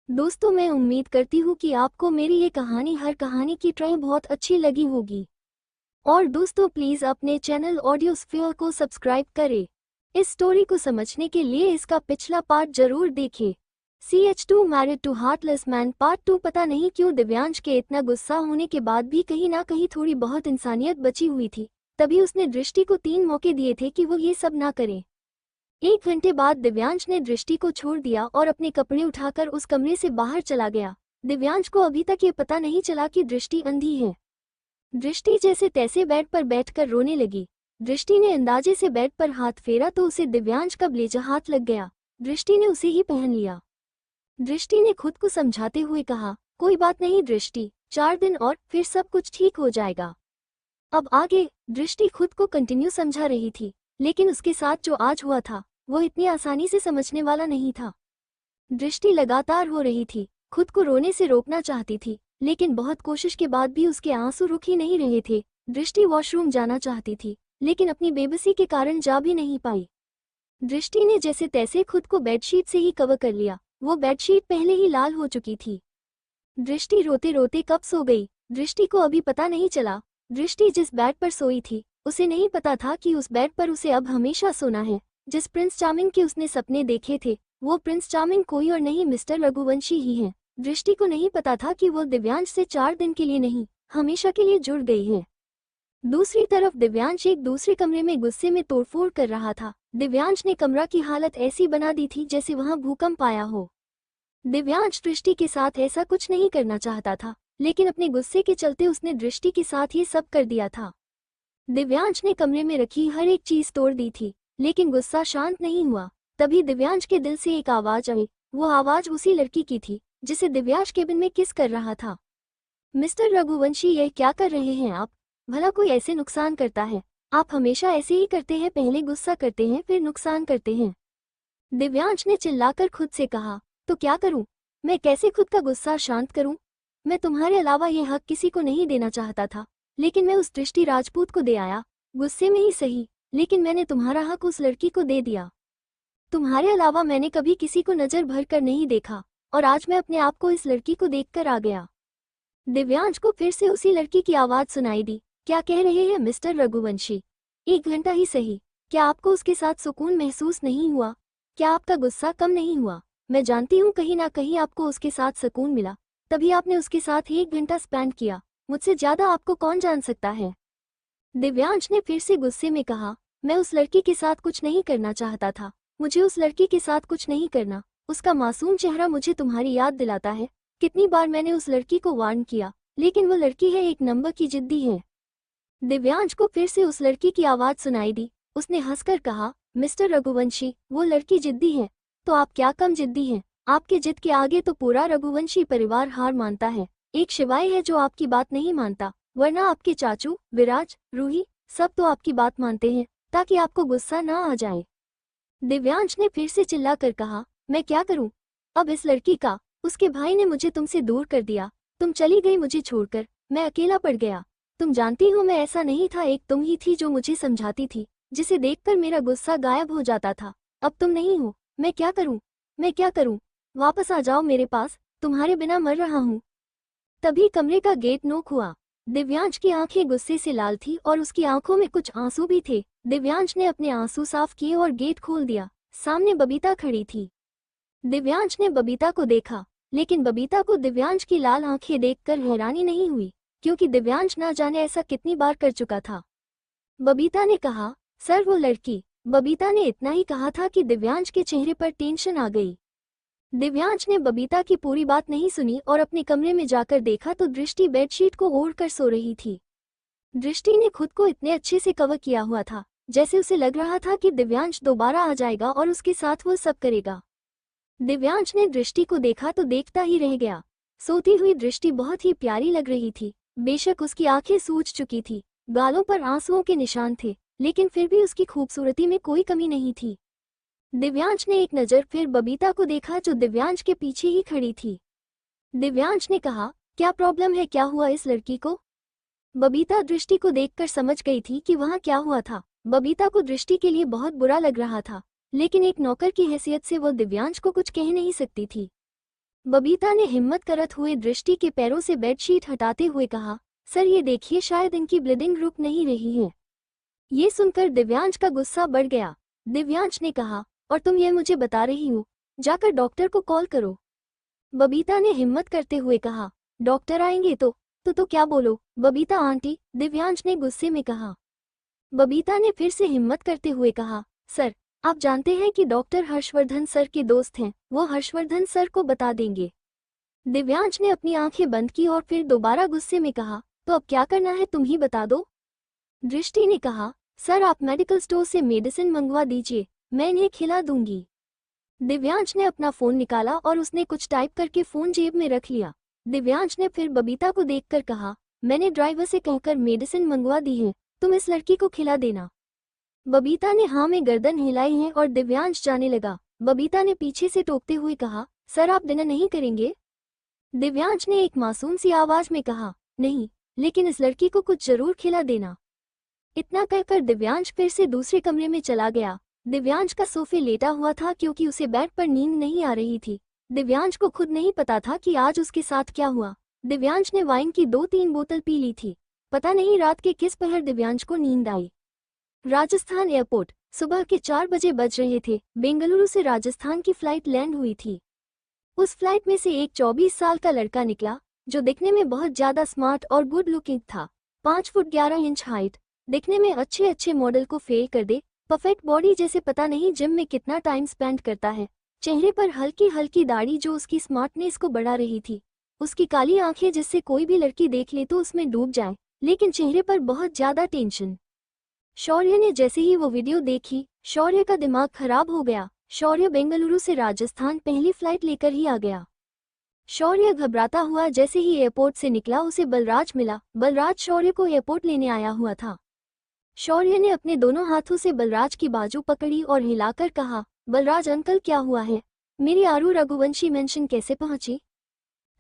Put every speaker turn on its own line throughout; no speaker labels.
दोस्तों, मैं उम्मीद करती हूँ कि आपको मेरी ये कहानी हर कहानी की तरह बहुत अच्छी लगी होगी। और दोस्तों, प्लीज़ अपने चैनल ऑडियोस्फीयर को सब्सक्राइब करें। इस स्टोरी को समझने के लिए इसका पिछला पार्ट जरूर देखें। CH2 married to heartless man part 2। पता नहीं क्यों दिव्यांश के इतना गुस्सा होने के बाद भी कहीं ना कहीं थोड़ी बहुत इंसानियत बची हुई थी। तभी उसने दृष्टि को 3 मौके दिए थे कि वो ये सब ना करे। 1 घंटे बाद दिव्यांश ने दृष्टि को छोड़ दिया और अपने कपड़े उठाकर उस कमरे से बाहर चला गया। दिव्यांश को अभी तक ये पता नहीं चला कि दृष्टि अंधी है। दृष्टि जैसे तैसे बेड पर बैठकर रोने लगी। दृष्टि ने अंदाजे से बेड पर हाथ फेरा तो उसे दिव्यांश का ब्लेजर हाथ लग गया। दृष्टि ने उसे ही पहन लिया। दृष्टि ने खुद को समझाते हुए कहा, कोई बात नहीं दृष्टि, 4 दिन और फिर सब कुछ ठीक हो जाएगा। अब आगे दृष्टि खुद को कंटिन्यू समझा रही थी, लेकिन उसके साथ जो आज हुआ था वो इतनी आसानी से समझने वाला नहीं था। दृष्टि लगातार हो रही थी, खुद को रोने से रोकना चाहती थी, लेकिन बहुत कोशिश के बाद भी उसके आंसू रुक ही नहीं रहे थे। दृष्टि वॉशरूम जाना चाहती थी, लेकिन अपनी बेबसी के कारण जा भी नहीं पाई। दृष्टि ने जैसे तैसे खुद को बेडशीट से ही कवर कर लिया। वो बेडशीट पहले ही लाल हो चुकी थी। दृष्टि रोते रोते कब सो गई, दृष्टि को अभी पता नहीं चला। दृष्टि जिस बेड पर सोई थी उसे नहीं पता था कि उस बेड पर उसे अब हमेशा सोना है। जिस प्रिंस चार्मिंग के उसने सपने देखे थे वो प्रिंस चार्मिंग कोई और नहीं मिस्टर रघुवंशी ही है। दृष्टि को नहीं पता था कि वो दिव्यांश से 4 दिन के लिए नहीं, हमेशा के लिए जुड़ गई है। दूसरी तरफ दिव्यांश एक दूसरे कमरे में गुस्से में तोड़फोड़ कर रहा था। दिव्यांश ने कमरा की हालत ऐसी बना दी थी जैसे वहां भूकंप आया हो। दिव्यांश दृष्टि के साथ ऐसा कुछ नहीं करना चाहता था, लेकिन अपने गुस्से के चलते उसने दृष्टि के साथ ये सब कर दिया था। दिव्यांश ने कमरे में रखी हर एक चीज तोड़ दी थी, लेकिन गुस्सा शांत नहीं हुआ। तभी दिव्यांश के दिल से एक आवाज आई। वो आवाज उसी लड़की की थी जिसे दिव्यांश केबिन में किस कर रहा था। मिस्टर रघुवंशी, यह क्या कर रहे हैं आप? भला कोई ऐसे नुकसान करता है? आप हमेशा ऐसे ही करते हैं, पहले गुस्सा करते हैं फिर नुकसान करते हैं। दिव्यांश ने चिल्लाकर खुद से कहा, तो क्या करूं? मैं कैसे खुद का गुस्सा शांत करूं? मैं तुम्हारे अलावा यह हक किसी को नहीं देना चाहता था, लेकिन मैं उस दृष्टि राजपूत को दे आया। गुस्से में ही सही, लेकिन मैंने तुम्हारा हक उस लड़की को दे दिया। तुम्हारे अलावा मैंने कभी किसी को नजर भर कर नहीं देखा, और आज मैं अपने आप को इस लड़की को देखकर आ गया। दिव्यांश को फिर से उसी लड़की की आवाज सुनाई दी। क्या कह रहे हैं मिस्टर रघुवंशी? 1 घंटा ही सही, क्या आपको उसके साथ सुकून महसूस नहीं हुआ? क्या आपका गुस्सा कम नहीं हुआ? मैं जानती हूँ कहीं ना कहीं आपको उसके साथ सुकून मिला, तभी आपने उसके साथ 1 घंटा स्पेंड किया। मुझसे ज्यादा आपको कौन जान सकता है? दिव्यांश ने फिर से गुस्से में कहा, मैं उस लड़की के साथ कुछ नहीं करना चाहता था। मुझे उस लड़की के साथ कुछ नहीं करना। उसका मासूम चेहरा मुझे तुम्हारी याद दिलाता है। कितनी बार मैंने उस लड़की को वार्न किया, लेकिन वो लड़की है 1 नंबर की जिद्दी है। दिव्यांश को फिर से उस लड़की की आवाज सुनाई दी। उसने हंसकर कहा, मिस्टर रघुवंशी, वो लड़की जिद्दी है तो आप क्या कम जिद्दी हैं? आपके जिद के आगे तो पूरा रघुवंशी परिवार हार मानता है। एक शिवाय है जो आपकी बात नहीं मानता, वरना आपके चाचू विराज, रूही सब तो आपकी बात मानते हैं, ताकि आपको गुस्सा ना आ जाए। दिव्यांश ने फिर से चिल्लाकर कहा, मैं क्या करूं? अब इस लड़की का, उसके भाई ने मुझे तुमसे दूर कर दिया। तुम चली गई मुझे छोड़कर, मैं अकेला पड़ गया। तुम जानती हो मैं ऐसा नहीं था, एक तुम ही थी जो मुझे समझाती थी, जिसे देखकर मेरा गुस्सा गायब हो जाता था। अब तुम नहीं हो, मैं क्या करूं? मैं क्या करूं? वापस आ जाओ मेरे पास, तुम्हारे बिना मर रहा हूं। तभी कमरे का गेट नॉक हुआ। दिव्यांश की आंखें गुस्से से लाल थी और उसकी आंखों में कुछ आंसू भी थे। दिव्यांश ने अपने आंसू साफ किए और गेट खोल दिया। सामने बबीता खड़ी थी। दिव्यांश ने बबीता को देखा, लेकिन बबीता को दिव्यांश की लाल आंखें देखकर हैरानी नहीं हुई, क्योंकि दिव्यांश ना जाने ऐसा कितनी बार कर चुका था। बबीता ने कहा, सर वो लड़की। बबीता ने इतना ही कहा था कि दिव्यांश के चेहरे पर टेंशन आ गई। दिव्यांश ने बबीता की पूरी बात नहीं सुनी और अपने कमरे में जाकर देखा तो दृष्टि बेडशीट को ओढ़कर सो रही थी। दृष्टि ने खुद को इतने अच्छे से कवर किया हुआ था, जैसे उसे लग रहा था कि दिव्यांश दोबारा आ जाएगा और उसके साथ वो सब करेगा। दिव्यांश ने दृष्टि को देखा तो देखता ही रह गया। सोती हुई दृष्टि बहुत ही प्यारी लग रही थी। बेशक उसकी आंखें सूज चुकी थी, गालों पर आंसुओं के निशान थे, लेकिन फिर भी उसकी खूबसूरती में कोई कमी नहीं थी। दिव्यांश ने एक नज़र फिर बबीता को देखा जो दिव्यांश के पीछे ही खड़ी थी। दिव्यांश ने कहा, क्या प्रॉब्लम है, क्या हुआ इस लड़की को? बबीता दृष्टि को देखकर समझ गई थी कि वहां क्या हुआ था। बबीता को दृष्टि के लिए बहुत बुरा लग रहा था, लेकिन एक नौकर की हैसियत से वो दिव्यांश को कुछ कह नहीं सकती थी। बबीता ने हिम्मत करत हुए दृष्टि के पैरों से बेडशीट हटाते हुए कहा, सर ये देखिए शायद इनकी ब्लीडिंग रुक नहीं रही है। ये सुनकर दिव्यांश का गुस्सा बढ़ गया। दिव्यांश ने कहा, और तुम ये मुझे बता रही हो, जाकर डॉक्टर को कॉल करो। बबीता ने हिम्मत करते हुए कहा, डॉक्टर आएंगे तो क्या बोलो बबीता आंटी, दिव्यांश ने गुस्से में कहा। बबीता ने फिर से हिम्मत करते हुए कहा, सर आप जानते हैं कि डॉक्टर हर्षवर्धन सर के दोस्त हैं, वो हर्षवर्धन सर को बता देंगे। दिव्यांश ने अपनी आंखें बंद की और फिर दोबारा गुस्से में कहा, तो अब क्या करना है तुम ही बता दो। दृष्टि ने कहा, सर आप मेडिकल स्टोर से मेडिसिन मंगवा दीजिए, मैं इन्हें खिला दूंगी। दिव्यांश ने अपना फोन निकाला और उसने कुछ टाइप करके फोन जेब में रख लिया। दिव्यांश ने फिर बबीता को देखकर कहा, मैंने ड्राइवर से कहकर मेडिसिन मंगवा दी है, तुम इस लड़की को खिला देना। बबीता ने हाँ में गर्दन हिलाई है और दिव्यांश जाने लगा। बबीता ने पीछे से टोकते हुए कहा, सर आप डिनर नहीं करेंगे? दिव्यांश ने एक मासूम सी आवाज में कहा, नहीं, लेकिन इस लड़की को कुछ जरूर खिला देना। इतना कहकर दिव्यांश फिर से दूसरे कमरे में चला गया। दिव्यांश का सोफे लेटा हुआ था क्योंकि उसे बेड पर नींद नहीं आ रही थी। दिव्यांश को खुद नहीं पता था कि आज उसके साथ क्या हुआ। दिव्यांश ने वाइन की 2-3 बोतल पी ली थी। पता नहीं रात के किस पहर दिव्यांश को नींद आई। राजस्थान एयरपोर्ट, सुबह के 4 बजे बज रहे थे। बेंगलुरु से राजस्थान की फ्लाइट लैंड हुई थी। उस फ्लाइट में से एक 24 साल का लड़का निकला, जो दिखने में बहुत ज्यादा स्मार्ट और गुड लुकिंग था। 5 फुट 11 इंच हाइट, दिखने में अच्छे मॉडल को फेल कर दे। परफेक्ट बॉडी, जैसे पता नहीं जिम में कितना टाइम स्पेंड करता है। चेहरे पर हल्की हल्की दाढ़ी जो उसकी स्मार्टनेस को बढ़ा रही थी। उसकी काली आंखें जिससे कोई भी लड़की देख ले तो उसमें डूब जाए, लेकिन चेहरे पर बहुत ज्यादा टेंशन। शौर्य ने जैसे ही वो वीडियो देखी, शौर्य का दिमाग खराब हो गया। शौर्य बेंगलुरु से राजस्थान पहली फ्लाइट लेकर ही आ गया। शौर्य घबराता हुआ जैसे ही एयरपोर्ट से निकला उसे बलराज मिला। बलराज शौर्य को एयरपोर्ट लेने आया हुआ था। शौर्य ने अपने दोनों हाथों से बलराज की बाजू पकड़ी और हिलाकर कहा, बलराज अंकल क्या हुआ है? मेरी आरू रघुवंशी मेंशन कैसे पहुंची?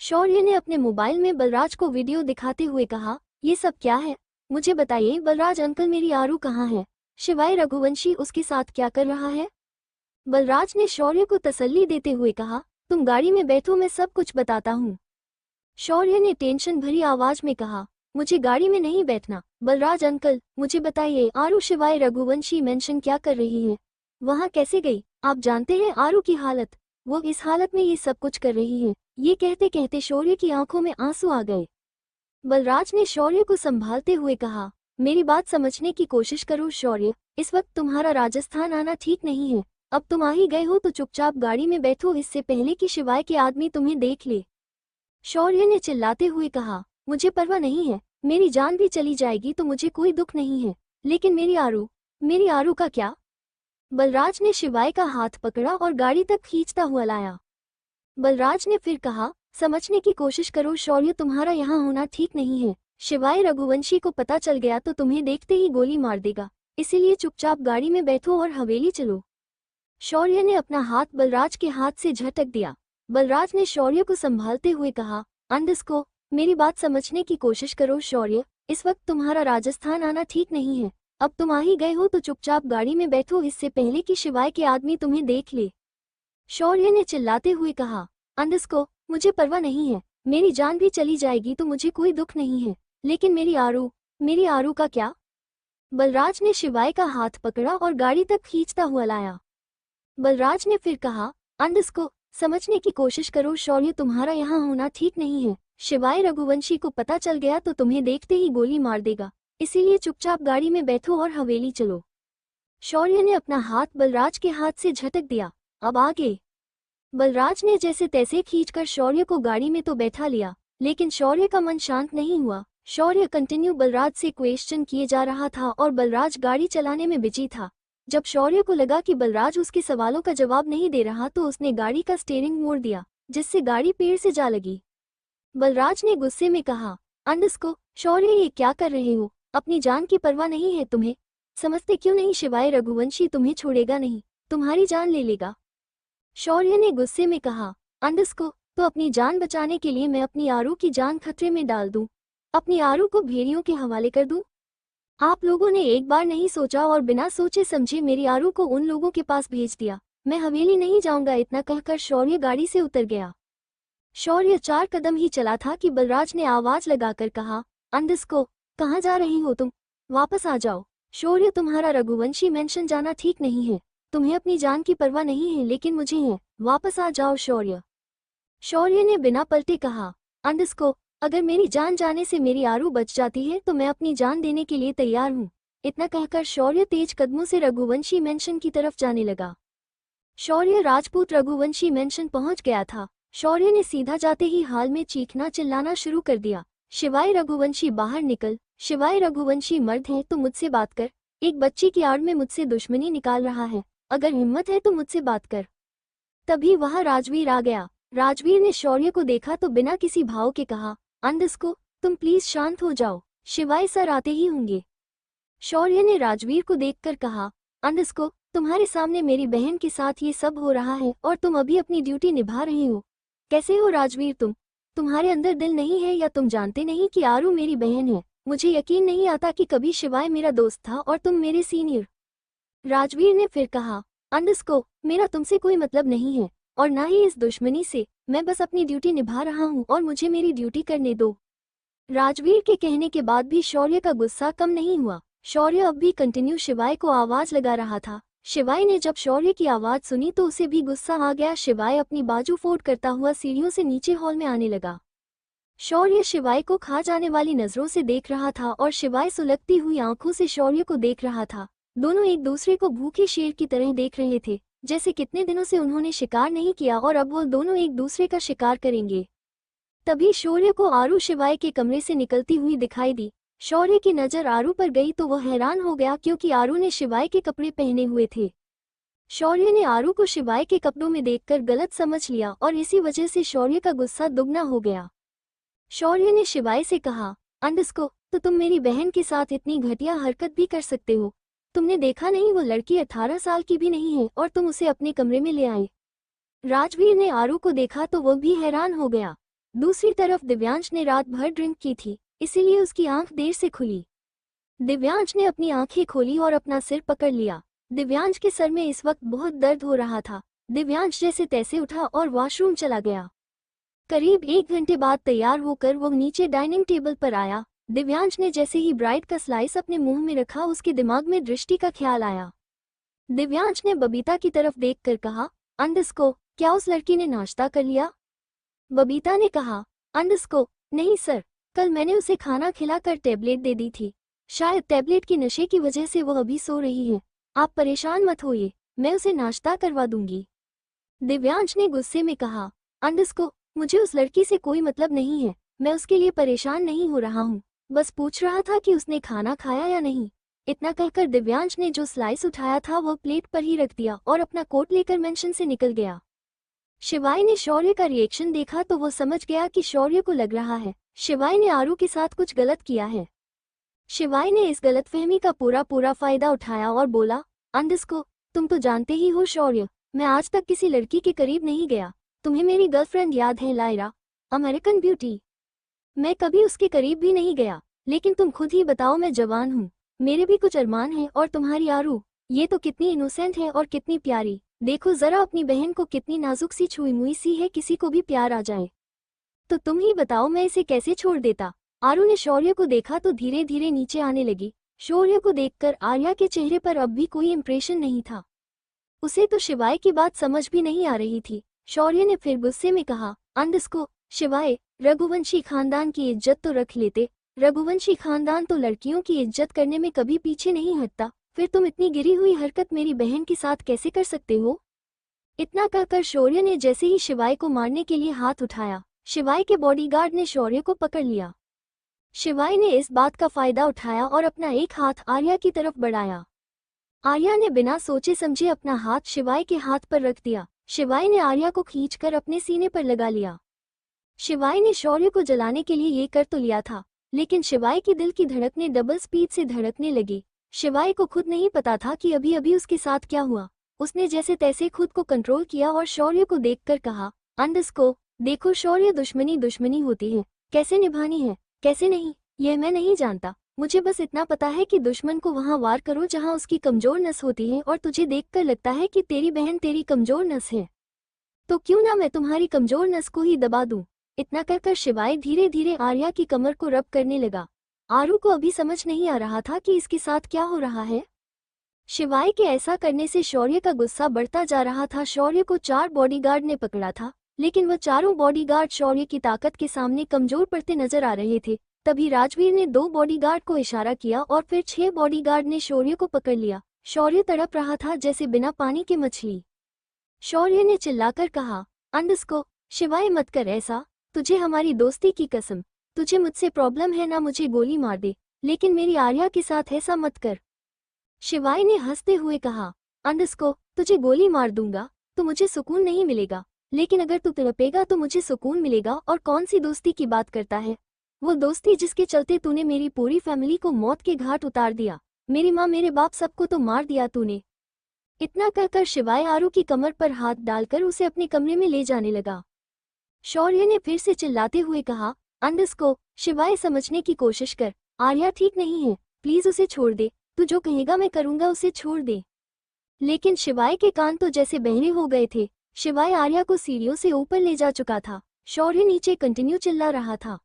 शौर्य ने अपने मोबाइल में बलराज को वीडियो दिखाते हुए कहा, ये सब क्या है? मुझे बताइए बलराज अंकल, मेरी आरू कहाँ है? शिवाय रघुवंशी उसके साथ क्या कर रहा है? बलराज ने शौर्य को तसल्ली देते हुए कहा, तुम गाड़ी में बैठो, मैं सब कुछ बताता हूँ। शौर्य ने टेंशन भरी आवाज में कहा, मुझे गाड़ी में नहीं बैठना। बलराज अंकल मुझे बताइए, आरू शिवाय रघुवंशी मेंशन क्या कर रही है? वहाँ कैसे गई? आप जानते हैं आरू की हालत, वो इस हालत में ये सब कुछ कर रही है। ये कहते कहते शौर्य की आंखों में आंसू आ गए। बलराज ने शौर्य को संभालते हुए कहा, मेरी बात समझने की कोशिश करो शौर्य, इस वक्त तुम्हारा राजस्थान आना ठीक नहीं है। अब तुम आ ही गए हो तो चुपचाप गाड़ी में बैठो, इससे पहले कि शिवाय के आदमी तुम्हें देख ले। शौर्य ने चिल्लाते हुए कहा, मुझे परवाह नहीं है, मेरी जान भी चली जाएगी तो मुझे कोई दुख नहीं है, लेकिन मेरी आरू का क्या? बलराज ने शिवाय का हाथ पकड़ा और गाड़ी तक खींचता हुआ लाया। बलराज ने फिर कहा, समझने की कोशिश करो शौर्य, तुम्हारा यहाँ होना ठीक नहीं है। शिवाय रघुवंशी को पता चल गया तो तुम्हें देखते ही गोली मार देगा, इसीलिए चुपचाप गाड़ी में बैठो और हवेली चलो। शौर्य ने अपना हाथ बलराज के हाथ से झटक दिया। बलराज ने शौर्य को संभालते हुए कहा, अंडस्को, मेरी बात समझने की कोशिश करो शौर्य, इस वक्त तुम्हारा राजस्थान आना ठीक नहीं है। अब तुम आ ही गए हो तो चुपचाप गाड़ी में बैठो, इससे पहले कि शिवाय के आदमी तुम्हें देख ले। शौर्य ने चिल्लाते हुए कहा, अंडस्को, मुझे परवाह नहीं है, मेरी जान भी चली जाएगी तो मुझे कोई दुख नहीं है, लेकिन मेरी आरू का क्या? बलराज ने शिवाय का हाथ पकड़ा और गाड़ी तक खींचता हुआ लाया। बलराज ने फिर कहा, अंडस्को, समझने की कोशिश करो शौर्य, तुम्हारा यहाँ होना ठीक नहीं है। शिवाय रघुवंशी को पता चल गया तो तुम्हें देखते ही गोली मार देगा, इसीलिए चुपचाप गाड़ी में बैठो और हवेली चलो। शौर्य ने अपना हाथ बलराज के हाथ से झटक दिया। अब आगे। बलराज ने जैसे तैसे खींचकर शौर्य को गाड़ी में तो बैठा लिया, लेकिन शौर्य का मन शांत नहीं हुआ। शौर्य कंटिन्यू बलराज से क्वेश्चन किए जा रहा था और बलराज गाड़ी चलाने में बिजी था। जब शौर्य को लगा कि बलराज उसके सवालों का जवाब नहीं दे रहा तो उसने गाड़ी का स्टीयरिंग मोड़ दिया, जिससे गाड़ी पेड़ से जा लगी। बलराज ने गुस्से में कहा, अंडस्को, शौर्य ये क्या कर रहे हो? अपनी जान की परवाह नहीं है तुम्हें? समझते क्यों नहीं शिवाय रघुवंशी तुम्हें छोड़ेगा नहीं, तुम्हारी जान ले लेगा। शौर्य ने गुस्से में कहा, अंडस्को, तो अपनी जान बचाने के लिए मैं अपनी आरू की जान खतरे में डाल दूं? अपनी आरू को भेड़ियों के हवाले कर दूं? आप लोगों ने एक बार नहीं सोचा और बिना सोचे समझे मेरी आरू को उन लोगों के पास भेज दिया। मैं हवेली नहीं जाऊंगा। इतना कहकर शौर्य गाड़ी से उतर गया। शौर्य 4 कदम ही चला था कि बलराज ने आवाज लगाकर कहा, अंधस्को, कहाँ जा रही हो तुम? वापस आ जाओ। शौर्य, तुम्हारा रघुवंशी मेंशन जाना ठीक नहीं है। तुम्हें अपनी जान की परवाह नहीं है, लेकिन मुझे है। वापस आ जाओ शौर्य। शौर्य ने बिना पलटे कहा, अंधस्को, अगर मेरी जान जाने से मेरी आरू बच जाती है तो मैं अपनी जान देने के लिए तैयार हूँ। इतना कहकर शौर्य तेज कदमों से रघुवंशी मेंशन की तरफ जाने लगा। शौर्य राजपूत रघुवंशी मेंशन पहुंच गया था। शौर्य ने सीधा जाते ही हाल में चीखना चिल्लाना शुरू कर दिया, शिवाय रघुवंशी बाहर निकल, शिवाय रघुवंशी मर्द है तो मुझसे बात कर। एक बच्ची की आड़ में मुझसे दुश्मनी निकाल रहा है, अगर हिम्मत है तो मुझसे बात कर। तभी वहां राजवीर आ गया। राजवीर ने शौर्य को देखा तो बिना किसी भाव के कहा, अंधस्को, तुम प्लीज शांत हो जाओ, शिवाय सर आते ही होंगे। शौर्य ने राजवीर को देखकर कहा, अंधस्को, तुम्हारे सामने मेरी बहन के साथ ये सब हो रहा है और तुम अभी अपनी ड्यूटी निभा रहे हो। कैसे हो राजवीर तुम? तुम्हारे अंदर दिल नहीं है या तुम जानते नहीं कि आरू मेरी बहन है? मुझे यकीन नहीं आता कि कभी शिवाय मेरा दोस्त था और तुम मेरे सीनियर। राजवीर ने फिर कहा, अंधस्को, मेरा तुमसे कोई मतलब नहीं है और ना ही इस दुश्मनी से। मैं बस अपनी ड्यूटी निभा रहा हूँ और मुझे मेरी ड्यूटी करने दो। राजवीर के कहने के बाद भी शौर्य का गुस्सा कम नहीं हुआ। शौर्य अब भी कंटिन्यू शिवाय को आवाज लगा रहा था। शिवाय ने जब शौर्य की आवाज सुनी तो उसे भी गुस्सा आ गया। शिवाय अपनी बाजू फोड़ करता हुआ सीढ़ियों से नीचे हॉल में आने लगा। शौर्य शिवाय को खा जाने वाली नजरों से देख रहा था और शिवाय सुलगती हुई आंखों से शौर्य को देख रहा था। दोनों एक दूसरे को भूखे शेर की तरह देख रहे थे, जैसे कितने दिनों से उन्होंने शिकार नहीं किया और अब वो दोनों एक दूसरे का शिकार करेंगे। तभी शौर्य को आरू शिवाय के कमरे से निकलती हुई दिखाई दी। शौर्य की नजर आरू पर गई तो वह हैरान हो गया क्योंकि आरू ने शिवाय के कपड़े पहने हुए थे। शौर्य ने आरू को शिवाय के कपड़ों में देखकर गलत समझ लिया और इसी वजह से शौर्य का गुस्सा दुगना हो गया। शौर्य ने शिवाय से कहा, अंधस्को, तो तुम मेरी बहन के साथ इतनी घटिया हरकत भी कर सकते हो? तुमने देखा नहीं वो लड़की 18 साल की भी नहीं है और तुम उसे अपने कमरे में ले आए। राजवीर ने आरू को देखा तो वह भी हैरान हो गया। दूसरी तरफ दिव्यांश ने रात भर ड्रिंक की थी, इसीलिए उसकी आंख देर से खुली। दिव्यांश ने अपनी आंखें खोली और अपना सिर पकड़ लिया। दिव्यांश के सर में इस वक्त बहुत दर्द हो रहा था। दिव्यांश जैसे तैसे उठा और वॉशरूम चला गया। करीब 1 घंटे बाद तैयार होकर वो नीचे डाइनिंग टेबल पर आया। दिव्यांश ने जैसे ही ब्राइड का स्लाइस अपने मुंह में रखा उसके दिमाग में दृष्टि का ख्याल आया। दिव्यांश ने बबीता की तरफ देखकर कहा, अंधस्को, क्या उस लड़की ने नाश्ता कर लिया? बबीता ने कहा, अंधस्को, नहीं सर, कल मैंने उसे खाना खिलाकर टैबलेट दे दी थी। शायद टैबलेट की नशे की वजह से वह अभी सो रही है। आप परेशान मत होइए, मैं उसे नाश्ता करवा दूंगी। दिव्यांश ने गुस्से में कहा, अंधस्को, मुझे उस लड़की से कोई मतलब नहीं है। मैं उसके लिए परेशान नहीं हो रहा हूँ, बस पूछ रहा था कि उसने खाना खाया या नहीं। इतना कहकर दिव्यांश ने जो स्लाइस उठाया था वह प्लेट पर ही रख दिया और अपना कोट लेकर मेंशन से निकल गया। शिवाय ने शौर्य का रिएक्शन देखा तो वो समझ गया कि शौर्य को लग रहा है शिवाय ने आरू के साथ कुछ गलत किया है। शिवाय ने इस गलतफहमी का पूरा फायदा उठाया और बोला, अंधस्को, तुम तो जानते ही हो शौर्य, मैं आज तक किसी लड़की के करीब नहीं गया। तुम्हें मेरी गर्लफ्रेंड याद है लायरा, अमेरिकन ब्यूटी? मैं कभी उसके करीब भी नहीं गया। लेकिन तुम खुद ही बताओ, मैं जवान हूँ, मेरे भी कुछ अरमान हैं और तुम्हारी आरू, ये तो कितनी इनोसेंट है और कितनी प्यारी। देखो जरा अपनी बहन को, कितनी नाजुक सी छुई मुई सी है, किसी को भी प्यार आ जाए। तो तुम ही बताओ मैं इसे कैसे छोड़ देता। आरू ने शौर्य को देखा तो धीरे धीरे नीचे आने लगी। शौर्य को देखकर आर्या के चेहरे पर अब भी कोई इंप्रेशन नहीं था। उसे तो शिवाय की बात समझ भी नहीं आ रही थी। शौर्य ने फिर गुस्से में कहा, अंधस्को, शिवाय, रघुवंशी खानदान की इज्जत तो रख लेते। रघुवंशी खानदान तो लड़कियों की इज्जत करने में कभी पीछे नहीं हटता। फिर तुम इतनी गिरी हुई हरकत मेरी बहन के साथ कैसे कर सकते हो? इतना कहकर शौर्य ने जैसे ही शिवाय को मारने के लिए हाथ उठाया, शिवाय के बॉडीगार्ड ने शौर्य को पकड़ लिया। शिवाय ने इस बात का फायदा उठाया और अपना एक हाथ आर्या की तरफ बढ़ाया। आर्या ने बिना सोचे समझे अपना हाथ शिवाय के हाथ पर रख दिया। शिवाय ने आर्या को खींचकर अपने सीने पर लगा लिया। शिवाय ने शौर्य को जलाने के लिए ये कर तो लिया था, लेकिन शिवाय की दिल की धड़कनें डबल स्पीड से धड़कने लगी। शिवाय को खुद नहीं पता था कि अभी अभी उसके साथ क्या हुआ। उसने जैसे तैसे खुद को कंट्रोल किया और शौर्य को देखकर कहा, अंधस्को, देखो शौर्य, दुश्मनी दुश्मनी होती है, कैसे निभानी है कैसे नहीं यह मैं नहीं जानता। मुझे बस इतना पता है कि दुश्मन को वहां वार करो जहां उसकी कमजोर नस होती है, और तुझे देखकर लगता है कि तेरी बहन तेरी कमजोर नस है। तो क्यों ना मैं तुम्हारी कमजोर नस को ही दबा दूं। इतना कहकर शिवाय धीरे धीरे आर्या की कमर को रब करने लगा। आरू को अभी समझ नहीं आ रहा था कि इसके साथ क्या हो रहा है। शिवाय के ऐसा करने से शौर्य का गुस्सा बढ़ता जा रहा था। शौर्य को 4 बॉडीगार्ड ने पकड़ा था, लेकिन वह चारों बॉडीगार्ड शौर्य की ताकत के सामने कमजोर पड़ते नजर आ रहे थे। तभी राजवीर ने 2 बॉडीगार्ड को इशारा किया और फिर 6 बॉडीगार्ड ने शौर्य को पकड़ लिया। शौर्य तड़प रहा था जैसे बिना पानी के मछली। शौर्य ने चिल्लाकर कहा, अंडस्को, शिवाय मत कर ऐसा, तुझे हमारी दोस्ती की कसम, तुझे मुझसे प्रॉब्लम है ना, मुझे गोली मार दे, लेकिन मेरी आर्या के साथ ऐसा मत कर। शिवाय ने हंसते हुए कहा, अंडस्को, तुझे गोली मार दूंगा तो मुझे सुकून नहीं मिलेगा, लेकिन अगर तू तड़पेगा तो मुझे सुकून मिलेगा। और कौन सी दोस्ती की बात करता है? वो दोस्ती जिसके चलते तूने मेरी पूरी फैमिली को मौत के घाट उतार दिया, मेरी माँ मेरे बाप सबको तो मार दिया तूने। इतना कहकर शिवाय आरू की कमर पर हाथ डालकर उसे अपने कमरे में ले जाने लगा। शौर्य ने फिर से चिल्लाते हुए कहा, अंडस्को, शिवाय समझने की कोशिश कर, आर्या ठीक नहीं है, प्लीज उसे छोड़ दे, तू जो कहेगा मैं करूंगा, उसे छोड़ दे। लेकिन शिवाय के कान तो जैसे बहरे हो गए थे। शिवाय आर्या को सीढ़ियों से ऊपर ले जा चुका था। शौर्य नीचे कंटिन्यू चिल्ला रहा था।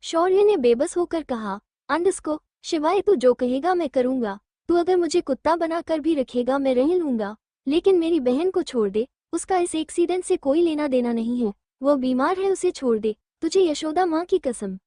शौर्य ने बेबस होकर कहा, अंडस्को, शिवाय तू जो कहेगा मैं करूंगा, तू अगर मुझे कुत्ता बनाकर भी रखेगा मैं रह लूंगा, लेकिन मेरी बहन को छोड़ दे, उसका इस एक्सीडेंट से कोई लेना देना नहीं है, वो बीमार है, उसे छोड़ दे, तुझे यशोदा माँ की कसम।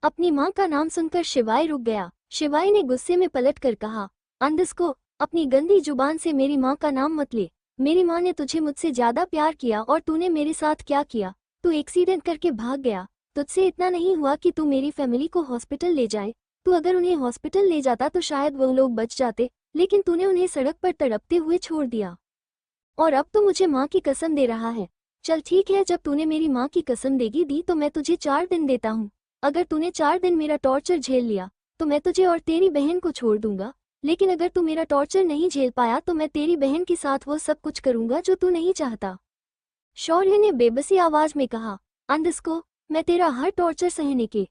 अपनी माँ का नाम सुनकर शिवाय रुक गया। शिवाय ने गुस्से में पलट कर कहा, अंडस्को, अपनी गंदी जुबान से मेरी माँ का नाम मत ले, मेरी माँ ने तुझे मुझसे ज्यादा प्यार किया और तूने मेरे साथ क्या किया, तू एक्सीडेंट करके भाग गया, तुझसे इतना नहीं हुआ कि तू मेरी फैमिली को हॉस्पिटल ले जाए, तू अगर उन्हें हॉस्पिटल ले जाता तो शायद वो लोग बच जाते, लेकिन तूने उन्हें सड़क पर तड़पते हुए छोड़ दिया। और अब तो मुझे माँ की कसम दे रहा है। चल ठीक है, जब तूने मेरी माँ की कसम देगी दी तो मैं तुझे 4 दिन देता हूँ। अगर तूने 4 दिन मेरा टॉर्चर झेल लिया तो मैं तुझे और तेरी बहन को छोड़ दूंगा, लेकिन अगर तू मेरा टॉर्चर नहीं झेल पाया तो मैं तेरी बहन के साथ वो सब कुछ करूंगा जो तू नहीं चाहता। शौर्य ने बेबसी आवाज में कहा, अंडस्को, मैं तेरा हर टॉर्चर सहने के।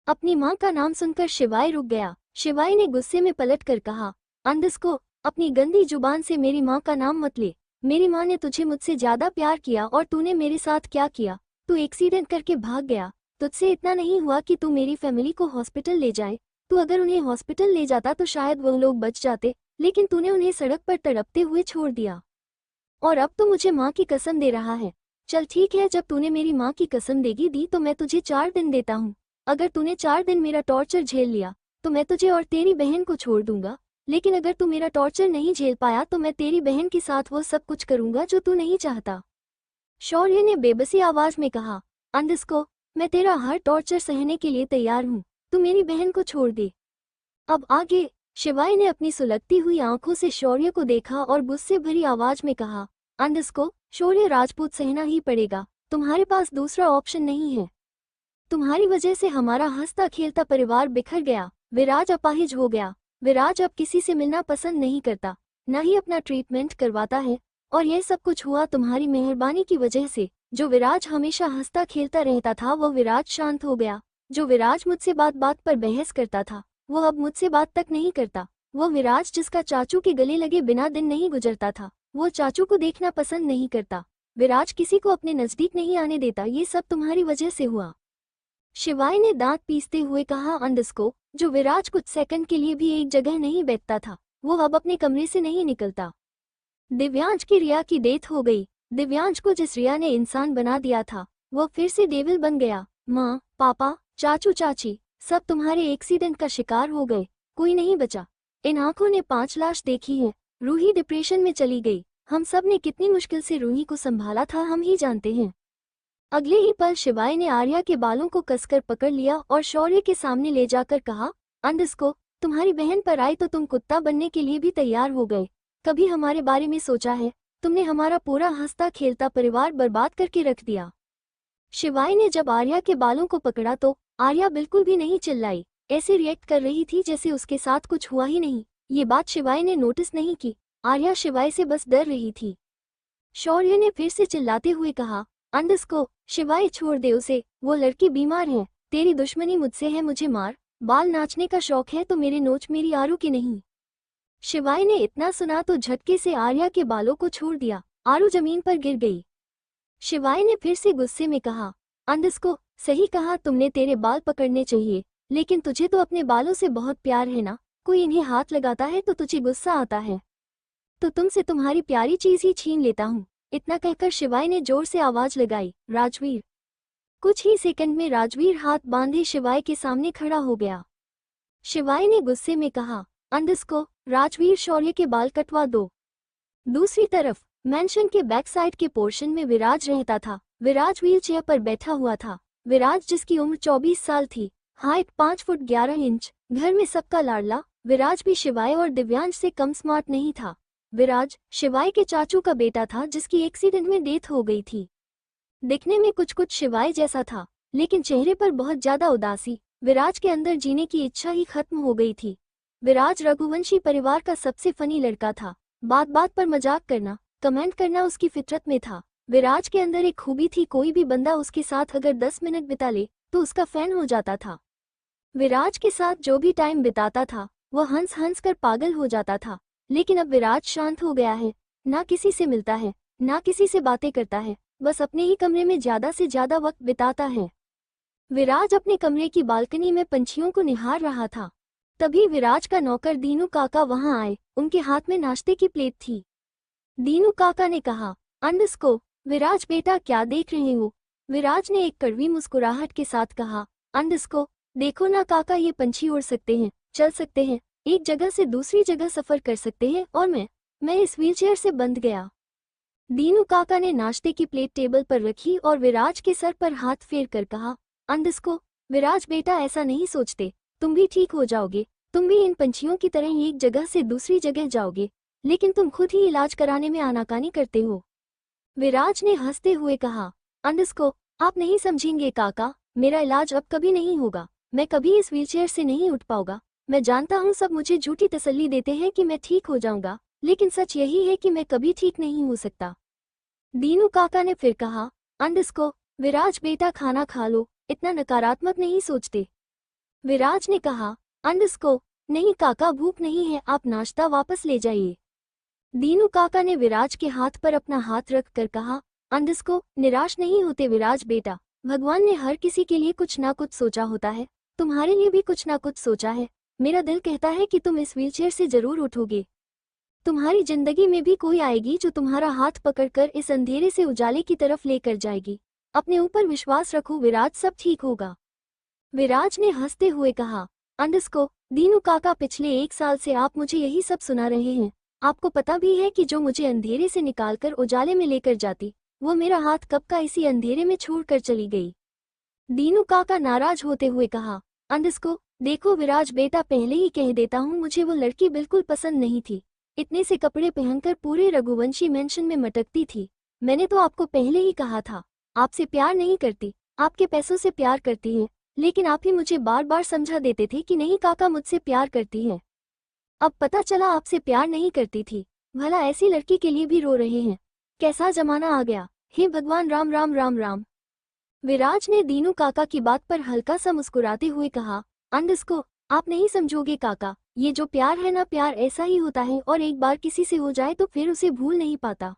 अपनी माँ का नाम सुनकर शिवाय रुक गया। शिवाय ने गुस्से में पलट कर कहा, अंडस्को, अपनी गंदी जुबान से मेरी माँ का नाम मत ले, मेरी माँ ने तुझे मुझसे ज्यादा प्यार किया और तूने मेरे साथ क्या किया, तू एक्सीडेंट करके भाग गया, तुझसे इतना नहीं हुआ कि तू मेरी फैमिली को हॉस्पिटल ले जाए, तू अगर उन्हें हॉस्पिटल ले जाता तो शायद वो लोग बच जाते, लेकिन तूने उन्हें सड़क पर तड़पते हुए छोड़ दिया। और अब तो मुझे माँ की कसम दे रहा है। चल ठीक है, जब तूने मेरी माँ की कसम देगी दी तो मैं तुझे 4 दिन देता हूँ। अगर तूने 4 दिन मेरा टॉर्चर झेल लिया तो मैं तुझे और तेरी बहन को छोड़ दूंगा, लेकिन अगर तू मेरा टॉर्चर नहीं झेल पाया तो मैं तेरी बहन के साथ वो सब कुछ करूंगा जो तू नहीं चाहता। शौर्य ने बेबसी आवाज में कहा, अंडस्को, मैं तेरा हर टॉर्चर सहने के लिए तैयार हूँ, तू मेरी बहन को छोड़ दे। अब आगे। शिवाय ने अपनी सुलगती हुई आंखों से शौर्य को देखा और गुस्से भरी आवाज में कहा, अंडस्को, शौर्य राजपूत सहना ही पड़ेगा, तुम्हारे पास दूसरा ऑप्शन नहीं है। तुम्हारी वजह से हमारा हंसता खेलता परिवार बिखर गया, विराज अपाहिज हो गया, विराज अब किसी से मिलना पसंद नहीं करता, न ही अपना ट्रीटमेंट करवाता है, और यह सब कुछ हुआ तुम्हारी मेहरबानी की वजह से। जो विराज हमेशा हंसता खेलता रहता था वो विराज शांत हो गया। जो विराज मुझसे बात बात पर बहस करता था वो अब मुझसे बात तक नहीं करता। वो विराज जिसका चाचू के गले लगे बिना दिन नहीं गुजरता था, वो चाचू को देखना पसंद नहीं करता। विराज किसी को अपने नजदीक नहीं आने देता, ये सब तुम्हारी वजह से हुआ। शिवाय ने दांत पीसते हुए कहा, अंडस्को, जो विराज कुछ सेकंड के लिए भी एक जगह नहीं बैठता था वो अब अपने कमरे से नहीं निकलता। दिव्यांश की रिया की डेथ हो गई। दिव्यांश को जिस रिया ने इंसान बना दिया था वो फिर से डेविल बन गया। माँ, पापा, चाचू चाची सब तुम्हारे एक्सीडेंट का शिकार हो गए, कोई नहीं बचा। इन आंखों ने 5 लाश देखी है। रूही डिप्रेशन में चली गई। हम सब ने कितनी मुश्किल से रूही को संभाला था हम ही जानते हैं। अगले ही पल शिवाय ने आर्या के बालों को कसकर पकड़ लिया और शौर्य के सामने ले जाकर कहा, अंडस्को, तुम्हारी बहन पर आई तो तुम कुत्ता बनने के लिए भी तैयार हो गए। कभी हमारे बारे में सोचा है? तुमने हमारा पूरा हंसता खेलता परिवार बर्बाद करके रख दिया। शिवाय ने जब आर्या के बालों को पकड़ा तो आर्या बिल्कुल भी नहीं चिल्लाई, ऐसे रिएक्ट कर रही थी जैसे उसके साथ कुछ हुआ ही नहीं। ये बात शिवाय ने नोटिस नहीं की। आर्या शिवाय से बस डर रही थी। शौर्य ने फिर से चिल्लाते हुए कहा, अंडस्को, शिवाय छोड़ दे उसे, वो लड़की बीमार है। तेरी दुश्मनी मुझसे है, मुझे मार। बाल नाचने का शौक है तो मेरे नोच, मेरी आरू की नहीं। शिवाय ने इतना सुना तो झटके से आर्या के बालों को छोड़ दिया। आरू जमीन पर गिर गई। शिवाय ने फिर से गुस्से में कहा, अंधस्को, सही कहा तुमने, तेरे बाल पकड़ने चाहिए, लेकिन तुझे तो अपने बालों से बहुत प्यार है ना, कोई इन्हें हाथ लगाता है तो तुझे गुस्सा आता है, तो तुमसे तुम्हारी प्यारी चीज ही छीन लेता हूँ। इतना कहकर शिवाय ने जोर से आवाज लगाई, राजवीर। कुछ ही सेकंड में राजवीर हाथ बांधे शिवाय के सामने खड़ा हो गया। शिवाय ने गुस्से में कहा, अंधस्को, राजवीर शौर्य के बाल कटवा दो। दूसरी तरफ मेंशन के बैक साइड के पोर्शन में विराज रहता था। विराज व्हील चेयर पर बैठा हुआ था। विराज, जिसकी उम्र 24 साल थी, हाइट 5 फुट 11 इंच, घर में सबका लाडला। विराज भी शिवाय और दिव्यांश से कम स्मार्ट नहीं था। विराज शिवाय के चाचू का बेटा था, जिसकी एक्सीडेंट में डेथ हो गई थी। दिखने में कुछ कुछ शिवाय जैसा था, लेकिन चेहरे पर बहुत ज्यादा उदासी। विराज के अंदर जीने की इच्छा ही खत्म हो गई थी। विराज रघुवंशी परिवार का सबसे फनी लड़का था। बात बात पर मजाक करना, कमेंट करना उसकी फितरत में था। विराज के अंदर एक खूबी थी, कोई भी बंदा उसके साथ अगर 10 मिनट बिता ले तो उसका फैन हो जाता था। विराज के साथ जो भी टाइम बिताता था वह हंस हंस कर पागल हो जाता था। लेकिन अब विराज शांत हो गया है, ना किसी से मिलता है, ना किसी से बातें करता है, बस अपने ही कमरे में ज्यादा से ज्यादा वक्त बिताता है। विराज अपने कमरे की बालकनी में पंछियों को निहार रहा था। तभी विराज का नौकर दीनू काका वहां आए। उनके हाथ में नाश्ते की प्लेट थी। दीनू काका ने कहा, अंधस्को, विराज बेटा क्या देख रहे हो? विराज ने एक कड़वी मुस्कुराहट के साथ कहा, अंधस्को, देखो ना काका, ये पंछी उड़ सकते हैं, चल सकते हैं, एक जगह से दूसरी जगह सफर कर सकते हैं, और मैं इस व्हीलचेयर से बंध गया। दीनू काका ने नाश्ते की प्लेट टेबल पर रखी और विराज के सर पर हाथ फेर कर कहा, अंधस्को, विराज बेटा ऐसा नहीं सोचते, तुम भी ठीक हो जाओगे, तुम भी इन पंछियों की तरह एक जगह से दूसरी जगह जाओगे, लेकिन तुम खुद ही इलाज कराने में आनाकानी करते हो। विराज ने हंसते हुए कहा, अंधस्को, आप नहीं समझेंगे काका, मेरा इलाज अब कभी नहीं होगा, मैं कभी इस व्हीलचेयर से नहीं उठ पाऊंगा। मैं जानता हूँ सब मुझे झूठी तसल्ली देते हैं कि मैं ठीक हो जाऊंगा, लेकिन सच यही है कि मैं कभी ठीक नहीं हो सकता। दीनू काका ने फिर कहा, अंधस्को, विराज बेटा खाना खा लो, इतना नकारात्मक नहीं सोचते। विराज ने कहा, अंधस्को, नहीं काका, भूख नहीं है, आप नाश्ता वापस ले जाइए। दीनू काका ने विराज के हाथ पर अपना हाथ रख कर कहा, अंधस्को, निराश नहीं होते विराज बेटा, भगवान ने हर किसी के लिए कुछ ना कुछ सोचा होता है, तुम्हारे लिए भी कुछ ना कुछ सोचा है। मेरा दिल कहता है कि तुम इस व्हीलचेयर से जरूर उठोगे। तुम्हारी जिंदगी में भी कोई आएगी जो तुम्हारा हाथ पकड़कर इस अंधेरे से उजाले की तरफ लेकर जाएगी। अपने ऊपर विश्वास रखो विराज, सब ठीक होगा। विराज ने हंसते हुए कहा, अंधस्को, दीनू काका, पिछले 1 साल से आप मुझे यही सब सुना रहे हैं। आपको पता भी है कि जो मुझे अंधेरे से निकालकर उजाले में लेकर जाती, वो मेरा हाथ कब का इसी अंधेरे में छोड़कर चली गई। दीनू काका नाराज होते हुए कहा, अंधस्को, देखो विराज बेटा, पहले ही कह देता हूँ, मुझे वो लड़की बिल्कुल पसंद नहीं थी। इतने से कपड़े पहनकर पूरे रघुवंशी मेंशन में मटकती थी। मैंने तो आपको पहले ही कहा था, आपसे प्यार नहीं करती, आपके पैसों से प्यार करती है, लेकिन आप ही मुझे बार बार समझा देते थे कि नहीं काका, मुझसे प्यार करती है। अब पता चला आपसे प्यार नहीं करती थी। भला ऐसी लड़की के लिए भी रो रहे हैं। कैसा जमाना आ गया, हे भगवान, राम राम राम राम। विराज ने दीनू काका की बात पर हल्का सा मुस्कुराते हुए कहा, अंधस्को, आप नहीं समझोगे काका, ये जो प्यार है ना, प्यार ऐसा ही होता है, और एक बार किसी से हो जाए तो फिर उसे भूल नहीं पाता।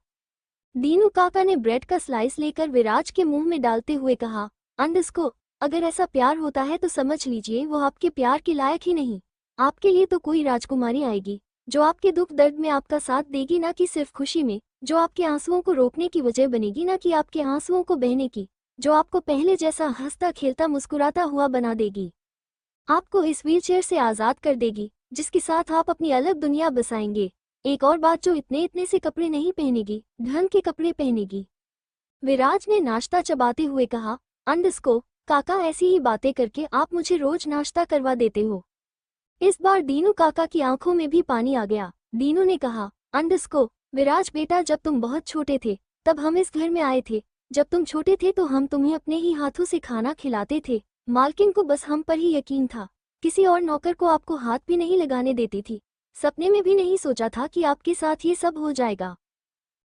दीनू काका ने ब्रेड का स्लाइस लेकर विराज के मुंह में डालते हुए कहा, अंधस्को, अगर ऐसा प्यार होता है तो समझ लीजिए वो आपके प्यार के लायक ही नहीं। आपके लिए तो कोई राजकुमारी आएगी जो आपके दुख दर्द में आपका साथ देगी, ना कि सिर्फ खुशी में, जो आपके आंसुओं को रोकने की वजह बनेगी, ना कि आपके आंसुओं को बहने की, जो आपको पहले जैसा हंसता खेलता मुस्कुराता हुआ बना देगी, आपको इस व्हीलचेयर से आजाद कर देगी, जिसके साथ आप अपनी अलग दुनिया बसाएंगे। एक और बात, जो इतने इतने से कपड़े नहीं पहनेगी, ढंग के कपड़े पहनेगी। विराज ने नाश्ता चबाते हुए कहा, अंधस्को, काका, ऐसी ही बातें करके आप मुझे रोज नाश्ता करवा देते हो। इस बार दीनू काका की आंखों में भी पानी आ गया। दीनू ने कहा, अंधस्को, विराज बेटा, जब तुम बहुत छोटे थे तब हम इस घर में आए थे। जब तुम छोटे थे तो हम तुम्हें अपने ही हाथों से खाना खिलाते थे। मालकिन को बस हम पर ही यकीन था, किसी और नौकर को आपको हाथ भी नहीं लगाने देती थी। सपने में भी नहीं सोचा था कि आपके साथ ये सब हो जाएगा।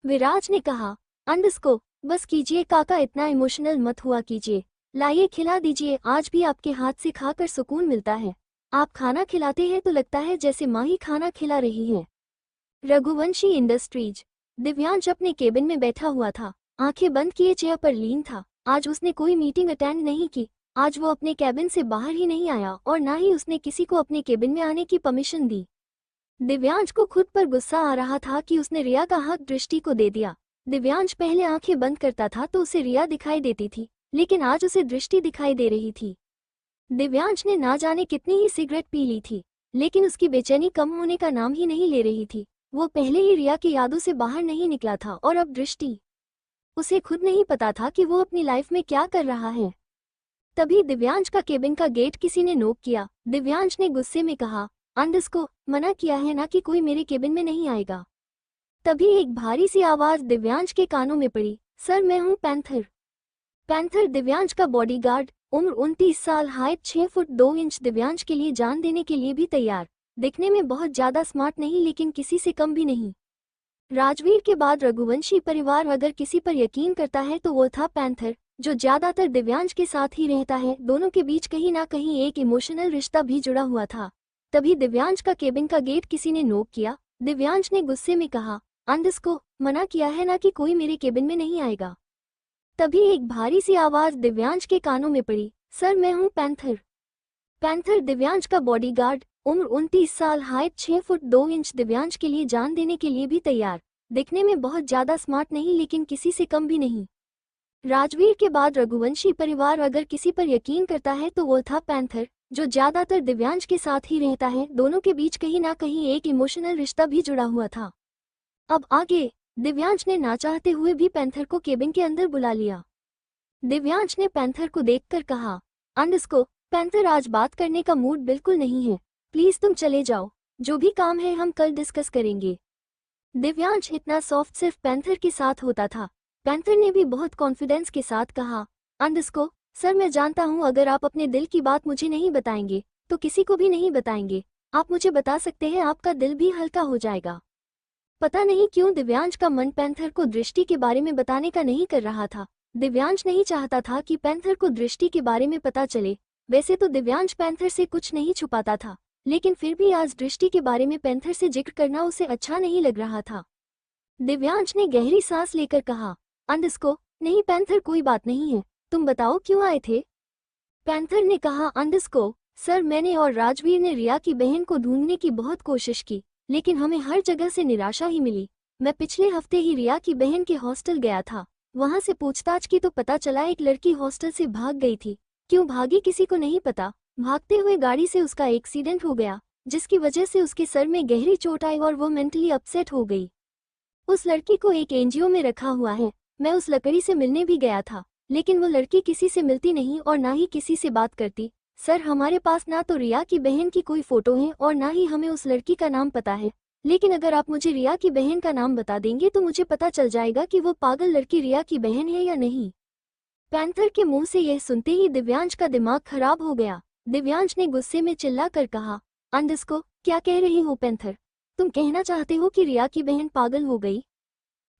विराज ने कहा, अंधस्को, बस कीजिए काका, इतना इमोशनल मत हुआ कीजिए, लाइए खिला दीजिए, आज भी आपके हाथ से खाकर सुकून मिलता है। आप खाना खिलाते हैं तो लगता है जैसे माँ ही खाना खिला रही है। रघुवंशी इंडस्ट्रीज। दिव्यांश अपने केबिन में बैठा हुआ था। आंखें बंद किए चेयर पर लीन था। आज उसने कोई मीटिंग अटेंड नहीं की। आज वो अपने कैबिन से बाहर ही नहीं आया और ना ही उसने किसी को अपने कैबिन में आने की परमिशन दी। दिव्यांश को खुद पर गुस्सा आ रहा था कि उसने रिया का हक दृष्टि को दे दिया। दिव्यांश पहले आंखें बंद करता था तो उसे रिया दिखाई देती थी, लेकिन आज उसे दृष्टि दिखाई दे रही थी। दिव्यांश ने ना जाने कितनी ही सिगरेट पी ली थी, लेकिन उसकी बेचैनी कम होने का नाम ही नहीं ले रही थी। वो पहले ही रिया की यादों से बाहर नहीं निकला था और अब दृष्टि। उसे खुद नहीं पता था कि वो अपनी लाइफ में क्या कर रहा है। तभी दिव्यांश का केबिन का गेट किसी ने नॉक किया। दिव्यांश ने गुस्से में कहा, अंडस को मना किया है ना कि कोई मेरे केबिन में नहीं आएगा। तभी एक भारी सी आवाज दिव्यांश के कानों में पड़ी, सर मैं हूँ पैंथर। पैंथर दिव्यांश का बॉडीगार्ड, उम्र 29 साल, हाइट 6 फुट 2 इंच, दिव्यांश के लिए जान देने के लिए भी तैयार। दिखने में बहुत ज्यादा स्मार्ट नहीं, लेकिन किसी से कम भी नहीं। राजवीर के बाद रघुवंशी परिवार अगर किसी पर यकीन करता है तो वो था पैंथर, जो ज्यादातर दिव्यांश के साथ ही रहता है। दोनों के बीच कहीं ना कहीं एक इमोशनल रिश्ता भी जुड़ा हुआ था। तभी दिव्यांश का केबिन का गेट किसी ने नॉक किया। दिव्यांश ने गुस्से में कहा, अंडस को मना किया है ना कि कोई मेरे केबिन में नहीं आएगा। तभी एक भारी सी आवाज दिव्यांश के कानों में पड़ी, सर मैं हूँ पैंथर। पैंथर दिव्यांश का बॉडीगार्ड, उम्र 29 साल, हाइट 6 फुट 2 इंच, दिव्यांश के लिए जान देने के लिए भी तैयार। दिखने में बहुत ज्यादा स्मार्ट नहीं, लेकिन किसी से कम भी नहीं। राजवीर के बाद रघुवंशी परिवार अगर किसी पर यकीन करता है तो वो था पैंथर, जो ज्यादातर दिव्यांश के साथ ही रहता है। दोनों के बीच कहीं ना कहीं एक इमोशनल रिश्ता भी जुड़ा हुआ था। अब आगे दिव्यांश ने ना चाहते हुए भी पैंथर को केबिन के अंदर बुला लिया। दिव्यांश ने पैंथर को देखकर कहा, अंडस को पैंथर आज बात करने का मूड बिल्कुल नहीं है, प्लीज तुम चले जाओ, जो भी काम है हम कल डिस्कस करेंगे। दिव्यांश इतना सॉफ्ट सिर्फ पैंथर के साथ होता था। पैंथर ने भी बहुत कॉन्फिडेंस के साथ कहा, अंडस को सर मैं जानता हूँ अगर आप अपने दिल की बात मुझे नहीं बताएंगे तो किसी को भी नहीं बताएंगे। आप मुझे बता सकते हैं, आपका दिल भी हल्का हो जाएगा। पता नहीं क्यों दिव्यांश का मन पैंथर को दृष्टि के बारे में बताने का नहीं कर रहा था। दिव्यांश नहीं चाहता था कि पैंथर को दृष्टि के बारे में पता चले। वैसे तो दिव्यांश पैंथर से कुछ नहीं छुपाता था, लेकिन फिर भी आज दृष्टि के बारे में पैंथर से जिक्र करना उसे अच्छा नहीं लग रहा था। दिव्यांश ने गहरी सांस लेकर कहा, अंडस को नहीं पैंथर कोई बात नहीं है, तुम बताओ क्यों आए थे। पैंथर ने कहा, अंडस को सर मैंने और राजवीर ने रिया की बहन को ढूंढने की बहुत कोशिश की, लेकिन हमें हर जगह से निराशा ही मिली। मैं पिछले हफ्ते ही रिया की बहन के हॉस्टल गया था। वहां से पूछताछ की तो पता चला एक लड़की हॉस्टल से भाग गई थी। क्यों भागी किसी को नहीं पता। भागते हुए गाड़ी से उसका एक्सीडेंट हो गया, जिसकी वजह से उसके सर में गहरी चोट आई और वो मेंटली अपसेट हो गई। उस लड़की को एक एनजीओ में रखा हुआ है। मैं उस लड़की से मिलने भी गया था, लेकिन वो लड़की किसी से मिलती नहीं और ना ही किसी से बात करती। सर हमारे पास ना तो रिया की बहन की कोई फोटो है और ना ही हमें उस लड़की का नाम पता है, लेकिन अगर आप मुझे रिया की बहन का नाम बता देंगे तो मुझे पता चल जाएगा कि वो पागल लड़की रिया की बहन है या नहीं। पैंथर के मुंह से यह सुनते ही दिव्यांश का दिमाग खराब हो गया। दिव्यांश ने गुस्से में चिल्लाकर कहा, अंडस को क्या कह रही हो पैंथर, तुम कहना चाहते हो कि रिया की बहन पागल हो गई।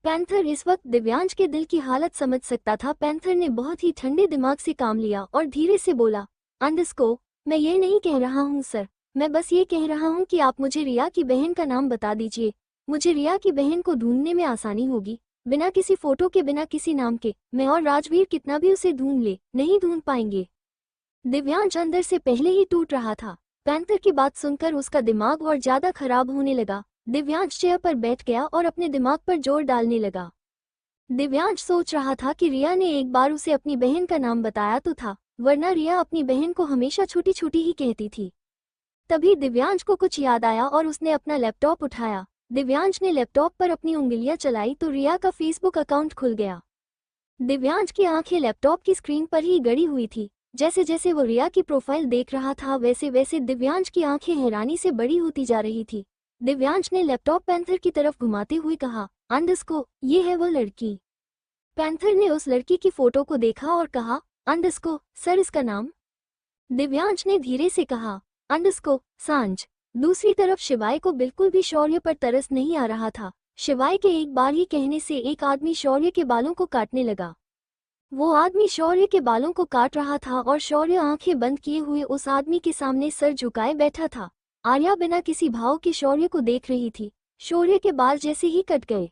पैंथर इस वक्त दिव्यांश के दिल की हालत समझ सकता था। पैंथर ने बहुत ही ठंडे दिमाग से काम लिया और धीरे से बोला, अंडस को मैं ये नहीं कह रहा हूँ सर, मैं बस ये कह रहा हूँ कि आप मुझे रिया की बहन का नाम बता दीजिए। मुझे रिया की बहन को ढूंढने में आसानी होगी। बिना किसी फोटो के, बिना किसी नाम के, मैं और राजवीर कितना भी उसे ढूंढ ले नहीं ढूंढ पाएंगे। दिव्यांश अंदर से पहले ही टूट रहा था। पैंथर की बात सुनकर उसका दिमाग और ज्यादा खराब होने लगा। दिव्यांश चेयर पर बैठ गया और अपने दिमाग पर जोर डालने लगा। दिव्यांश सोच रहा था कि रिया ने एक बार उसे अपनी बहन का नाम बताया तो था, वरना रिया अपनी बहन को हमेशा छोटी छोटी ही कहती थी। तभी दिव्यांश को कुछ याद आया और उसने अपना लैपटॉप उठाया। दिव्यांश ने लैपटॉप पर अपनी उंगलियां चलाई तो रिया का फेसबुक अकाउंट खुल गया। दिव्यांश की आंखें लैपटॉप की स्क्रीन पर ही गड़ी हुई थी। जैसे जैसे वो रिया की प्रोफाइल देख रहा था, वैसे वैसे दिव्यांश की आंखें हैरानी से बड़ी होती जा रही थी। दिव्यांश ने लैपटॉप पैंथर की तरफ घुमाते हुए कहा, अंडस को ये है वो लड़की। पैंथर ने उस लड़की की फोटो को देखा और कहा, अंडस को सर इसका नाम। दिव्यांश ने धीरे से कहा, अंडस को सांझ। दूसरी तरफ शिवाय को बिल्कुल भी शौर्य पर तरस नहीं आ रहा था। शिवाय के एक बार ही कहने से एक आदमी शौर्य के बालों को काटने लगा। वो आदमी शौर्य के बालों को काट रहा था और शौर्य आंखें बंद किए हुए उस आदमी के सामने सर झुकाए बैठा था। आर्या बिना किसी भाव के शौर्य को देख रही थी। शौर्य के बाल जैसे ही कट गए।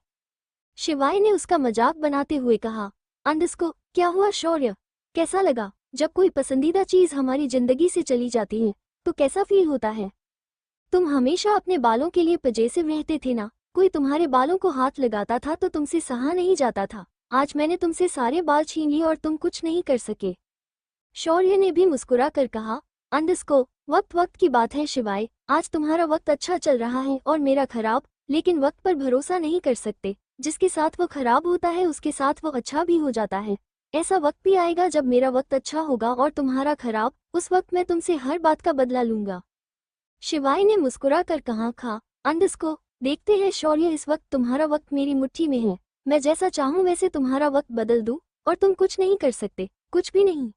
शिवाय ने उसका मजाक बनाते हुए कहा। अंडस्को, क्या हुआ शौर्य, कैसा लगा? जब कोई पसंदीदा चीज हमारी जिंदगी से चली जाती है तो कैसा फील होता है? तुम हमेशा अपने बालों के लिए पजेसिव रहते थे ना, कोई तुम्हारे बालों को हाथ लगाता था तो तुमसे सहा नहीं जाता था। आज मैंने तुमसे सारे बाल छीन लिए और तुम कुछ नहीं कर सके। शौर्य ने भी मुस्कुरा कर कहा। अंडस्को, वक्त वक्त की बात है शिवाय, आज तुम्हारा वक्त अच्छा चल रहा है और मेरा खराब, लेकिन वक्त पर भरोसा नहीं कर सकते। जिसके साथ वो खराब होता है उसके साथ वो अच्छा भी हो जाता है। ऐसा वक्त भी आएगा जब मेरा वक्त अच्छा होगा और तुम्हारा खराब, उस वक्त मैं तुमसे हर बात का बदला लूंगा। शिवाय ने मुस्कुरा कर कहा। अंडस्को, देखते हैं शौर्य, इस वक्त तुम्हारा वक्त मेरी मुट्ठी में है। मैं जैसा चाहूं वैसे तुम्हारा वक्त बदल दूं और तुम कुछ नहीं कर सकते, कुछ भी नहीं।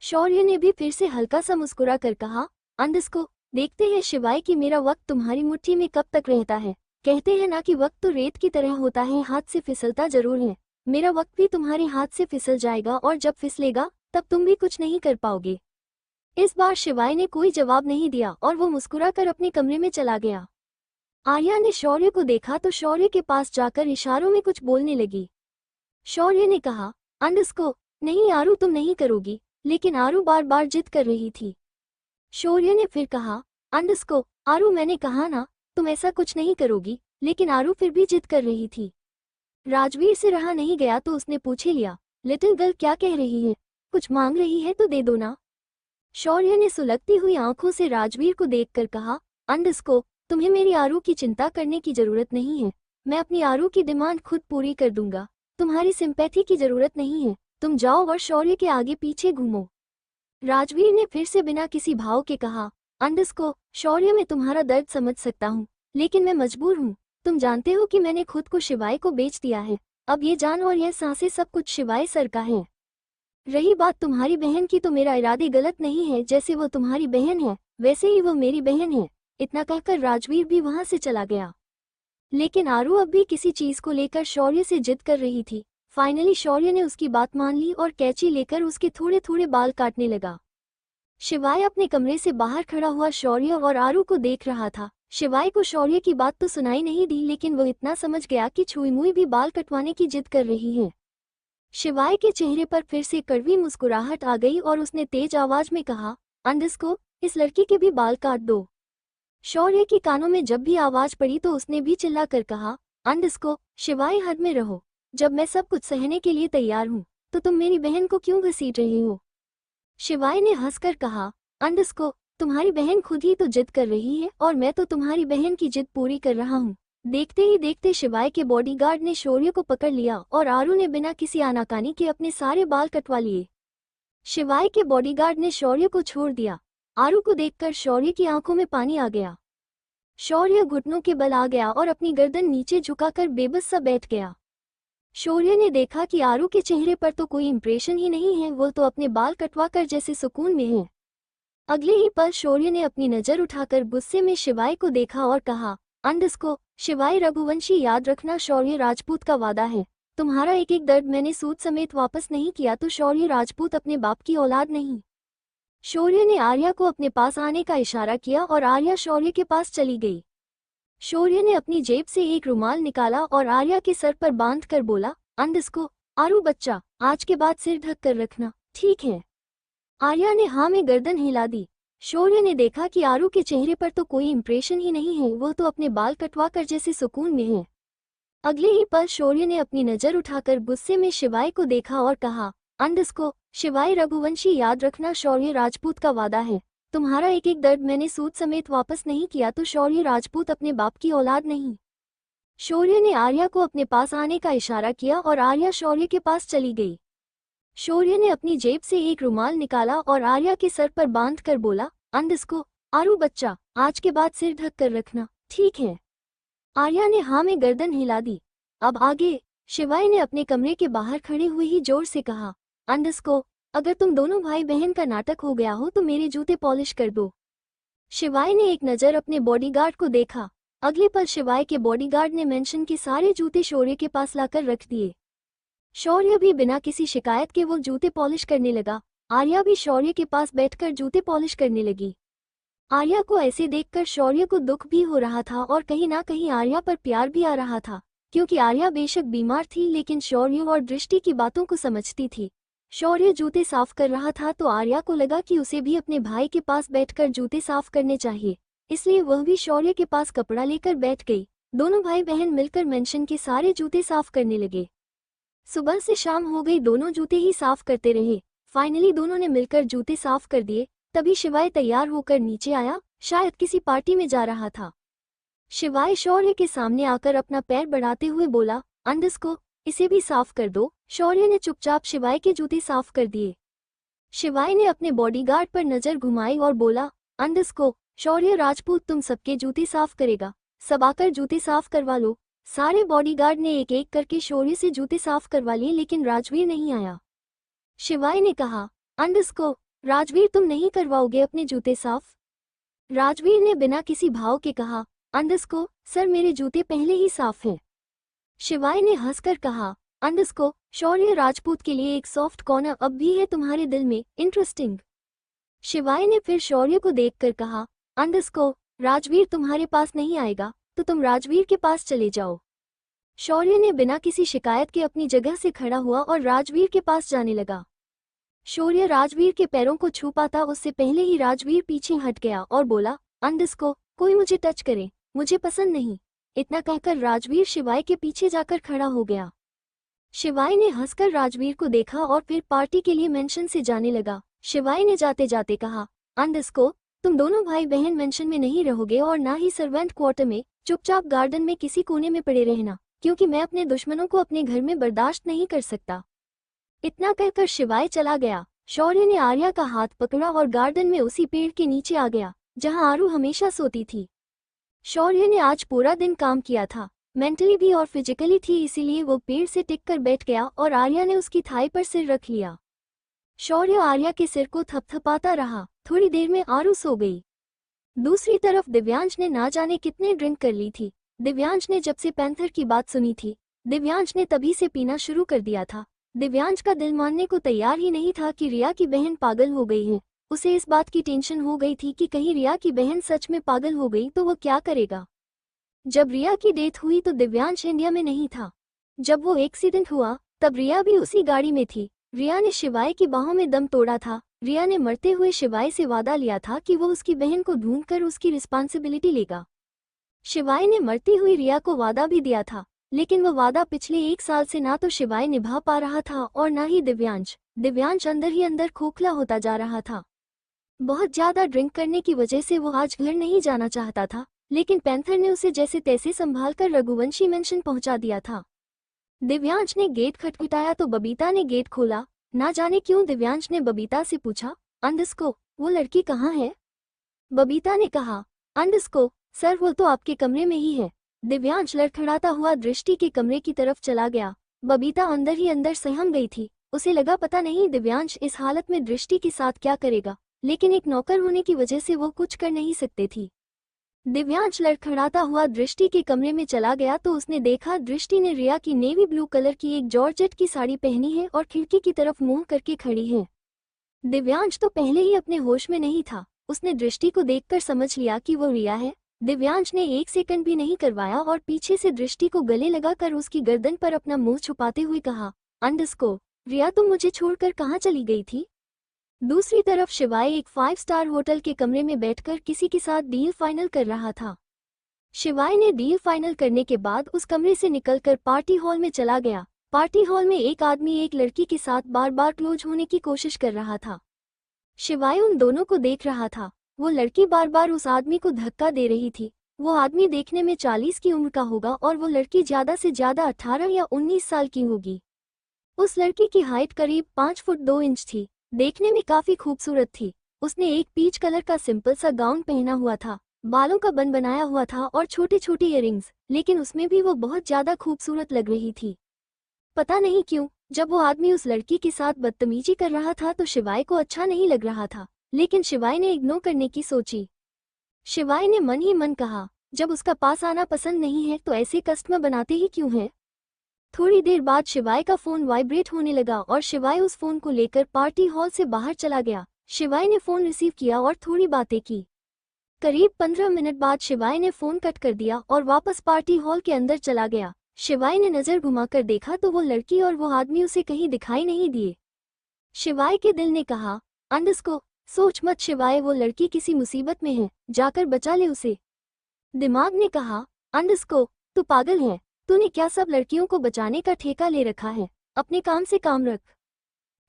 शौर्य ने भी फिर से हल्का सा मुस्कुरा कर कहा। अंडस्को, देखते हैं शिवाय कि मेरा वक्त तुम्हारी मुट्ठी में कब तक रहता है। कहते हैं ना कि वक्त तो रेत की तरह होता है, हाथ से फिसलता जरूर है। मेरा वक्त भी तुम्हारे हाथ से फिसल जाएगा और जब फिसलेगा तब तुम भी कुछ नहीं कर पाओगे। इस बार शिवाय ने कोई जवाब नहीं दिया और वो मुस्कुरा कर अपने कमरे में चला गया। आर्या ने शौर्य को देखा तो शौर्य के पास जाकर इशारों में कुछ बोलने लगी। शौर्य ने कहा। अंडस्को, नहीं आरू, तुम नहीं करोगी, लेकिन आरू बार बार जिद कर रही थी। शौर्य ने फिर कहा। अंडस्को, आरू, मैंने कहा ना तुम ऐसा कुछ नहीं करोगी, लेकिन आरू फिर भी जिद कर रही थी। राजवीर से रहा नहीं गया तो उसने पूछे लिया, लिटिल गर्ल क्या कह रही है, कुछ मांग रही है तो दे दो ना। शौर्य ने सुलगती हुई आंखों से राजवीर को देखकर कहा। अंडस्को, तुम्हें मेरी आरू की चिंता करने की जरूरत नहीं है। मैं अपनी आरू की डिमांड खुद पूरी कर दूंगा। तुम्हारी सिंपैथी की जरूरत नहीं है। तुम जाओ और शौर्य के आगे पीछे घूमो। राजवीर ने फिर से बिना किसी भाव के कहा। अंडस्को, शौर्य, मैं तुम्हारा दर्द समझ सकता हूँ, लेकिन मैं मजबूर हूँ। तुम जानते हो कि मैंने खुद को शिवाय को बेच दिया है। अब ये जान और यह सांसें सब कुछ शिवाय सर का है। रही बात तुम्हारी बहन की, तो मेरा इरादे गलत नहीं है। जैसे वो तुम्हारी बहन है वैसे ही वो मेरी बहन है। इतना कहकर राजवीर भी वहां से चला गया। लेकिन आरू अब भी किसी चीज को लेकर शौर्य से जिद कर रही थी। फाइनली शौर्य ने उसकी बात मान ली और कैंची लेकर उसके थोड़े थोड़े बाल काटने लगा। शिवाय अपने कमरे से बाहर खड़ा हुआ शौर्य और आरू को देख रहा था। शिवाय को शौर्य की बात तो सुनाई नहीं दी, लेकिन वो इतना समझ गया कि छुई मुई भी बाल कटवाने की जिद कर रही है। शिवाय के चेहरे पर फिर से कड़वी मुस्कुराहट आ गई और उसने तेज आवाज में कहा। अंडस्को, इस लड़की के भी बाल काट दो। शौर्य की कानों में जब भी आवाज पड़ी तो उसने भी चिल्लाकर कहा। अंडस्को, शिवाय, हद में रहो। जब मैं सब कुछ सहने के लिए तैयार हूँ तो तुम मेरी बहन को क्यों घसीट रहे हो? शिवाय ने हंसकर कहा। अंडस्को, तुम्हारी बहन खुद ही तो जिद कर रही है और मैं तो तुम्हारी बहन की जिद पूरी कर रहा हूँ। देखते ही देखते शिवाय के बॉडीगार्ड ने शौर्य को पकड़ लिया और आरू ने बिना किसी आनाकानी के अपने सारे बाल कटवा लिए। शिवाय के बॉडीगार्ड ने शौर्य को छोड़ दिया। आरू को देखकर शौर्य की आंखों में पानी आ गया। शौर्य घुटनों के बल आ गया और अपनी गर्दन नीचे झुकाकर बेबस सा बैठ गया। शौर्य ने देखा कि आरू के चेहरे पर तो कोई इंप्रेशन ही नहीं है, वो तो अपने बाल कटवाकर जैसे सुकून में है। अगले ही पल शौर्य ने अपनी नजर उठाकर गुस्से में शिवाय को देखा और कहा। अंडस्को, शिवाय रघुवंशी, याद रखना शौर्य राजपूत का वादा है। तुम्हारा एक एक दर्द मैंने सूद समेत वापस नहीं किया तो शौर्य राजपूत अपने बाप की औलाद नहीं। शौर्य ने आर्या को अपने पास आने का इशारा किया और आर्या शौर्य के पास चली गई। शौर्य ने अपनी जेब से एक रुमाल निकाला और आर्या के सर पर बांध कर बोला। अंडस्को, आरू बच्चा, आज के बाद सिर ढक कर रखना, ठीक है? आर्या ने हाँ में गर्दन हिला दी। शौर्य ने देखा कि आरू के चेहरे पर तो कोई इंप्रेशन ही नहीं है, वो तो अपने बाल कटवा कर जैसे सुकून में है। अगले ही पल शौर्य ने अपनी नजर उठाकर गुस्से में शिवाय को देखा और कहा। अंडस्को, शिवाय रघुवंशी, याद रखना शौर्य राजपूत का वादा है। तुम्हारा एक एक दर्द मैंने सूद समेत वापस नहीं किया तो शौर्य राजपूत अपने बाप की औलाद नहीं। शौर्य ने आर्या को अपने पास आने का इशारा किया और आर्या शौर्य के पास चली गई। शौर्य ने अपनी जेब से एक रुमाल निकाला और आर्या के सर पर बांध कर बोला। अंडस्को, आरू बच्चा, आज के बाद सिर ढक कर रखना, ठीक है? आर्या ने हाँ में गर्दन हिला दी। अब आगे? शिवाय ने अपने कमरे के बाहर खड़े हुए ही जोर से कहा। अंडस्को, अगर तुम दोनों भाई बहन का नाटक हो गया हो तो मेरे जूते पॉलिश कर दो। शिवाय ने एक नज़र अपने बॉडीगार्ड को देखा। अगले पल शिवाय के बॉडीगार्ड ने मेंशन के सारे जूते शौर्य के पास लाकर रख दिए। शौर्य भी बिना किसी शिकायत के वो जूते पॉलिश करने लगा। आर्या भी शौर्य के पास बैठकर जूते पॉलिश करने लगी। आर्या को ऐसे देखकर शौर्य को दुख भी हो रहा था और कहीं ना कहीं आर्या पर प्यार भी आ रहा था। क्योंकि आर्या बेशक बीमार थी लेकिन शौर्य और दृष्टि की बातों को समझती थी। शौर्य जूते साफ कर रहा था तो आर्या को लगा कि उसे भी अपने भाई के पास बैठकर जूते साफ करने चाहिए, इसलिए वह भी शौर्य के पास कपड़ा लेकर बैठ गई। दोनों भाई बहन मिलकर मेंशन के सारे जूते साफ करने लगे। सुबह से शाम हो गई, दोनों जूते ही साफ करते रहे। फाइनली दोनों ने मिलकर जूते साफ कर दिए। तभी शिवाय तैयार होकर नीचे आया, शायद किसी पार्टी में जा रहा था। शिवाय शौर्य के सामने आकर अपना पैर बढ़ाते हुए बोला, अंडस्को, इसे भी साफ कर दो। शौर्य ने चुपचाप शिवाय के जूते साफ कर दिए। शिवाय ने अपने बॉडीगार्ड पर नजर घुमाई और बोला, अंडस्को, शौर्य राजपूत तुम सबके जूते साफ करेगा, सब आकर जूते साफ करवा लो। सारे बॉडीगार्ड ने एक एक करके शौर्य से जूते साफ करवा लिए लेकिन राजवीर नहीं आया। शिवाय ने कहा, अंडस्को, राजवीर तुम नहीं करवाओगे अपने जूते साफ? राजवीर ने बिना किसी भाव के कहा, अंडस्को, सर मेरे जूते पहले ही साफ हैं। शिवाय ने हंसकर कहा, अंडस्को, शौर्य राजपूत के लिए एक सॉफ्ट कॉर्नर अब भी है तुम्हारे दिल में, इंटरेस्टिंग। शिवाय ने फिर शौर्य को देखकर कहा, अंडस्को, राजवीर तुम्हारे पास नहीं आएगा तो तुम राजवीर के पास चले जाओ। शौर्य ने बिना किसी शिकायत के अपनी जगह से खड़ा हुआ और राजवीर के पास जाने लगा। शौर्य राजवीर के पैरों को छू पाता उससे पहले ही राजवीर पीछे हट गया और बोला, अंडस्को, कोई मुझे टच करे, मुझे पसंद नहीं। इतना कहकर राजवीर शिवाय के पीछे जाकर खड़ा हो गया। शिवाय ने हंसकर राजवीर को देखा और फिर पार्टी के लिए मेंशन से जाने लगा। शिवाय ने जाते जाते कहा, अंडस्को, तुम दोनों भाई बहन मेंशन में नहीं रहोगे और ना ही सर्वेंट क्वार्टर में, चुपचाप गार्डन में किसी कोने में पड़े रहना, क्योंकि मैं अपने दुश्मनों को अपने घर में बर्दाश्त नहीं कर सकता। इतना कहकर शिवाय चला गया। शौर्य ने आर्या का हाथ पकड़ा और गार्डन में उसी पेड़ के नीचे आ गया जहां आरू हमेशा सोती थी। शौर्य ने आज पूरा दिन काम किया था, मेंटली भी और फिजिकली थी, इसीलिए वो पेड़ से टिककर बैठ गया और आर्या ने उसकी थाई पर सिर रख लिया। शौर्य आर्या के सिर को थपथपाता रहा। थोड़ी देर में आरू सो गई। दूसरी तरफ दिव्यांश ने ना जाने कितने ड्रिंक कर ली थी। दिव्यांश ने जब से पैंथर की बात सुनी थी, दिव्यांश ने तभी से पीना शुरू कर दिया था। दिव्यांश का दिल मानने को तैयार ही नहीं था कि रिया की बहन पागल हो गई है। उसे इस बात की टेंशन हो गई थी कि कहीं रिया की बहन सच में पागल हो गई तो वो क्या करेगा। जब रिया की डेथ हुई तो दिव्यांश इंडिया में नहीं था। जब वो एक्सीडेंट हुआ तब रिया भी उसी गाड़ी में थी। रिया ने शिवाय की बाहों में दम तोड़ा था। रिया ने मरते हुए शिवाय से वादा लिया था कि वो उसकी बहन को ढूंढकर उसकी रिस्पॉन्सिबिलिटी लेगा। शिवाय ने मरती हुई रिया को वादा भी दिया था, लेकिन वो वादा पिछले 1 साल से ना तो शिवाय निभा पा रहा था और ना ही दिव्यांश। दिव्यांश अंदर ही अंदर खोखला होता जा रहा था। बहुत ज्यादा ड्रिंक करने की वजह से वो आज घर नहीं जाना चाहता था, लेकिन पैंथर ने उसे जैसे तैसे संभालकर रघुवंशी मेंशन पहुंचा दिया था। दिव्यांश ने गेट खटखटाया तो बबीता ने गेट खोला। ना जाने क्यों दिव्यांश ने बबीता से पूछा, अंडस्को, वो लड़की कहाँ है? बबीता ने कहा, अंडस्को, सर वो तो आपके कमरे में ही है। दिव्यांश लड़खड़ाता हुआ दृष्टि के कमरे की तरफ चला गया। बबीता अंदर ही अंदर सहम गई थी। उसे लगा पता नहीं दिव्यांश इस हालत में दृष्टि के साथ क्या करेगा, लेकिन एक नौकर होने की वजह से वो कुछ कर नहीं सकते थी। दिव्यांश लड़खड़ाता हुआ दृष्टि के कमरे में चला गया तो उसने देखा दृष्टि ने रिया की नेवी ब्लू कलर की एक जॉर्जेट की साड़ी पहनी है और खिड़की की तरफ मुंह करके खड़ी है। दिव्यांश तो पहले ही अपने होश में नहीं था। उसने दृष्टि को देखकर समझ लिया कि वो रिया है। दिव्यांश ने 1 सेकंड भी नहीं करवाया और पीछे से दृष्टि को गले लगाकर उसकी गर्दन पर अपना मुंह छुपाते हुए कहा, अंडस्को, रिया तुम मुझे छोड़कर कहाँ चली गई थी? दूसरी तरफ शिवाय एक 5 स्टार होटल के कमरे में बैठकर किसी के साथ डील फाइनल कर रहा था। शिवाय ने डील फाइनल करने के बाद उस कमरे से निकलकर पार्टी हॉल में चला गया। पार्टी हॉल में एक आदमी एक लड़की के साथ बार बार क्लोज होने की कोशिश कर रहा था। शिवाय उन दोनों को देख रहा था। वो लड़की बार बार उस आदमी को धक्का दे रही थी। वो आदमी देखने में 40 की उम्र का होगा और वो लड़की ज्यादा से ज्यादा 18 या 19 साल की होगी। उस लड़की की हाइट करीब 5 फुट 2 इंच थी। देखने में काफी खूबसूरत थी। उसने एक पीच कलर का सिंपल सा गाउन पहना हुआ था, बालों का बन बनाया हुआ था और छोटे छोटे इयररिंग्स, लेकिन उसमें भी वो बहुत ज्यादा खूबसूरत लग रही थी। पता नहीं क्यों जब वो आदमी उस लड़की के साथ बदतमीजी कर रहा था तो शिवाय को अच्छा नहीं लग रहा था, लेकिन शिवाय ने इग्नोर करने की सोची। शिवाय ने मन ही मन कहा, जब उसका पास आना पसंद नहीं है तो ऐसे कस्टमर बनाते ही क्यों हैं? थोड़ी देर बाद शिवाय का फोन वाइब्रेट होने लगा और शिवाय उस फोन को लेकर पार्टी हॉल से बाहर चला गया। शिवाय ने फोन रिसीव किया और थोड़ी बातें की। करीब 15 मिनट बाद शिवाय ने फोन कट कर दिया और वापस पार्टी हॉल के अंदर चला गया। शिवाय ने नजर घुमाकर देखा तो वो लड़की और वो आदमी उसे कहीं दिखाई नहीं दिए। शिवाय के दिल ने कहा, अंडस्को सोच मत शिवाय, वो लड़की किसी मुसीबत में है, जाकर बचा ले उसे। दिमाग ने कहा, अंडस्को तू पागल है, तूने क्या सब लड़कियों को बचाने का ठेका ले रखा है, अपने काम से काम रख।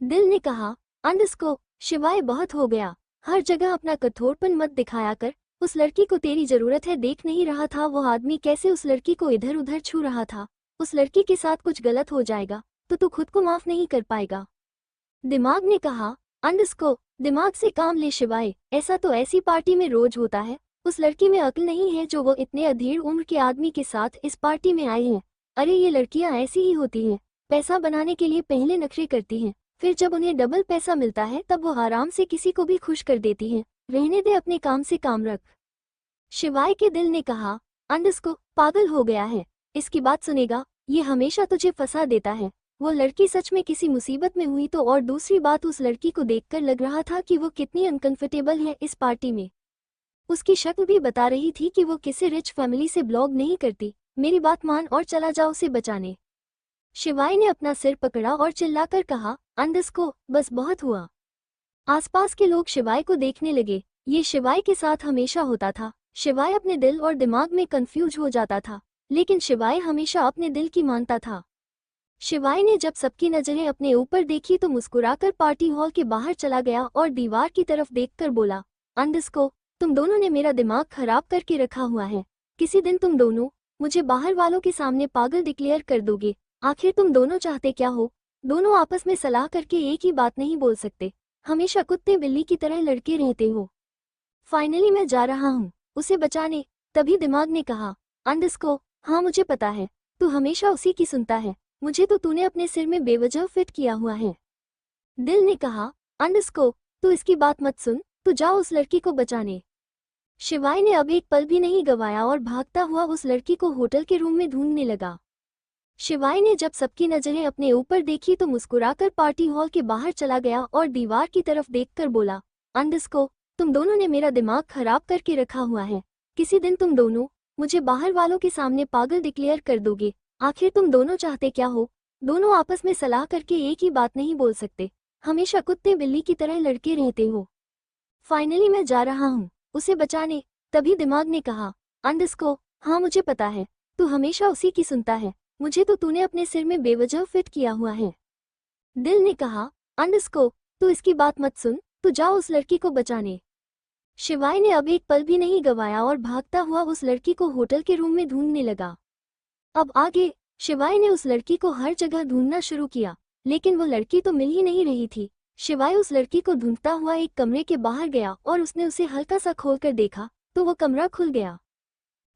दिल ने कहा, अंडस्को शिवाय बहुत हो गया, हर जगह अपना कठोरपन मत दिखाया कर, उस लड़की को तेरी जरूरत है, देख नहीं रहा था वो आदमी कैसे उस लड़की को इधर उधर छू रहा था, उस लड़की के साथ कुछ गलत हो जाएगा तो तू खुद को माफ नहीं कर पाएगा। दिमाग ने कहा, अंडस्को दिमाग से काम ले शिवाय, ऐसा तो ऐसी पार्टी में रोज होता है, उस लड़की में अक्ल नहीं है जो वो इतने अधेड़ उम्र के आदमी के साथ इस पार्टी में आए हैं। अरे ये लड़कियां ऐसी ही होती हैं, पैसा बनाने के लिए पहले नखरे करती हैं, फिर जब उन्हें डबल पैसा मिलता है तब वो आराम से किसी को भी खुश कर देती हैं। रहने दे, अपने काम से काम रख। शिवाय के दिल ने कहा, अंडस्को पागल हो गया है, इसकी बात सुनेगा, ये हमेशा तुझे फंसा देता है। वो लड़की सच में किसी मुसीबत में हुई तो, और दूसरी बात उस लड़की को देखकर लग रहा था कि वो कितनी अनकंफर्टेबल है इस पार्टी में। उसकी शक्ल भी बता रही थी कि वो किसी रिच फैमिली से बिलोंग नहीं करती। मेरी बात मान और चला जाओ उसे बचाने। शिवाय ने अपना सिर पकड़ा और चिल्लाकर कहा, अंडस्को बस बहुत हुआ। आसपास के लोग शिवाय को देखने लगे। ये शिवाय के साथ हमेशा होता था। शिवाय अपने दिल और दिमाग में कंफ्यूज हो जाता था, लेकिन शिवाय हमेशा अपने दिल की मानता था। शिवाय ने जब सबकी नजरें अपने ऊपर देखी तो मुस्कुराकर पार्टी हॉल के बाहर चला गया और दीवार की तरफ देखकर बोला, अंडस्को तुम दोनों ने मेरा दिमाग खराब करके रखा हुआ है। किसी दिन तुम दोनों मुझे बाहर वालों के सामने पागल डिक्लेयर कर दोगे। आखिर तुम दोनों चाहते क्या हो? दोनों आपस में सलाह करके एक ही बात नहीं बोल सकते, हमेशा कुत्ते बिल्ली की तरह लड़के रहते हो। फाइनली मैं जा रहा हूँ उसे बचाने। तभी दिमाग ने कहा, अंडस्को हाँ मुझे पता है, तू हमेशा उसी की सुनता है, मुझे तो तूने अपने सिर में बेवजह फिट किया हुआ है। दिल ने कहा, अंडस्को तू इसकी बात मत सुन, तू जा उस लड़की को बचाने। शिवाय ने अब एक पल भी नहीं गवाया और भागता हुआ उस लड़की को होटल के रूम में ढूंढने लगा। शिवाय ने जब सबकी नजरें अपने ऊपर देखी तो मुस्कुराकर पार्टी हॉल के बाहर चला गया और दीवार की तरफ देखकर बोला, अंडस्को तुम दोनों ने मेरा दिमाग खराब करके रखा हुआ है। किसी दिन तुम दोनों मुझे बाहर वालों के सामने पागल डिक्लेयर कर दोगे। आखिर तुम दोनों चाहते क्या हो? दोनों आपस में सलाह करके एक ही बात नहीं बोल सकते, हमेशा कुत्ते बिल्ली की तरह लड़के रहते हो। फाइनली मैं जा रहा हूँ उसे बचाने। तभी दिमाग ने कहा, अंडस्को हाँ मुझे पता है, तू हमेशा उसी की सुनता है, मुझे तो तूने अपने सिर में बेवजह फिट किया हुआ है। दिल ने कहा, अंडस्को तू इसकी बात मत सुन, तू जा उस लड़की को बचाने। शिवाय ने अब एक पल भी नहीं गवाया और भागता हुआ उस लड़की को होटल के रूम में ढूंढने लगा। अब आगे शिवाय ने उस लड़की को हर जगह ढूंढना शुरू किया, लेकिन वो लड़की तो मिल ही नहीं रही थी। शिवाय उस लड़की को ढूंढता हुआ एक कमरे के बाहर गया और उसने उसे हल्का सा खोलकर देखा तो वो कमरा खुल गया।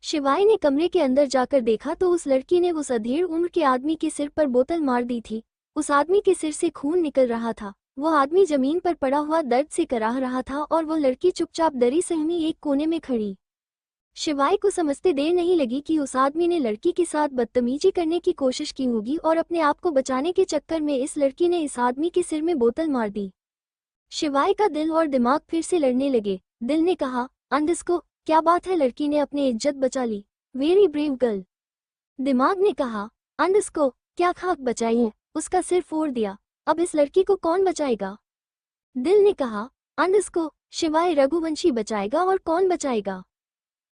शिवाय ने कमरे के अंदर जाकर देखा तो उस लड़की ने उस अधेड़ उम्र के आदमी के सिर पर बोतल मार दी थी। उस आदमी के सिर से खून निकल रहा था। वो आदमी जमीन पर पड़ा हुआ दर्द से कराह रहा था और वो लड़की चुपचाप डरी सहमी एक कोने में खड़ी। शिवाय को समझते देर नहीं लगी कि उस आदमी ने लड़की के साथ बदतमीजी करने की कोशिश की होगी और अपने आप को बचाने के चक्कर में इस लड़की ने इस आदमी के सिर में बोतल मार दी। शिवाय का दिल और दिमाग फिर से लड़ने लगे। दिल ने कहा, अंडस्को क्या बात है, लड़की ने अपनी इज्जत बचा ली, वेरी ब्रेव गर्ल। दिमाग ने कहा, अंडस्को क्या खाक बचाई है, उसका सिर फोड़ दिया, अब इस लड़की को कौन बचाएगा? दिल ने कहा, अंडस्को शिवाय रघुवंशी बचाएगा और कौन बचाएगा?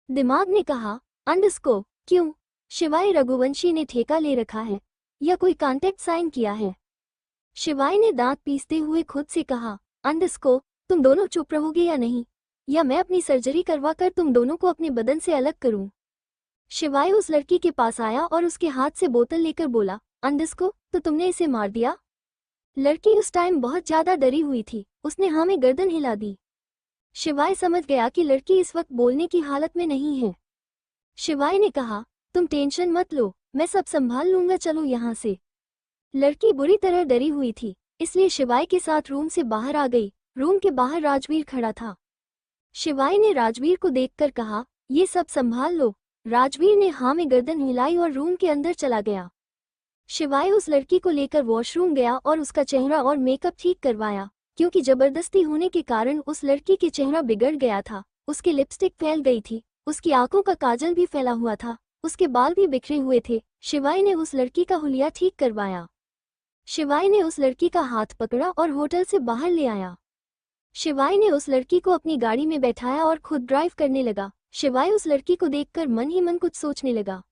दिमाग ने कहा, अंडस्को क्यों? शिवाय रघुवंशी ने ठेका ले रखा है या कोई कॉन्ट्रैक्ट साइन किया है? शिवाय ने दांत पीसते हुए खुद से कहा, अंडस्को तुम दोनों चुप रहोगे या नहीं, या मैं अपनी सर्जरी करवा कर तुम दोनों को अपने बदन से अलग करूं? शिवाय उस लड़की के पास आया और उसके हाथ से बोतल लेकर बोला, अंडस्को तो तुमने इसे मार दिया? लड़की उस टाइम बहुत ज्यादा डरी हुई थी, उसने हाँ में गर्दन हिला दी। शिवाय समझ गया कि लड़की इस वक्त बोलने की हालत में नहीं है। शिवाय ने कहा, तुम टेंशन मत लो, मैं सब संभाल लूंगा, चलो यहाँ से। लड़की बुरी तरह डरी हुई थी, इसलिए शिवाय के साथ रूम से बाहर आ गई। रूम के बाहर राजवीर खड़ा था। शिवाय ने राजवीर को देखकर कहा, ये सब संभाल लो। राजवीर ने हाँ में गर्दन हिलाई और रूम के अंदर चला गया। शिवाय उस लड़की को लेकर वॉशरूम गया और उसका चेहरा और मेकअप ठीक करवाया, क्योंकि जबरदस्ती होने के कारण उस लड़की के चेहरा बिगड़ गया था। उसकी लिपस्टिक फैल गई थी, उसकी आंखों का काजल भी फैला हुआ था। उसके बाल भी बिखरे हुए थे। शिवाय ने उस लड़की का हुलिया ठीक करवाया। शिवाय ने उस लड़की का हाथ पकड़ा और होटल से बाहर ले आया। शिवाय ने उस लड़की को अपनी गाड़ी में बैठाया और खुद ड्राइव करने लगा। शिवाय उस लड़की को देखकर मन ही मन कुछ सोचने लगा।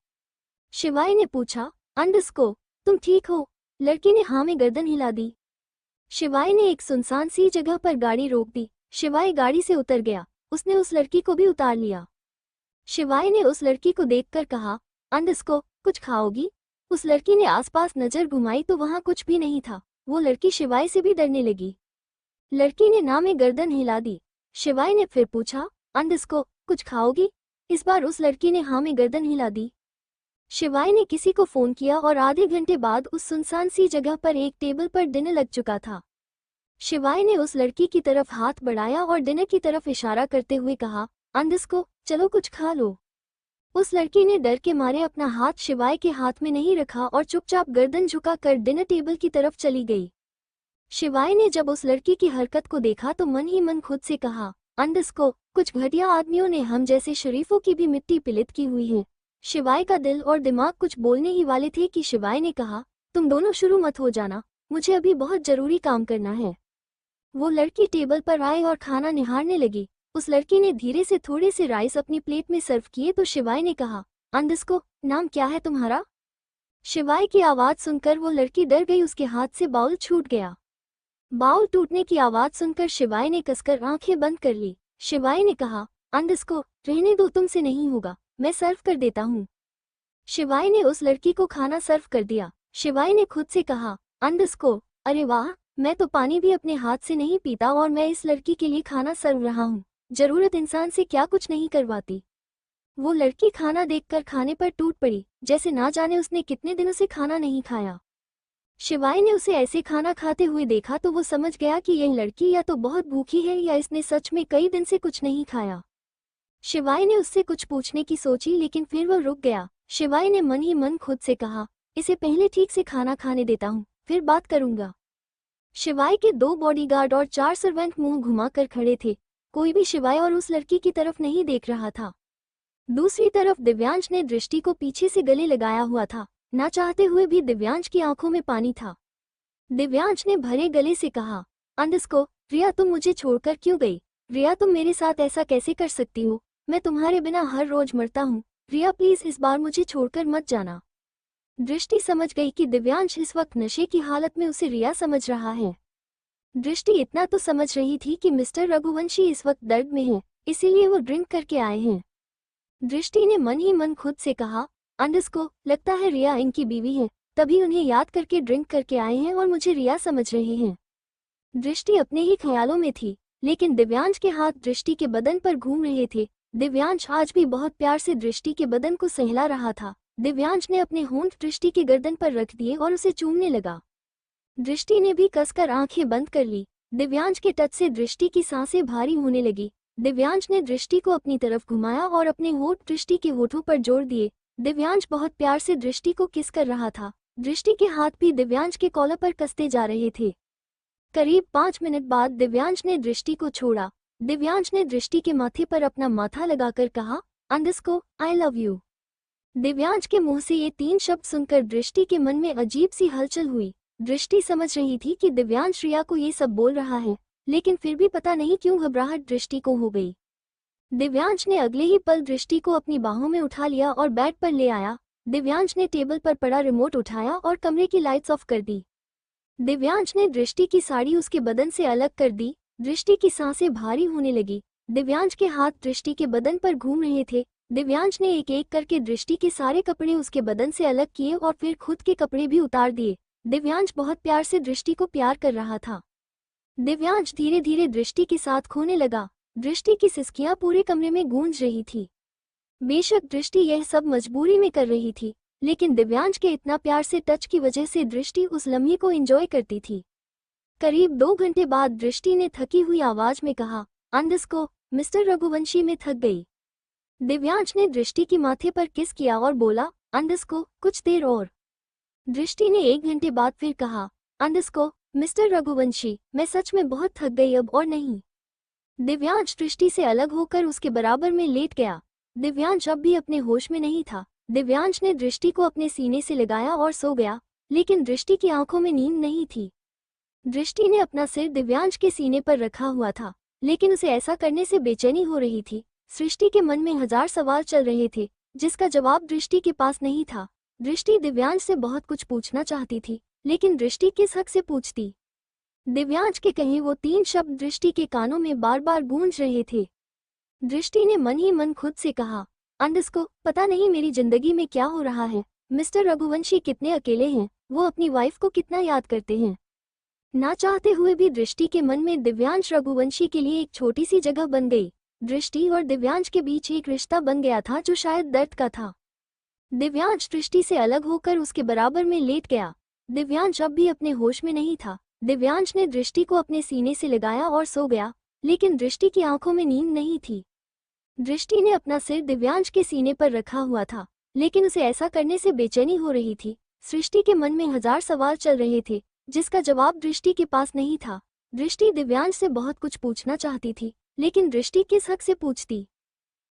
शिवाय ने पूछा, अंडस्को, तुम ठीक हो? लड़की ने हाँ में गर्दन हिला दी। शिवाय ने एक सुनसान सी जगह पर गाड़ी रोक दी। शिवाय गाड़ी से उतर गया। उसने उस लड़की को भी उतार लिया। शिवाय ने उस लड़की को देखकर कहा, अंडस्को, कुछ खाओगी? उस लड़की ने आसपास नजर घुमाई तो वहां कुछ भी नहीं था। वो लड़की शिवाय से भी डरने लगी। लड़की ने ना में गर्दन हिला दी। शिवाय ने फिर पूछा, अंडस्को, कुछ खाओगी? इस बार उस लड़की ने हाँ में गर्दन हिला दी। शिवाय ने किसी को फोन किया और आधे घंटे बाद उस सुनसान सी जगह पर एक टेबल पर डिनर लग चुका था। शिवाय ने उस लड़की की तरफ हाथ बढ़ाया और डिनर की तरफ इशारा करते हुए कहा, अंडस्को, चलो कुछ खा लो। उस लड़की ने डर के मारे अपना हाथ शिवाय के हाथ में नहीं रखा और चुपचाप गर्दन झुकाकर डिनर टेबल की तरफ चली गई। शिवाय ने जब उस लड़की की हरकत को देखा तो मन ही मन खुद से कहा, अंडस्को, कुछ घटिया आदमियों ने हम जैसे शरीफों की भी मिट्टी पिलित की हुई है। शिवाय का दिल और दिमाग कुछ बोलने ही वाले थे कि शिवाय ने कहा, तुम दोनों शुरू मत हो जाना, मुझे अभी बहुत जरूरी काम करना है। वो लड़की टेबल पर आई और खाना निहारने लगी। उस लड़की ने धीरे से थोड़े से राइस अपनी प्लेट में सर्व किए तो शिवाय ने कहा, अंडस्को, नाम क्या है तुम्हारा? शिवाय की आवाज सुनकर वो लड़की डर गई। उसके हाथ से बाउल छूट गया। बाउल टूटने की आवाज सुनकर शिवाय ने कसकर आंखें बंद कर ली। शिवाय ने कहा, अंडस्को, रहने दो, तुमसे नहीं होगा, मैं सर्व कर देता हूँ। शिवाय ने उस लड़की को खाना सर्व कर दिया। शिवाय ने खुद से कहा, अंडस्को, अरे वाह, मैं तो पानी भी अपने हाथ से नहीं पीता और मैं इस लड़की के लिए खाना सर्व रहा हूँ। जरूरत इंसान से क्या कुछ नहीं करवाती। वो लड़की खाना देखकर खाने पर टूट पड़ी, जैसे ना जाने उसने कितने दिनों से खाना नहीं खाया। शिवाय ने उसे ऐसे खाना खाते हुए देखा तो वो समझ गया कि यह लड़की या तो बहुत भूखी है या इसने सच में कई दिन से कुछ नहीं खाया। शिवाय ने उससे कुछ पूछने की सोची लेकिन फिर वो रुक गया। शिवाय ने मन ही मन खुद से कहा, इसे पहले ठीक से खाना खाने देता हूँ, फिर बात करूंगा। शिवाय के 2 बॉडीगार्ड और 4 सर्वेंट मुंह घुमाकर खड़े थे। कोई भी शिवाय और उस लड़की की तरफ नहीं देख रहा था। दूसरी तरफ दिव्यांश ने दृष्टि को पीछे से गले लगाया हुआ था। ना चाहते हुए भी दिव्यांश की आंखों में पानी था। दिव्यांश ने भरे गले से कहा, अंडस्को, रिया तुम मुझे छोड़कर क्यों गई? रिया तुम मेरे साथ ऐसा कैसे कर सकती हो? मैं तुम्हारे बिना हर रोज मरता हूँ। रिया प्लीज इस बार मुझे छोड़कर मत जाना। दृष्टि समझ गई कि दिव्यांश इस वक्त नशे की हालत में उसे रिया समझ रहा है। दृष्टि इतना तो समझ रही थी कि मिस्टर रघुवंशी इस वक्त दर्द में है, इसीलिए वो ड्रिंक करके आए हैं। दृष्टि ने मन ही मन खुद से कहा, अंडस्को, लगता है रिया इनकी बीवी है, तभी उन्हें याद करके ड्रिंक करके आए हैं और मुझे रिया समझ रहे हैं। दृष्टि अपने ही ख्यालों में थी, लेकिन दिव्यांश के हाथ दृष्टि के बदन पर घूम रहे थे। दिव्यांश आज भी बहुत प्यार से दृष्टि के बदन को सहला रहा था। दिव्यांश ने अपने होंठ दृष्टि के गर्दन पर रख दिए और उसे चूमने लगा। दृष्टि ने भी कसकर आंखें बंद कर ली। दिव्यांश के टच से दृष्टि की सांसें भारी होने लगी। दिव्यांश ने दृष्टि को अपनी तरफ घुमाया और अपने होंठ दृष्टि के होठों पर जोड़ दिए। दिव्यांश बहुत प्यार से दृष्टि को किस कर रहा था। दृष्टि के हाथ भी दिव्यांश के कॉलर पर कसते जा रहे थे। करीब 5 मिनट बाद दिव्यांश ने दृष्टि को छोड़ा। दिव्यांश ने दृष्टि के माथे पर अपना माथा लगाकर कहा, अंडस्को, आई लव यू। दिव्यांश के मुंह से ये 3 शब्द सुनकर दृष्टि के मन में अजीब सी हलचल हुई। दृष्टि समझ रही थी कि दिव्यांश रिया को ये सब बोल रहा है, लेकिन फिर भी पता नहीं क्यों घबराहट दृष्टि को हो गई। दिव्यांश ने अगले ही पल दृष्टि को अपनी बाहों में उठा लिया और बेड पर ले आया। दिव्यांश ने टेबल पर पड़ा रिमोट उठाया और कमरे की लाइट्स ऑफ कर दी। दिव्यांश ने दृष्टि की साड़ी उसके बदन से अलग कर दी। दृष्टि की सांसें भारी होने लगी। दिव्यांश के हाथ दृष्टि के बदन पर घूम रहे थे। दिव्यांश ने एक एक करके दृष्टि के सारे कपड़े उसके बदन से अलग किए और फिर खुद के कपड़े भी उतार दिए। दिव्यांश बहुत प्यार से दृष्टि को प्यार कर रहा था। दिव्यांश धीरे धीरे दृष्टि के साथ खोने लगा। दृष्टि की सिसकियां पूरे कमरे में गूंज रही थी। बेशक दृष्टि यह सब मजबूरी में कर रही थी, लेकिन दिव्यांश के इतना प्यार से टच की वजह से दृष्टि उस लम्हे को एंजॉय करती थी। करीब 2 घंटे बाद दृष्टि ने थकी हुई आवाज में कहा, अंडस्को, मिस्टर रघुवंशी में थक गई। दिव्यांश ने दृष्टि की माथे पर किस किया और बोला, अंडस्को, कुछ देर और। दृष्टि ने 1 घंटे बाद फिर कहा, अंडस्को, मिस्टर रघुवंशी, मैं सच में बहुत थक गई अब और नहीं। दिव्यांश दृष्टि से अलग होकर उसके बराबर में लेट गया। दिव्यांश अब भी अपने होश में नहीं था। दिव्यांश ने दृष्टि को अपने सीने से लगाया और सो गया, लेकिन दृष्टि की आंखों में नींद नहीं थी। दृष्टि ने अपना सिर दिव्यांश के सीने पर रखा हुआ था, लेकिन उसे ऐसा करने से बेचैनी हो रही थी। सृष्टि के मन में हजार सवाल चल रहे थे, जिसका जवाब दृष्टि के पास नहीं था। दृष्टि दिव्यांश से बहुत कुछ पूछना चाहती थी, लेकिन दृष्टि किस हक से पूछती। दिव्यांश के कहे वो 3 शब्द दृष्टि के कानों में बार बार गूंज रहे थे। दृष्टि ने मन ही मन खुद से कहा, अंडस्को, पता नहीं मेरी जिंदगी में क्या हो रहा है। मिस्टर रघुवंशी कितने अकेले हैं, वो अपनी वाइफ को कितना याद करते हैं। ना चाहते हुए भी दृष्टि के मन में दिव्यांश रघुवंशी के लिए एक छोटी सी जगह बन गई। दृष्टि और दिव्यांश के बीच एक रिश्ता बन गया था जो शायद दर्द का था। दिव्यांश दृष्टि से अलग होकर उसके बराबर में लेट गया। दिव्यांश अब भी अपने होश में नहीं था। दिव्यांश ने दृष्टि को अपने सीने से लगाया और सो गया, लेकिन दृष्टि की आंखों में नींद नहीं थी। दृष्टि ने अपना सिर दिव्यांश के सीने पर रखा हुआ था, लेकिन उसे ऐसा करने से बेचैनी हो रही थी। सृष्टि के मन में हजार सवाल चल रहे थे, जिसका जवाब दृष्टि के पास नहीं था। दृष्टि दिव्यांश से बहुत कुछ पूछना चाहती थी, लेकिन दृष्टि किस हक से पूछती।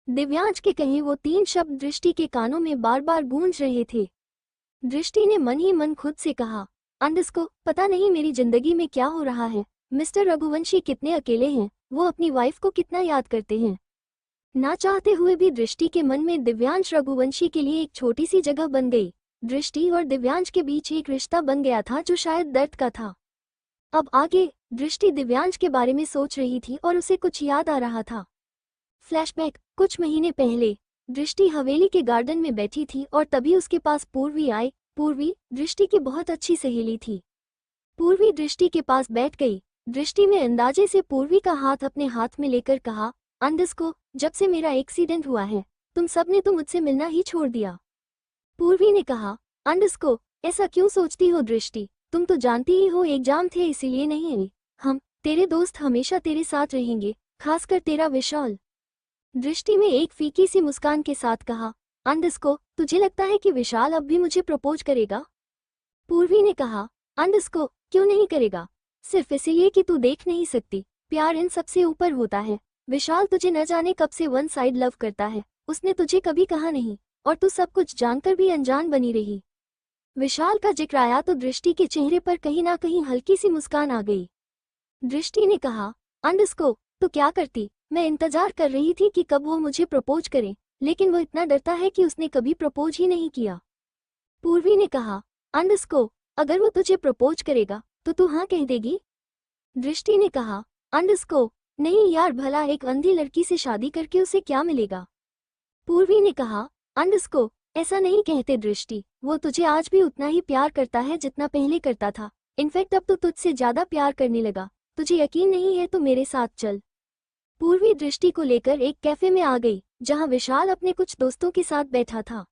दिव्यांश के कहे वो 3 शब्द दृष्टि के कानों में बार बार गूंज रहे थे। दृष्टि ने मन ही मन खुद से कहा, अंडस्को, पता नहीं मेरी जिंदगी में क्या हो रहा है। मिस्टर रघुवंशी कितने अकेले हैं, वो अपनी वाइफ को कितना याद करते हैं। ना चाहते हुए भी दृष्टि के मन में दिव्यांश रघुवंशी के लिए एक छोटी सी जगह बन गई। दृष्टि और दिव्यांश के बीच एक रिश्ता बन गया था जो शायद दर्द का था। अब आगे दृष्टि दिव्यांश के बारे में सोच रही थी और उसे कुछ याद आ रहा था। फ्लैशबैक, कुछ महीने पहले दृष्टि हवेली के गार्डन में बैठी थी और तभी उसके पास पूर्वी आई। पूर्वी दृष्टि की बहुत अच्छी सहेली थी। पूर्वी दृष्टि के पास बैठ गई। दृष्टि में अंदाजे से पूर्वी का हाथ अपने हाथ में लेकर कहा, अंडस्को, जब से मेरा एक्सीडेंट हुआ है तुम सबने तो मुझसे मिलना ही छोड़ दिया। पूर्वी ने कहा, अंडस्को, ऐसा क्यों सोचती हो दृष्टि, तुम तो जानती ही हो एग्जाम थे इसीलिए नहीं आई। हम तेरे दोस्त हमेशा तेरे साथ रहेंगे, खासकर तेरा विशाल। दृष्टि में एक फीकी सी मुस्कान के साथ कहा, अंडस्को, तुझे लगता है कि विशाल अब भी मुझे प्रपोज करेगा। पूर्वी ने कहा, अंडस्को, क्यों नहीं करेगा, सिर्फ इसलिए कि तू देख नहीं सकती, प्यार इन सबसे ऊपर होता है। विशाल तुझे न जाने कब से वन साइड लव करता है, उसने तुझे कभी कहा नहीं, और तू सब कुछ जानकर भी अनजान बनी रही। विशाल का जिक्र आया तो दृष्टि के चेहरे पर कहीं ना कहीं हल्की सी मुस्कान आ गई। दृष्टि ने कहा, अंडस्को, तो क्या करती, मैं इंतजार कर रही थी कि कब वो मुझे प्रपोज करे, लेकिन वो इतना डरता है कि उसने कभी प्रपोज ही नहीं किया। पूर्वी ने कहा, अंडस्को, अगर वो तुझे प्रपोज करेगा तो तू हाँ कह देगी। दृष्टि ने कहा, अंडस्को, नहीं यार, भला एक अंधी लड़की से शादी करके उसे क्या मिलेगा। पूर्वी ने कहा, अंडस्को, ऐसा नहीं कहते दृष्टि, वो तुझे आज भी उतना ही प्यार करता है जितना पहले करता था। इनफैक्ट अब तो तुझसे ज्यादा प्यार करने लगा। तुझे यकीन नहीं है तो मेरे साथ चल। पूर्वी दृष्टि को लेकर एक कैफे में आ गई, जहां विशाल अपने कुछ दोस्तों के साथ बैठा था।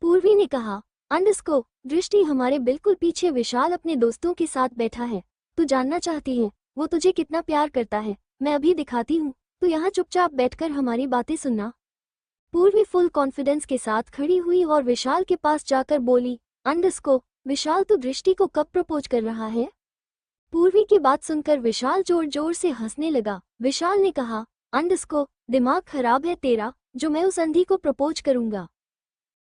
पूर्वी ने कहा, अंडस्को, दृष्टि हमारे बिल्कुल पीछे विशाल अपने दोस्तों के साथ बैठा है। तू जानना चाहती है वो तुझे कितना प्यार करता है, मैं अभी दिखाती हूँ, तू यहाँ चुपचाप बैठकर हमारी बातें सुनना। पूर्वी फुल कॉन्फिडेंस के साथ खड़ी हुई और विशाल के पास जाकर बोली, अंडस्को, विशाल तू दृष्टि को कब प्रपोज कर रहा है। पूर्वी की बात सुनकर विशाल जोर जोर से हंसने लगा। विशाल ने कहा, अंडस्को, दिमाग खराब है तेरा, जो मैं उस अंधी को प्रपोज करूंगा।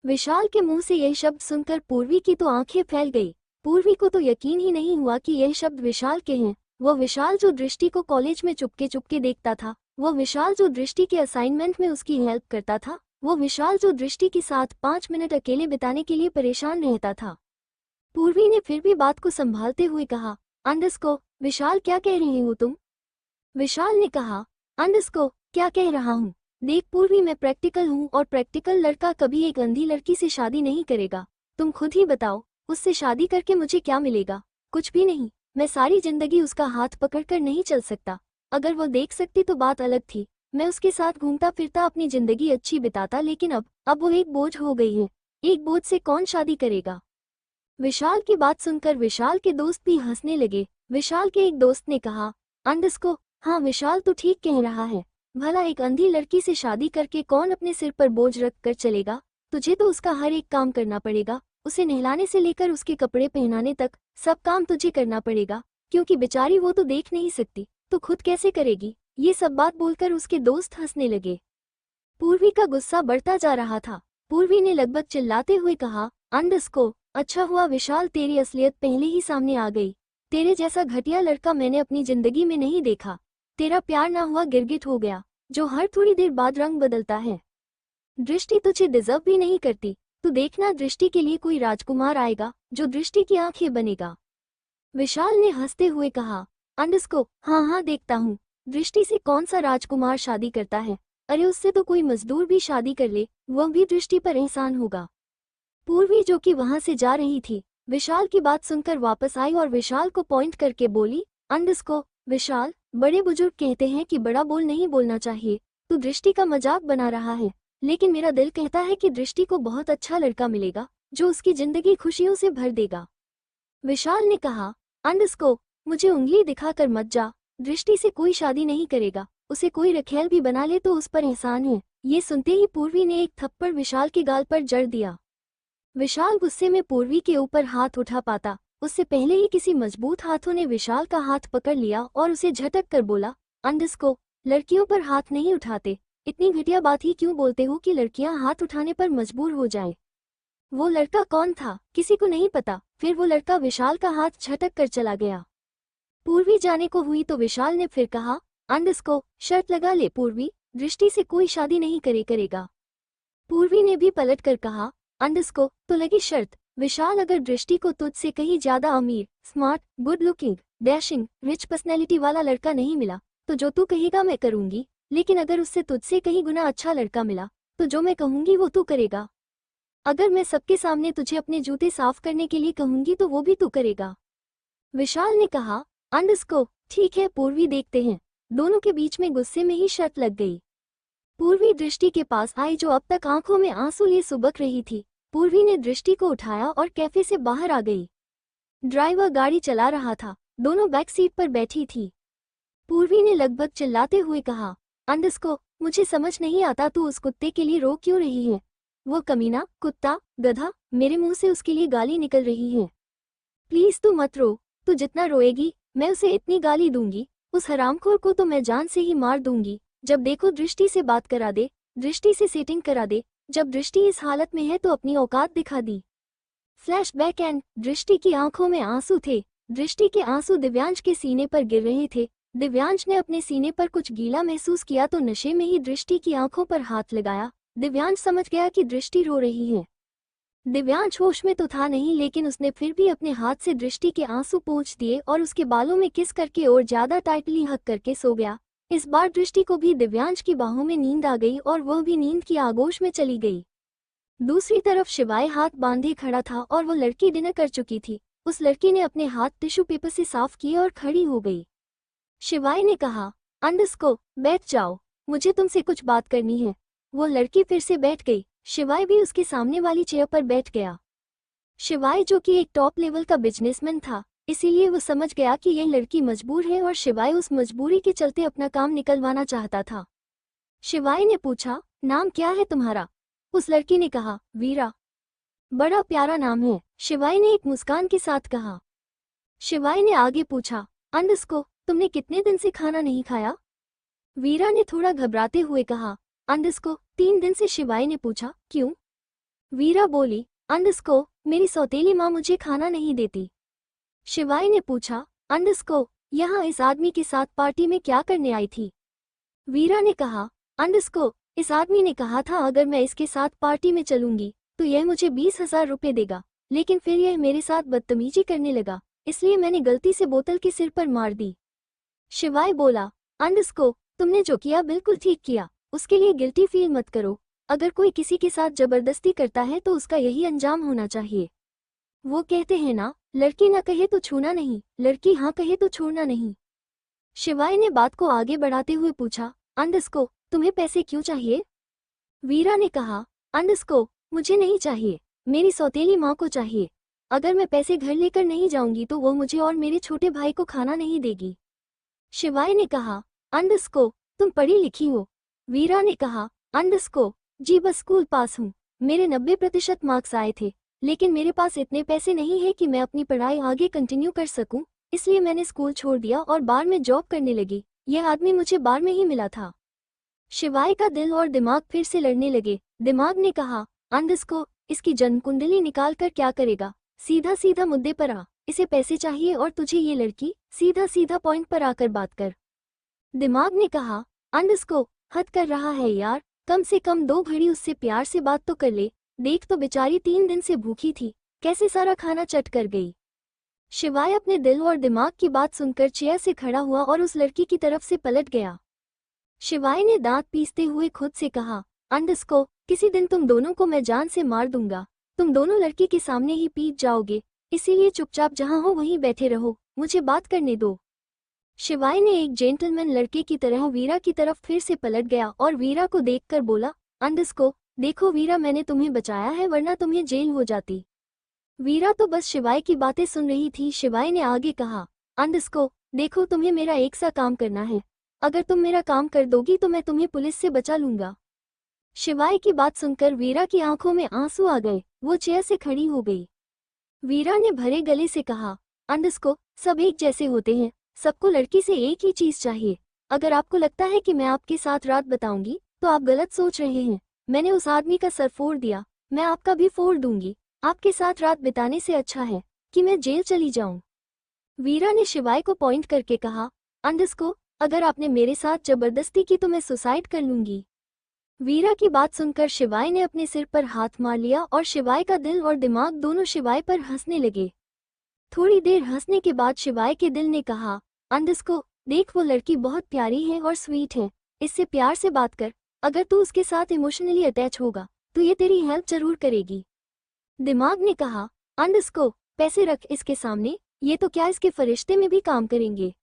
विशाल के मुंह से यह शब्द सुनकर पूर्वी की तो आंखें फैल गई। पूर्वी को तो यकीन ही नहीं हुआ कि यह शब्द विशाल के हैं। वो विशाल जो दृष्टि को कॉलेज में चुपके चुपके देखता था, वो विशाल जो दृष्टि के असाइनमेंट में उसकी हेल्प करता था, वो विशाल जो दृष्टि के साथ 5 मिनट अकेले बिताने के लिए परेशान रहता था। पूर्वी ने फिर भी बात को संभालते हुए कहा, अंडस्को, विशाल क्या कह रही हो तुम। विशाल ने कहा, अंडस्को, क्या कह रहा हूँ, देख पूर्वी, मैं प्रैक्टिकल हूँ और प्रैक्टिकल लड़का कभी एक अंधी लड़की से शादी नहीं करेगा। तुम खुद ही बताओ, उससे शादी करके मुझे क्या मिलेगा। कुछ भी नहीं। मैं सारी जिंदगी उसका हाथ पकड़कर नहीं चल सकता। अगर वो देख सकती तो बात अलग थी, मैं उसके साथ घूमता फिरता अपनी जिंदगी अच्छी बिताता, लेकिन अब वो एक बोझ हो गई है। एक बोझ से कौन शादी करेगा। विशाल की बात सुनकर विशाल के दोस्त भी हंसने लगे। विशाल के एक दोस्त ने कहा, अंडस्को, हाँ विशाल तो ठीक कह रहा है, भला एक अंधी लड़की से शादी करके कौन अपने सिर पर बोझ रख कर चलेगा। तुझे तो उसका हर एक काम करना पड़ेगा, उसे नहलाने से लेकर उसके कपड़े पहनाने तक सब काम तुझे करना पड़ेगा, क्योंकि बेचारी वो तो देख नहीं सकती, तो खुद कैसे करेगी। ये सब बात बोलकर उसके दोस्त हंसने लगे। पूर्वी का गुस्सा बढ़ता जा रहा था। पूर्वी ने लगभग चिल्लाते हुए कहा, अंडरस्को, अच्छा हुआ विशाल, तेरी असलियत पहले ही सामने आ गई। तेरे जैसा घटिया लड़का मैंने अपनी जिंदगी में नहीं देखा। तेरा प्यार ना हुआ गिरगिट हो गया, जो हर थोड़ी देर बाद रंग बदलता है। दृष्टि तुझे डिजर्व भी नहीं करती। तू देखना, दृष्टि के लिए कोई राजकुमार आएगा जो दृष्टि की आंखें बनेगा। विशाल ने हंसते हुए कहा, अंडरस्को, हाँ हाँ देखता हूँ, दृष्टि से कौन सा राजकुमार शादी करता है। अरे उससे तो कोई मजदूर भी शादी कर ले, वह भी दृष्टि पर एहसान होगा। पूर्वी, जो कि वहां से जा रही थी, विशाल की बात सुनकर वापस आई और विशाल को पॉइंट करके बोली, अंडरस्को, विशाल, बड़े बुजुर्ग कहते हैं कि बड़ा बोल नहीं बोलना चाहिए। तू दृष्टि का मजाक बना रहा है, लेकिन मेरा दिल कहता है कि दृष्टि को बहुत अच्छा लड़का मिलेगा जो उसकी जिंदगी खुशियों से भर देगा। विशाल ने कहा, अंडरस्को, मुझे उंगली दिखाकर मत जा, दृष्टि से कोई शादी नहीं करेगा। उसे कोई रखेल भी बना ले तो उस पर एहसान है। ये सुनते ही पूर्वी ने एक थप्पड़ विशाल के गाल पर जड़ दिया। विशाल गुस्से में पूर्वी के ऊपर हाथ उठा पाता, उससे पहले ही किसी मजबूत हाथों ने विशाल का हाथ पकड़ लिया और उसे झटक कर बोला, अंडरस्को, लड़कियों पर हाथ नहीं उठाते। इतनी घटिया बात ही क्यों बोलते हो कि लड़कियां हाथ उठाने पर मजबूर हो जाएं? वो लड़का कौन था, किसी को नहीं पता। फिर वो लड़का विशाल का हाथ झटक कर चला गया। पूर्वी जाने को हुई तो विशाल ने फिर कहा, अंडरस्को, शर्त लगा ले पूर्वी, दृष्टि से कोई शादी नहीं करेगा। पूर्वी ने भी पलट कर कहा, अंडरस्को, तो लगी शर्त। विशाल, अगर दृष्टि को तुझसे कहीं ज्यादा अमीर, smart, good looking, dashing, rich personality वाला लड़का नहीं मिला तो जो तू कहेगा मैं करूंगी। लेकिन अगर उससे तुझसे कहीं गुना अच्छा लड़का मिला तो जो मैं कहूंगी वो तू करेगा। अगर मैं सबके सामने तुझे अपने जूते साफ करने के लिए कहूंगी तो वो भी तू करेगा। विशाल ने कहा, अंडरस्को, ठीक है पूर्वी, देखते हैं। दोनों के बीच में गुस्से में ही शर्त लग गई। पूर्वी दृष्टि के पास आई जो अब तक आंखों में आंसू लिए सुबक रही थी। पूर्वी ने दृष्टि को उठाया और कैफे से बाहर आ गई। ड्राइवर गाड़ी चला रहा था, दोनों बैक सीट पर बैठी थी। पूर्वी ने लगभग चिल्लाते हुए कहा, अंडरस्को, मुझे समझ नहीं आता तू उस कुत्ते के लिए रो क्यों रही है। वो कमीना, कुत्ता, गधा, मेरे मुंह से उसके लिए गाली निकल रही है। प्लीज तू मत रो, तू जितना रोएगी मैं उसे इतनी गाली दूंगी, उस हरामखोर को तो मैं जान से ही मार दूंगी। जब देखो दृष्टि से बात करा दे, दृष्टि से सेटिंग करा दे। जब दृष्टि इस हालत में है तो अपनी औकात दिखा दी। फ्लैशबैक एंड दृष्टि की आंखों में आंसू थे। दृष्टि के आंसू दिव्यांश के सीने पर गिर रहे थे। दिव्यांश ने अपने सीने पर कुछ गीला महसूस किया तो नशे में ही दृष्टि की आंखों पर हाथ लगाया। दिव्यांश समझ गया कि दृष्टि रो रही है। दिव्यांश होश में तो था नहीं, लेकिन उसने फिर भी अपने हाथ से दृष्टि के आंसू पोंछ दिए और उसके बालों में किस करके और ज्यादा टाइटली हक करके सो गया। इस बार दृष्टि को भी दिव्यांश की बाहों में नींद आ गई और वह भी नींद की आगोश में चली गई। दूसरी तरफ शिवाय हाथ बांधे खड़ा था और वो लड़की डिनर कर चुकी थी। उस लड़की ने अपने हाथ टिश्यू पेपर से साफ किए और खड़ी हो गई। शिवाय ने कहा, अंडरस्को, बैठ जाओ, मुझे तुमसे कुछ बात करनी है। वो लड़की फिर से बैठ गई। शिवाय भी उसके सामने वाली चेयर पर बैठ गया। शिवाय, जो कि एक टॉप लेवल का बिजनेसमैन था, इसीलिए वो समझ गया कि यह लड़की मजबूर है और शिवाय उस मजबूरी के चलते अपना काम निकलवाना चाहता था। शिवाय ने पूछा, नाम क्या है तुम्हारा? उस लड़की ने कहा, वीरा। बड़ा प्यारा नाम है, शिवाय ने एक मुस्कान के साथ कहा। शिवाय ने आगे पूछा, अंडरस्को, तुमने कितने दिन से खाना नहीं खाया? वीरा ने थोड़ा घबराते हुए कहा, अंडरस्को, 3 दिन से। शिवाय ने पूछा, क्यों? वीरा बोली, अंडरस्को, मेरी सौतेली माँ मुझे खाना नहीं देती। शिवाय ने पूछा, अंडरस्को, यहाँ इस आदमी के साथ पार्टी में क्या करने आई थी? वीरा ने कहा, अंडरस्को, इस आदमी ने कहा था अगर मैं इसके साथ पार्टी में चलूंगी तो यह मुझे 20,000 रुपये देगा, लेकिन फिर यह मेरे साथ बदतमीजी करने लगा, इसलिए मैंने गलती से बोतल के सिर पर मार दी। शिवाय बोला, अंडरस्को, तुमने जो किया बिल्कुल ठीक किया, उसके लिए गिल्टी फील मत करो। अगर कोई किसी के साथ जबरदस्ती करता है तो उसका यही अंजाम होना चाहिए। वो कहते हैं ना, लड़की ना कहे तो छूना नहीं, लड़की हाँ कहे तो छोड़ना नहीं। शिवाय ने बात को आगे बढ़ाते हुए पूछा, अंडरस्को, तुम्हें पैसे क्यों चाहिए? वीरा ने कहा, अंडरस्को, मुझे नहीं चाहिए, मेरी सौतेली माँ को चाहिए। अगर मैं पैसे घर लेकर नहीं जाऊंगी तो वो मुझे और मेरे छोटे भाई को खाना नहीं देगी। शिवाय ने कहा, अंडरस्को, तुम पढ़ी लिखी हो? वीरा ने कहा, अंडरस्को, जी बस स्कूल पास हूँ, मेरे 90% मार्क्स आए थे, लेकिन मेरे पास इतने पैसे नहीं है कि मैं अपनी पढ़ाई आगे कंटिन्यू कर सकूं, इसलिए मैंने स्कूल छोड़ दिया और बार में जॉब करने लगी। यह आदमी मुझे बार में ही मिला था। शिवाय का दिल और दिमाग फिर से लड़ने लगे। दिमाग ने कहा, अंडरस्को, इसकी जन्म कुंडली निकाल कर क्या करेगा? सीधा सीधा मुद्दे पर आ। इसे पैसे चाहिए और तुझे ये लड़की, सीधा सीधा पॉइंट पर आकर बात कर। दिमाग ने कहा, अंडरस्को, हद कर रहा है यार, कम से कम 2 घड़ी उससे प्यार से बात तो कर ले। देख तो बेचारी 3 दिन से भूखी थी, कैसे सारा खाना चट कर गई। शिवाय अपने दिल और दिमाग की बात सुनकर चेयर से खड़ा हुआ और उस लड़की की तरफ से पलट गया। शिवाय ने दांत पीसते हुए खुद से कहा, अंडरस्को, किसी दिन तुम दोनों को मैं जान से मार दूंगा। तुम दोनों लड़की के सामने ही पीट जाओगे, इसीलिए चुपचाप जहां हो वहीं बैठे रहो, मुझे बात करने दो। शिवाय ने एक जेंटलमैन लड़के की तरह वीरा की तरफ फिर से पलट गया और वीरा को देखकर बोला, अंडरस्को, देखो वीरा, मैंने तुम्हें बचाया है वरना तुम्हें जेल हो जाती। वीरा तो बस शिवाय की बातें सुन रही थी। शिवाय ने आगे कहा, अंडरस्को, देखो तुम्हें मेरा एक सा काम करना है, अगर तुम मेरा काम कर दोगी तो मैं तुम्हें पुलिस से बचा लूंगा। शिवाय की बात सुनकर वीरा की आंखों में आंसू आ गए, वो चेयर से खड़ी हो गई। वीरा ने भरे गले से कहा, अंडरस्को, सब एक जैसे होते हैं, सबको लड़की से एक ही चीज चाहिए। अगर आपको लगता है कि मैं आपके साथ रात बताऊंगी तो आप गलत सोच रहे हैं। मैंने उस आदमी का सर फोड़ दिया, मैं आपका भी फोड़ दूंगी। आपके साथ रात बिताने से अच्छा है कि मैं जेल चली जाऊं। वीरा ने शिवाय को पॉइंट करके कहा, अंडरस्को, अगर आपने मेरे साथ जबरदस्ती की तो मैं सुसाइड कर लूंगी। वीरा की बात सुनकर शिवाय ने अपने सिर पर हाथ मार लिया और शिवाय का दिल और दिमाग दोनों शिवाय पर हंसने लगे। थोड़ी देर हंसने के बाद शिवाय के दिल ने कहा, अंडरस्को, देख वो लड़की बहुत प्यारी है और स्वीट है, इससे प्यार से बात कर। अगर तू उसके साथ इमोशनली अटैच होगा तो ये तेरी हेल्प जरूर करेगी। दिमाग ने कहा, अंडरस्को, पैसे रख इसके सामने, ये तो क्या इसके फरिश्ते में भी काम करेंगे।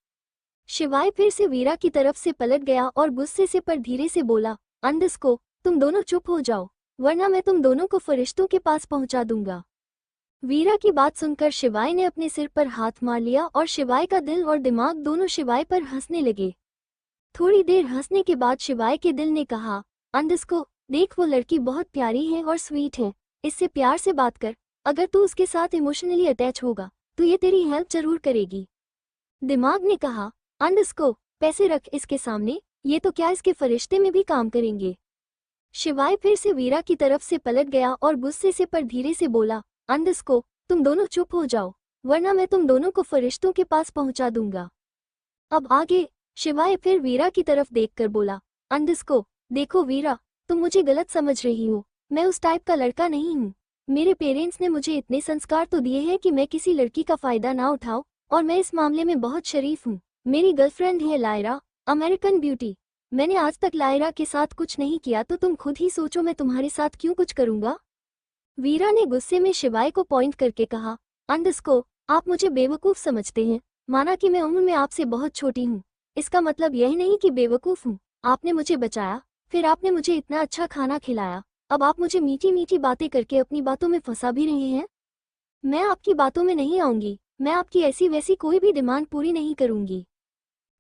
शिवाय फिर से वीरा की तरफ से पलट गया और गुस्से से पर धीरे से बोला, अंडरस्को, तुम दोनों चुप हो जाओ वरना मैं तुम दोनों को फरिश्तों के पास पहुंचा दूंगा। वीरा की बात सुनकर शिवाय ने अपने सिर पर हाथ मार लिया और शिवाय का दिल और दिमाग दोनों शिवाय पर हंसने लगे। थोड़ी देर हंसने के बाद शिवाय के दिल ने कहा, अंडरस्को, देख वो लड़की बहुत प्यारी है और स्वीट है, इससे प्यार से बात कर। अगर तू उसके साथ इमोशनली अटैच होगा तो ये तेरी हेल्प जरूर करेगी। दिमाग ने कहा, अंडरस्को, पैसे रख इसके सामने, ये तो क्या इसके फरिश्ते में भी काम करेंगे। शिवाय फिर से वीरा की तरफ से पलट गया और गुस्से से पर धीरे से बोला, अंडरस्को, तुम दोनों चुप हो जाओ वरना मैं तुम दोनों को फरिश्तों के पास पहुंचा दूंगा। अब आगे शिवाय फिर वीरा की तरफ देखकर बोला, अंडरस्को, देखो वीरा, तुम मुझे गलत समझ रही हो, मैं उस टाइप का लड़का नहीं हूँ। मेरे पेरेंट्स ने मुझे इतने संस्कार तो दिए हैं कि मैं किसी लड़की का फायदा ना उठाऊं और मैं इस मामले में बहुत शरीफ हूँ। मेरी गर्लफ्रेंड है लायरा, अमेरिकन ब्यूटी। मैंने आज तक लायरा के साथ कुछ नहीं किया तो तुम खुद ही सोचो मैं तुम्हारे साथ क्यों कुछ करूंगा। वीरा ने गुस्से में शिवाय को पॉइंट करके कहा, अंडरस्को, आप मुझे बेवकूफ समझते हैं। माना कि मैं उम्र में आपसे बहुत छोटी हूँ, इसका मतलब यह नहीं कि बेवकूफ हूँ। आपने मुझे बचाया, फिर आपने मुझे इतना अच्छा खाना खिलाया, अब आप मुझे मीठी मीठी बातें करके अपनी बातों में फंसा भी रहे हैं। मैं आपकी बातों में नहीं आऊंगी, मैं आपकी ऐसी वैसी कोई भी डिमांड पूरी नहीं करूंगी।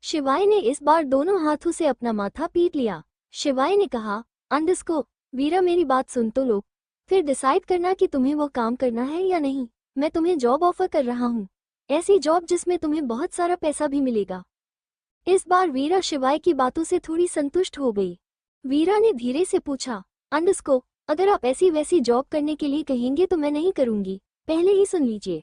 शिवाय ने इस बार दोनों हाथों से अपना माथा पीट लिया। शिवाय ने कहा, अंडरस्को, वीरा मेरी बात सुन तो लो, फिर डिसाइड करना कि तुम्हें वो काम करना है या नहीं। मैं तुम्हें जॉब ऑफर कर रहा हूँ, ऐसी जॉब जिसमें तुम्हें बहुत सारा पैसा भी मिलेगा। इस बार वीरा शिवाय की बातों से थोड़ी संतुष्ट हो गई। वीरा ने धीरे से पूछा, अंडरस्को, अगर आप ऐसी वैसी जॉब करने के लिए कहेंगे तो मैं नहीं करूंगी, पहले ही सुन लीजिए।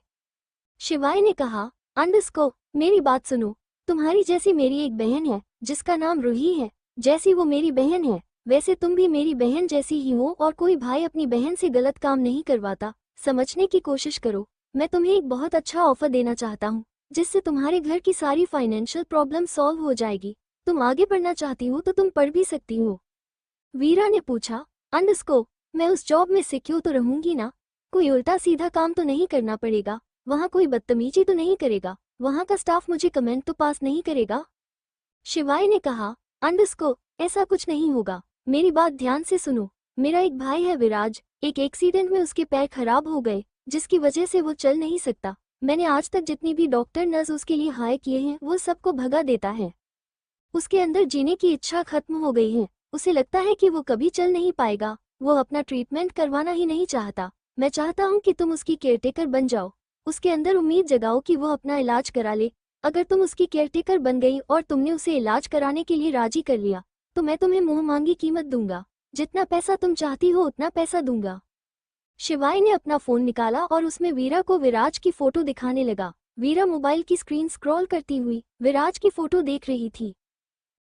शिवाय ने कहा, अंडरस्को, मेरी बात सुनो, तुम्हारी जैसी मेरी एक बहन है जिसका नाम रूही है। जैसी वो मेरी बहन है वैसे तुम भी मेरी बहन जैसी ही हो और कोई भाई अपनी बहन से गलत काम नहीं करवाता। समझने की कोशिश करो, मैं तुम्हें एक बहुत अच्छा ऑफर देना चाहता हूँ जिससे तुम्हारे घर की सारी फाइनेंशियल प्रॉब्लम सॉल्व हो जाएगी। तुम आगे पढ़ना चाहती हो तो तुम पढ़ भी सकती हो। वीरा ने पूछा, अंडरस्को, मैं उस जॉब में सिक्योर तो रहूंगी ना? कोई उल्टा सीधा काम तो नहीं करना पड़ेगा, वहाँ कोई बदतमीजी तो नहीं करेगा, वहाँ का स्टाफ मुझे कमेंट तो पास नहीं करेगा। शिवाय ने कहा, अंडरस्को, ऐसा कुछ नहीं होगा, मेरी बात ध्यान से सुनो। मेरा एक भाई है विराज, एक एक्सीडेंट में उसके पैर खराब हो गए जिसकी वजह से वो चल नहीं सकता। मैंने आज तक जितनी भी डॉक्टर नर्स उसके लिए हायर किए हैं वो सबको भगा देता है। उसके अंदर जीने की इच्छा खत्म हो गई है, उसे लगता है कि वो कभी चल नहीं पाएगा। वो अपना ट्रीटमेंट करवाना ही नहीं चाहता। मैं चाहता हूँ कि तुम उसकी केयरटेकर बन जाओ, उसके अंदर उम्मीद जगाओ कि वो अपना इलाज करा ले। अगर तुम उसकी केयरटेकर बन गई और तुमने उसे इलाज कराने के लिए राजी कर लिया तो मैं तुम्हें मुंह मांगी कीमत दूंगा। जितना पैसा तुम चाहती हो उतना पैसा दूंगा। शिवाय ने अपना फोन निकाला और उसमें वीरा को विराज की फोटो दिखाने लगा। वीरा मोबाइल की स्क्रीन स्क्रॉल करती हुई विराज की फोटो देख रही थी।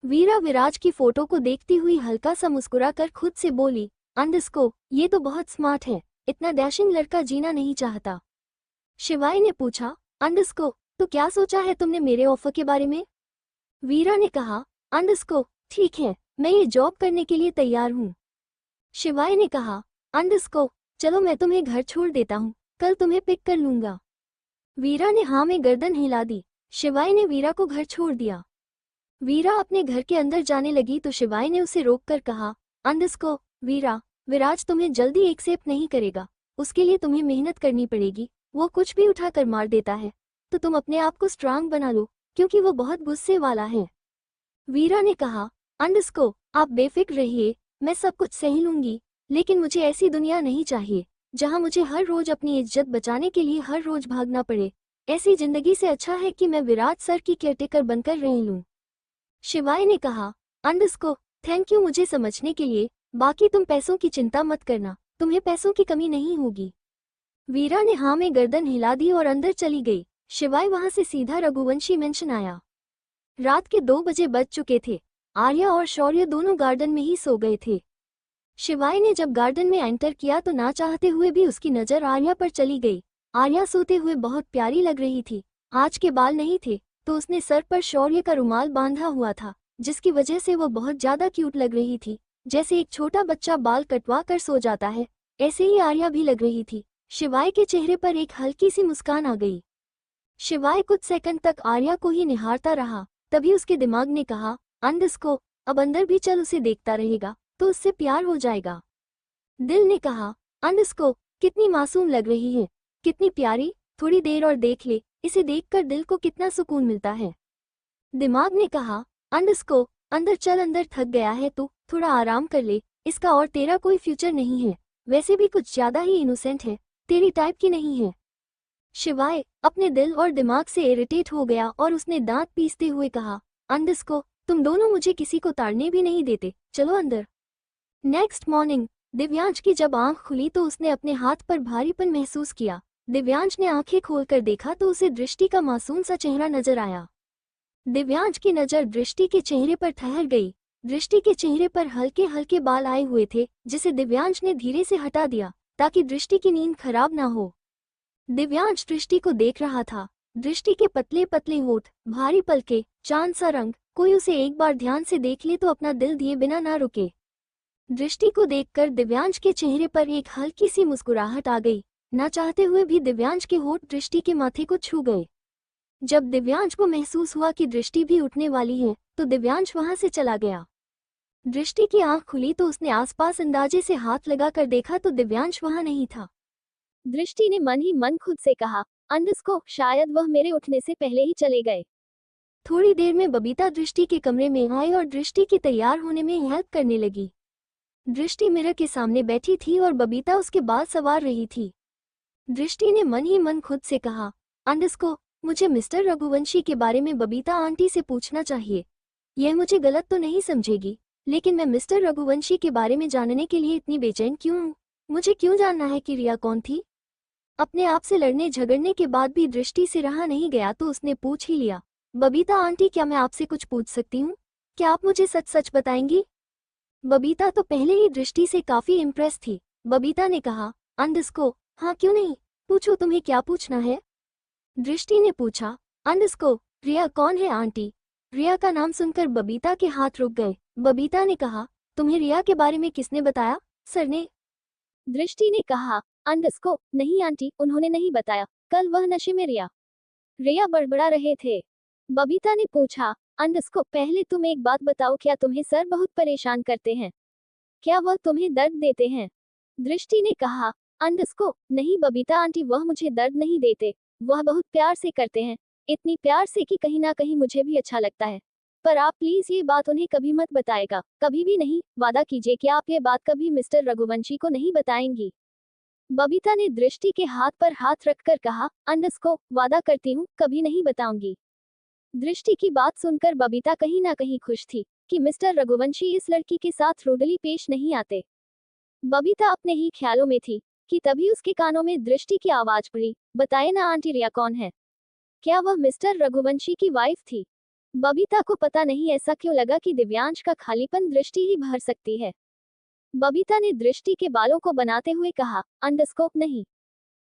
वीरा विराज की फोटो को देखती हुई हल्का सा मुस्कुराकर खुद से बोली, अंडरस्को, ये तो बहुत स्मार्ट है, इतना डैशिंग लड़का जीना नहीं चाहता। शिवाय ने पूछा, अंडरस्को, तो क्या सोचा है तुमने मेरे ऑफर के बारे में? वीरा ने कहा, अंडरस्को, ठीक है, मैं ये जॉब करने के लिए तैयार हूँ। शिवाय ने कहा, अंडरस्को, चलो मैं तुम्हें घर छोड़ देता हूँ, कल तुम्हें पिक कर लूंगा। वीरा ने हाँ में गर्दन हिला दी। शिवाय ने वीरा को घर छोड़ दिया। वीरा अपने घर के अंदर जाने लगी तो शिवाय ने उसे रोककर कहा, अंडरस्को, वीरा, विराज तुम्हें जल्दी एक्सेप्ट नहीं करेगा, उसके लिए तुम्हें मेहनत करनी पड़ेगी, वो कुछ भी उठाकर मार देता है, तो तुम अपने आप को स्ट्रांग बना लो, क्योंकि वो बहुत गुस्से वाला है। वीरा ने कहा, अंडरस्को, आप बेफिक्र रहिए, मैं सब कुछ सह लूंगी, लेकिन मुझे ऐसी दुनिया नहीं चाहिए जहां मुझे हर रोज अपनी इज्जत बचाने के लिए हर रोज भागना पड़े। ऐसी जिंदगी से अच्छा है कि मैं विराज सर की केयरटेकर बनकर रह लूं। शिवाय ने कहा, अंडरस्को, थैंक यू मुझे समझने के लिए, बाकी तुम पैसों की चिंता मत करना, तुम्हें पैसों की कमी नहीं होगी। वीरा ने हाँ में गर्दन हिला दी और अंदर चली गई। शिवाय वहां से सीधा रघुवंशी मेंशन आया। रात के 2 बजे बज चुके थे। आर्या और शौर्य दोनों गार्डन में ही सो गए थे। शिवाय ने जब गार्डन में एंटर किया तो ना चाहते हुए भी उसकी नजर आर्या पर चली गई। आर्या सोते हुए बहुत प्यारी लग रही थी। आज के बाल नहीं थे तो उसने सर पर शौर्य का रुमाल बांधा हुआ था, जिसकी वजह से वो बहुत ज्यादा क्यूट लग रही थी। जैसे एक छोटा बच्चा बाल कटवा कर सो जाता है, ऐसे ही आर्या भी लग रही थी। शिवाय के चेहरे पर एक हल्की सी मुस्कान आ गई। शिवाय कुछ सेकंड तक आर्या को ही निहारता रहा। तभी उसके दिमाग ने कहा, अंडरस्को, अब अंदर भी चल, उसे देखता रहेगा तो उससे प्यार हो जाएगा। दिल ने कहा, अंडरस्को, कितनी मासूम लग रही है, कितनी प्यारी, थोड़ी देर और देख ले, इसे देखकर दिल को कितना सुकून मिलता है। दिमाग ने कहा, अंडरस्को, अंदर चल, अंदर थक गया है तू, थोड़ा आराम कर ले, इसका और तेरा कोई फ्यूचर नहीं है, वैसे भी कुछ ज्यादा ही इनोसेंट है, तेरी टाइप की नहीं है। शिवाय अपने दिल और दिमाग से इरिटेट हो गया और उसने दांत पीसते हुए कहा, अंडरस्को, तुम दोनों मुझे किसी को ताड़ने भी नहीं देते, चलो अंदर। नेक्स्ट मॉर्निंग दिव्यांश की जब आंख खुली तो उसने अपने हाथ पर भारीपन महसूस किया। दिव्यांश ने आंखें खोलकर देखा तो उसे दृष्टि का मासूम सा चेहरा नजर आया। दिव्यांश की नजर दृष्टि के चेहरे पर ठहर गई। दृष्टि के चेहरे पर हल्के हल्के बाल आए हुए थे, जिसे दिव्यांश ने धीरे से हटा दिया ताकि दृष्टि की नींद खराब ना हो। दिव्यांश दृष्टि को देख रहा था। दृष्टि के पतले पतले होठ, भारी पलके, चांद सा रंग, कोई उसे एक बार ध्यान से देख ले तो अपना दिल दिए बिना ना रुके। दृष्टि को देखकर दिव्यांश के चेहरे पर एक हल्की सी मुस्कुराहट आ गई। ना चाहते हुए भी दिव्यांश के होठ दृष्टि के माथे को छू गए। जब दिव्यांश को महसूस हुआ कि दृष्टि भी उठने वाली है तो दिव्यांश वहां से चला गया। दृष्टि की आंख खुली तो उसने आसपास अंदाजे से हाथ लगाकर देखा तो दिव्यांश वहां नहीं था। दृष्टि ने मन ही मन खुद से कहा, अंडरस्को, शायद वह मेरे उठने से पहले ही चले गए। थोड़ी देर में बबीता दृष्टि के कमरे में आई और दृष्टि की तैयार होने में हेल्प करने लगी। दृष्टि मिरर के सामने बैठी थी और बबीता उसके बाल संवार रही थी। दृष्टि ने मन ही मन खुद से कहा, अंडरस्को, मुझे मिस्टर रघुवंशी के बारे में बबीता आंटी से पूछना चाहिए। यह मुझे गलत तो नहीं समझेगी, लेकिन मैं मिस्टर रघुवंशी के बारे में जानने के लिए इतनी बेचैन क्यों हूँ? मुझे क्यों जानना है कि रिया कौन थी? अपने आप से लड़ने झगड़ने के बाद भी दृष्टि से रहा नहीं गया तो उसने पूछ ही लिया, बबीता आंटी, क्या मैं आपसे कुछ पूछ सकती हूँ? क्या आप मुझे सच सच बताएंगी? बबीता तो पहले ही दृष्टि से काफी इम्प्रेस थी। बबीता ने कहा, अंडरस्को, हाँ क्यों नहीं, पूछो, तुम्हें क्या पूछना है? दृष्टि ने पूछा, अंडरस्को, रिया कौन है आंटी? रिया का नाम सुनकर बबीता के हाथ रुक गए। बबीता ने कहा, तुम्हें रिया के बारे में किसने बताया? सर ने। दृष्टि ने कहा, अंडरस्को, नहीं आंटी, उन्होंने नहीं बताया, कल वह नशे में रिया बड़बड़ा रहे थे। बबीता ने पूछा, अंडरस्को, पहले तुम एक बात बताओ, क्या तुम्हें सर बहुत परेशान करते हैं? क्या वह तुम्हें दर्द देते हैं? दृष्टि ने कहा, अंडरस्को, नहीं बबीता आंटी, वह मुझे दर्द नहीं देते, वह बहुत प्यार से करते हैं, इतनी प्यार से कि कहीं ना कहीं मुझे भी अच्छा लगता है। पर आप प्लीज ये बात उन्हें कभी मत बताएगा, कभी भी नहीं, वादा कीजिए कि आप ये बात कभी मिस्टर रघुवंशी को नहीं बताएंगी। बबीता ने दृष्टि के हाथ पर हाथ रखकर कहा, अंडरस्को, वादा करती हूँ, कभी नहीं बताऊंगी। दृष्टि की बात सुनकर बबीता कहीं ना कहीं खुश थी कि मिस्टर रघुवंशी इस लड़की के साथ रूडली पेश नहीं आते। बबीता अपने ही ख्यालों में थी कि तभी उसके कानों में दृष्टि की आवाज पड़ी, बताए ना आंटी रिया कौन है? क्या वह मिस्टर रघुवंशी की वाइफ थी? बबीता को पता नहीं ऐसा क्यों लगा कि दिव्यांश का खालीपन दृष्टि ही भर सकती है। बबीता ने दृष्टि के बालों को बनाते हुए कहा, अंडरस्कोप नहीं।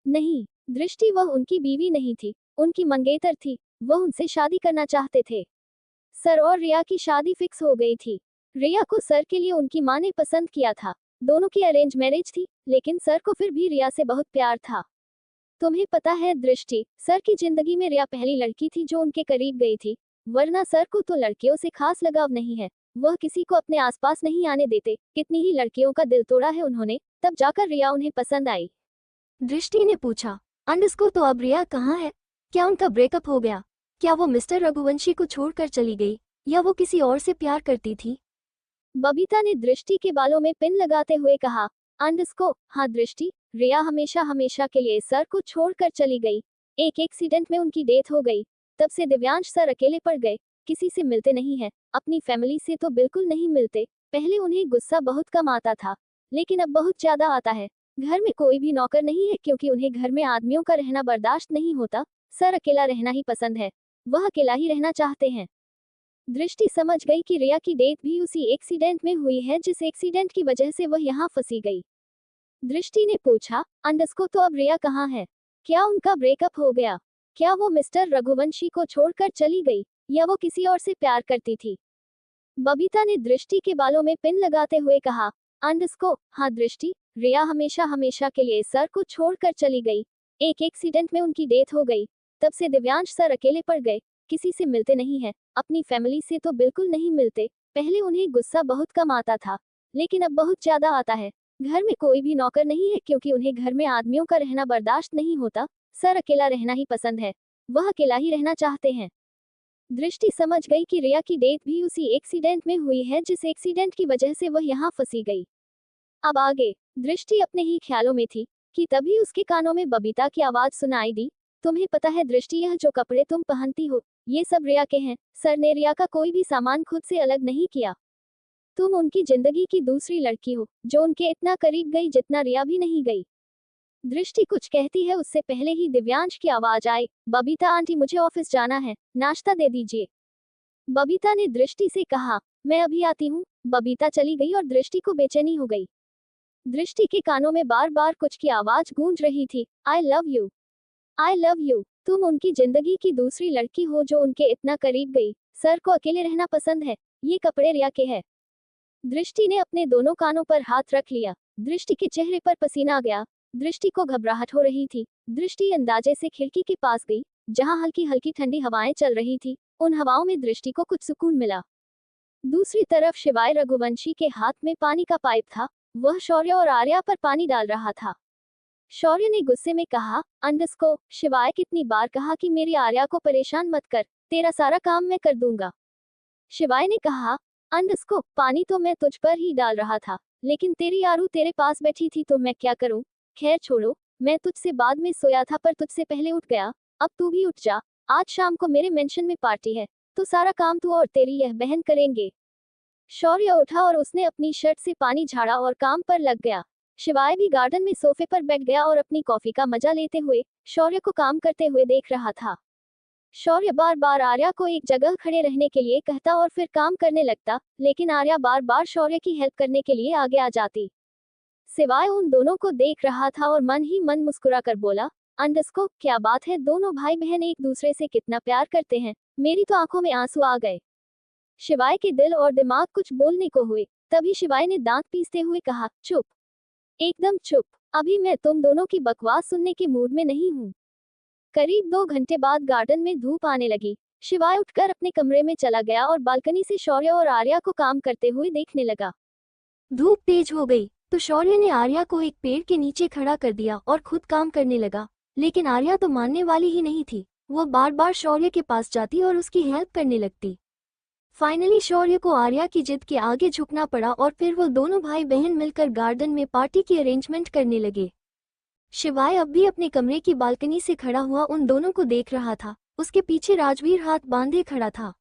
नहीं, दृष्टि वह उनकी बीवी नहीं थी, उनकी मंगेतर थी, वह उनसे शादी करना चाहते थे। सर और रिया की शादी फिक्स हो गई थी। रिया को सर के लिए उनकी माँ ने पसंद किया था। दोनों की अरेंज मैरिज थी, लेकिन सर को फिर भी रिया से बहुत प्यार था। तुम्हें पता है दृष्टि, सर की जिंदगी में रिया पहली लड़की थी जो उनके करीब गई थी, वरना सर को तो लड़कियों से खास लगाव नहीं है। वह किसी को अपने आसपास नहीं आने देते। कितनी ही लड़कियों का दिल तोड़ा है उन्होंने, तब जाकर रिया उन्हें पसंद आई। दृष्टि ने पूछा, अंडस्को तो अब रिया कहाँ है? क्या उनका ब्रेकअप हो गया? क्या वो मिस्टर रघुवंशी को छोड़कर चली गई, या वो किसी और से प्यार करती थी? बबीता ने दृष्टि के बालों में पिन लगाते हुए कहा, अंडस्को, हाँ दृष्टि, रिया हमेशा के लिए सर को छोड़कर चली गई। एक एक्सीडेंट में उनकी डेथ हो गई। तब से दिव्यांश सर अकेले पड़ गए, किसी से मिलते नहीं है, अपनी फैमिली से तो बिल्कुल नहीं मिलते। पहले उन्हें गुस्सा बहुत कम आता था, लेकिन अब बहुत ज्यादा आता है। घर में कोई भी नौकर नहीं है क्योंकि उन्हें घर में आदमियों का रहना बर्दाश्त नहीं होता। सर अकेला रहना ही पसंद है, वह अकेला ही रहना चाहते हैं। दृष्टि समझ गई कि रिया की डेथ भी उसी एक्सीडेंट में हुई है जिस एक्सीडेंट की वजह से वह यहाँ फंसी गई। दृष्टि ने पूछा, अंडस्को तो अब रिया कहाँ है? क्या उनका ब्रेकअप हो गया? क्या वो मिस्टर रघुवंशी को छोड़कर चली गई, या वो किसी और से प्यार करती थी? बबीता ने दृष्टि के बालों में पिन लगाते हुए कहा, अंडस्को, हाँ दृष्टि, रिया हमेशा के लिए सर को छोड़कर चली गई। एक एक्सीडेंट में उनकी डेथ हो गई। तब से दिव्यांश सर अकेले पड़ गए, किसी से मिलते नहीं है, अपनी फैमिली से तो बिल्कुल नहीं मिलते। पहले उन्हें गुस्सा बहुत कम आता था, लेकिन अब बहुत ज्यादा आता है। घर में कोई भी नौकर नहीं है क्योंकि उन्हें घर में आदमियों का रहना बर्दाश्त नहीं होता। सर अकेला रहना ही पसंद है, वह अकेला ही रहना चाहते हैं। दृष्टि समझ गई कि रिया की डेथ भी उसी एक्सीडेंट में हुई है जिस एक्सीडेंट की वजह से वह यहाँ फंसी गई। अब आगे दृष्टि अपने ही ख्यालों में थी कि तभी उसके कानों में बबीता की आवाज सुनाई दी, तुम्हें पता है दृष्टि, यह जो कपड़े तुम पहनती हो, ये सब रिया के हैं। सर ने रिया का कोई भी सामान खुद से अलग नहीं किया। तुम उनकी जिंदगी की दूसरी लड़की हो जो उनके इतना करीब गई जितना रिया भी नहीं गई। दृष्टि कुछ कहती है उससे पहले ही दिव्यांश की आवाज आई, बबीता आंटी मुझे ऑफिस जाना है, नाश्ता दे दीजिए। बबीता ने दृष्टि से कहा, मैं अभी आती हूँ। बबीता चली गई और दृष्टि को बेचैनी हो गई। दृष्टि के कानों में बार बार कुछ की आवाज गूंज रही थी, I love you, I love you. तुम उनकी जिंदगी की दूसरी लड़की हो जो उनके इतना करीब गई। सर को अकेले रहना पसंद है, ये कपड़े रिया के हैं। दृष्टि ने अपने दोनों कानों पर हाथ रख लिया। दृष्टि के चेहरे पर पसीना आ गया। दृष्टि को घबराहट हो रही थी। दृष्टि अंदाजे से खिड़की के पास गई, जहां हल्की हल्की ठंडी हवाएं चल रही थी। उन हवाओं में दृष्टि को कुछ सुकून मिला। दूसरी तरफ शिवाय रघुवंशी के हाथ में पानी का पाइप था। वह शौर्य और आर्या पर पानी डाल रहा था। शौर्य ने गुस्से में कहा, अंडस्को, शिवाय कितनी बार कहा कि मेरी आर्या को परेशान मत कर, तेरा सारा काम मैं कर दूंगा। शिवाय ने कहा, अंडस्को, पानी तो मैं तुझ पर ही डाल रहा था, लेकिन तेरी आरू तेरे पास बैठी थी तो मैं क्या करूं। खैर छोड़ो, मैं तुझसे बाद में सोया था पर तुझसे पहले उठ गया। अब तू भी उठ जा, आज शाम को मेरे मेंशन में पार्टी है, तो सारा काम तू और तेरी यह बहन करेंगे। शौर्य उठा और उसने अपनी शर्ट से पानी झाड़ा और काम पर लग गया। शिवाय भी गार्डन में सोफे पर बैठ गया और अपनी कॉफी का मजा लेते हुए शौर्य को काम करते हुए देख रहा था। शौर्य बार बार आर्या को एक जगह खड़े रहने के लिए कहता और फिर काम करने लगता, लेकिन आर्या बार बार शौर्य की हेल्प करने के लिए आगे आ जाती। सिवाय उन दोनों को देख रहा था और मन ही मन मुस्कुरा कर बोला, अंडस्को, क्या बात है, दोनों भाई बहन एक दूसरे से कितना प्यार करते हैं। मेरी तो आंखों में आंसू आ गए। शिवाय के दिल और दिमाग कुछ बोलने को हुए। तभी शिवाय ने दांत पीसते हुए कहा, चुप, एकदम चुप, अभी मैं तुम दोनों की बकवास सुनने के मूड में नहीं हूँ। करीब 2 घंटे बाद गार्डन में धूप आने लगी। शिवाय उठकर अपने कमरे में चला गया और बालकनी से शौर्य और आर्या को काम करते हुए देखने लगा। धूप तेज हो गई तो शौर्य ने आर्या को एक पेड़ के नीचे खड़ा कर दिया और खुद काम करने लगा, लेकिन आर्या तो मानने वाली ही नहीं थी। वो बार बार शौर्य के पास जाती और उसकी हेल्प करने लगती। फाइनली शौर्य को आर्या की जिद के आगे झुकना पड़ा और फिर वो दोनों भाई बहन मिलकर गार्डन में पार्टी की अरेंजमेंट करने लगे। शिवाय अब भी अपने कमरे की बालकनी से खड़ा हुआ उन दोनों को देख रहा था। उसके पीछे राजवीर हाथ बांधे खड़ा था।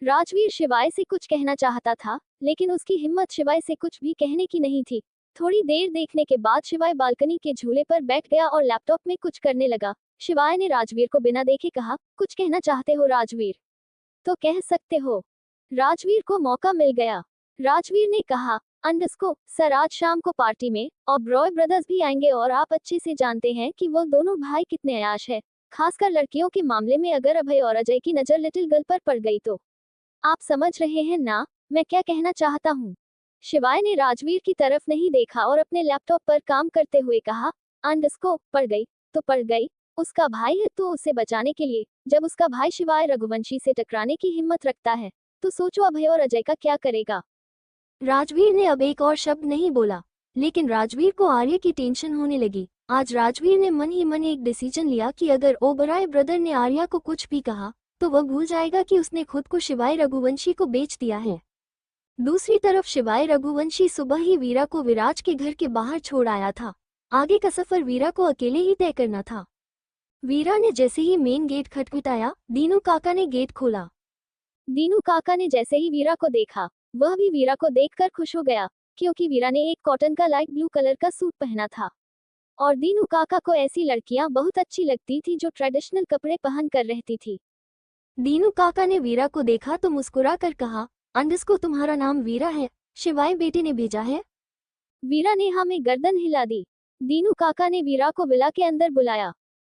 राजवीर शिवाय से कुछ कहना चाहता था, लेकिन उसकी हिम्मत शिवाय से कुछ भी कहने की नहीं थी।
थोड़ी देर देखने के बाद शिवाय बालकनी के झूले पर बैठ गया और लैपटॉप में कुछ करने लगा। शिवाय ने राजवीर को बिना देखे कहा, कुछ कहना चाहते हो राजवीर? तो कह सकते हो। राजवीर को मौका मिल गया। राजवीर ने कहा, सर आज शाम को पार्टी में ओबरॉय ब्रदर्स भी आएंगे और आप अच्छे से जानते हैं कि वो दोनों भाई कितने अयाश है, खासकर लड़कियों के मामले में। अगर अभय और अजय की नजर लिटिल गर्ल पर पड़ गई तो आप समझ रहे हैं ना मैं क्या कहना चाहता हूँ। शिवाय ने राजवीर की तरफ नहीं देखा और अपने लैपटॉप पर काम करते हुए कहा, पड़ गई तो पड़ गई, उसका भाई है तो उसे बचाने के लिए जब उसका भाई शिवाय रघुवंशी से टकराने की हिम्मत रखता है तो सोचो अभय और अजय का क्या करेगा।
राजवीर ने अब एक और शब्द नहीं बोला, लेकिन राजवीर को आर्य की टेंशन होने लगी। आज राजवीर ने मन ही मन एक डिसीजन लिया कि अगर ओबराय ब्रदर ने आर्या को कुछ भी कहा तो वह भूल जाएगा कि उसने खुद को शिवाय रघुवंशी को बेच दिया है। दूसरी तरफ शिवाय रघुवंशी सुबह ही वीरा को विराज के घर के बाहर छोड़ आया था। आगे का सफर वीरा को अकेले ही तय करना था। वीरा ने जैसे ही मेन गेट खटखटाया, दीनू काका ने गेट खोला।
दीनू काका ने जैसे ही वीरा को देखा, वह भी वीरा को देखकर खुश हो गया, क्योंकि वीरा ने एक कॉटन का लाइट ब्लू कलर का सूट पहना था और दीनू काका को ऐसी लड़कियां बहुत अच्छी लगती थी जो ट्रेडिशनल कपड़े पहन कर रहती थी।
दीनू काका ने वीरा को देखा तो मुस्कुरा कर कहा, तुम्हारा नाम वीरा है, शिवाय बेटे ने भेजा है?
वीरा ने हाँ में गर्दन हिला दी। दीनू काका ने वीरा को विला के अंदर बुलाया।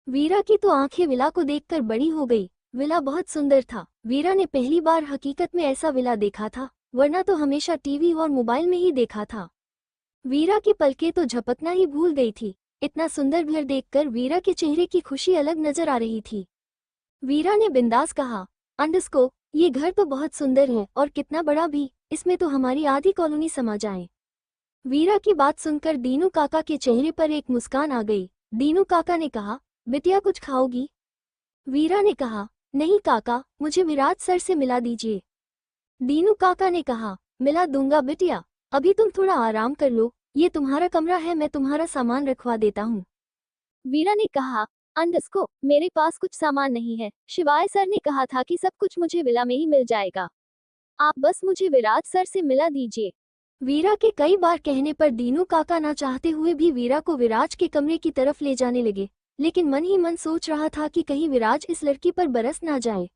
वीरा की तो आंखें विला को देखकर बड़ी हो गई। विला बहुत सुंदर था। वीरा ने पहली बार हकीकत में ऐसा विला देखा था, वरना तो हमेशा टीवी और मोबाइल में ही देखा था। वीरा की पलकें तो झपकना ही भूल गई थी। इतना सुंदर घर देखकर वीरा के चेहरे की खुशी अलग नजर आ रही थी। वीरा ने बिंदास कहा, ये घर तो बहुत सुंदर है और कितना बड़ा भी, इसमें तो हमारी आधी कॉलोनी समा जाए। वीरा की बात सुनकर दीनू काका के चेहरे पर एक मुस्कान आ गई। दीनू काका ने कहा, बिटिया कुछ खाओगी? वीरा ने कहा, नहीं काका, मुझे विराज सर से मिला दीजिए। दीनू काका ने कहा, मिला दूंगा बिटिया, अभी तुम थोड़ा आराम कर लो, ये तुम्हारा कमरा है, मैं तुम्हारा सामान रखवा देता हूँ।
वीरा ने कहा, मेरे पास कुछ सामान नहीं है, शिवाय सर ने कहा था कि सब कुछ मुझे विला में ही मिल जाएगा, आप बस मुझे विराज सर से मिला दीजिए।
वीरा के कई बार कहने पर दीनू काका ना चाहते हुए भी वीरा को विराज के कमरे की तरफ ले जाने लगे, लेकिन मन ही मन सोच रहा था कि कहीं विराज इस लड़की पर बरस ना जाए।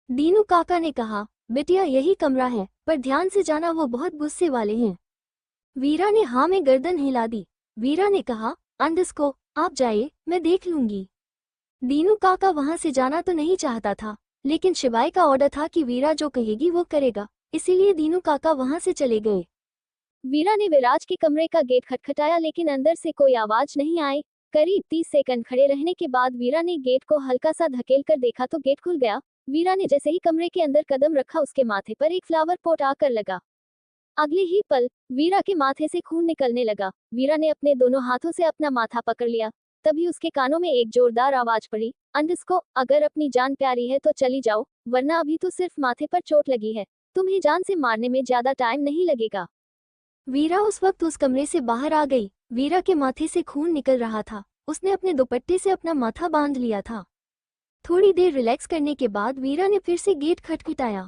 दीनू काका ने कहा, बिटिया यही कमरा है, पर ध्यान से जाना, वो बहुत गुस्से वाले हैं। वीरा ने हाँ में गर्दन हिला दी। वीरा ने कहा, आप जाइए, मैं देख लूंगी। दीनू काका वहां से जाना तो नहीं चाहता था, लेकिन शिवाय का ऑर्डर था कि वीरा जो कहेगी वो करेगा, इसीलिए दीनू काका वहां से चले गए।
वीरा ने विराज के कमरे का गेट खटखटाया, लेकिन अंदर से कोई आवाज नहीं आई। करीब 30 सेकंड खड़े रहने के बाद वीरा ने गेट को हल्का सा धकेल कर देखा तो गेट खुल गया। वीरा ने जैसे ही कमरे के अंदर कदम रखा, उसके माथे पर एक फ्लावर पॉट आकर लगा। अगले ही पल वीरा के माथे से खून निकलने लगा। वीरा ने अपने दोनों हाथों से अपना माथा पकड़ लिया। तभी उसके कानों में एक जोरदार आवाज पड़ी, अगर अपनी जान प्यारी है तो चली जाओ, वरना अभी तो सिर्फ माथे पर चोट लगी है, तुम्हें जान से मारने में ज्यादा टाइम नहीं लगेगा।
वीरा उस वक्त उस कमरे से बाहर आ गई। वीरा के माथे से खून निकल रहा था। उसने अपने दुपट्टे से अपना माथा बांध लिया था। थोड़ी देर रिलैक्स करने के बाद वीरा ने फिर से गेट खटखटाया।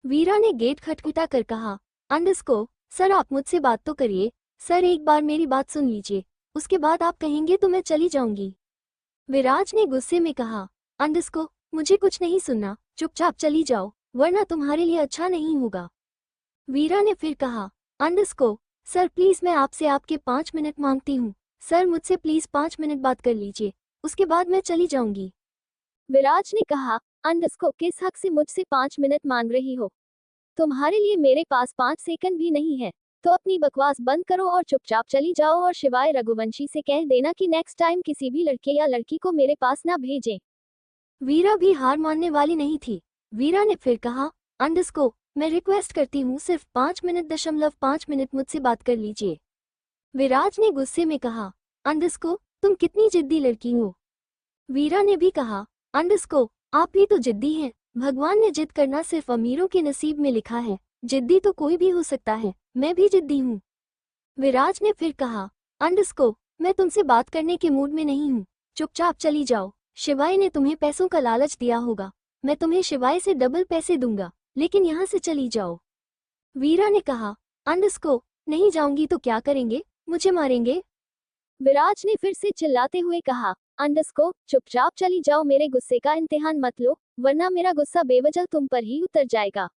वीरा ने गेट खटखटा कर कहा, सर आप मुझसे बात तो करिए। सर एक बार मेरी बात सुन लीजिए, उसके बाद आप कहेंगे तो मैं चली जाऊंगी। विराज ने गुस्से में कहा, मुझे कुछ नहीं सुनना, चुपचाप चली जाओ, वरना तुम्हारे लिए अच्छा नहीं होगा। वीरा ने फिर कहा, सर प्लीज मैं आपसे आपके 5 मिनट मांगती हूँ। सर मुझसे प्लीज 5 मिनट बात कर लीजिए, उसके बाद मैं चली जाऊंगी।
विराज ने कहा, किस हक से मुझसे 5 मिनट मांग रही हो? तुम्हारे लिए मेरे पास 5 सेकंड भी नहीं है, तो अपनी बकवास बंद करो और चुपचाप चली जाओ और शिवाय रघुवंशी से कह देना कि नेक्स्ट टाइम किसी भी लड़के या लड़की को मेरे पास ना भेजें।
वीरा भी हार मानने वाली नहीं थी। वीरा ने फिर कहा, मैं रिक्वेस्ट करती हूँ, सिर्फ 5 मिनट मुझसे बात कर लीजिए। विराज ने गुस्से में कहा, तुम कितनी जिद्दी लड़की हो। वीरा ने भी कहा, आप भी तो जिद्दी हैं। भगवान ने जिद करना सिर्फ अमीरों के नसीब में लिखा है, जिद्दी तो कोई भी हो सकता है, मैं भी जिद्दी हूँ। विराज ने फिर कहा, मैं तुमसे बात करने के मूड में नहीं हूँ, चुपचाप चली जाओ। शिवाय ने तुम्हें पैसों का लालच दिया होगा, मैं तुम्हें शिवाय से डबल पैसे दूंगा, लेकिन यहाँ से चली जाओ। वीरा ने कहा, नहीं जाऊंगी तो क्या करेंगे, मुझे मारेंगे?
विराज ने फिर से चिल्लाते हुए कहा। अंडरस्कोर, चुपचाप चली जाओ, मेरे गुस्से का इम्तिहान मत लो, वरना मेरा गुस्सा बेवजह तुम पर ही उतर जाएगा।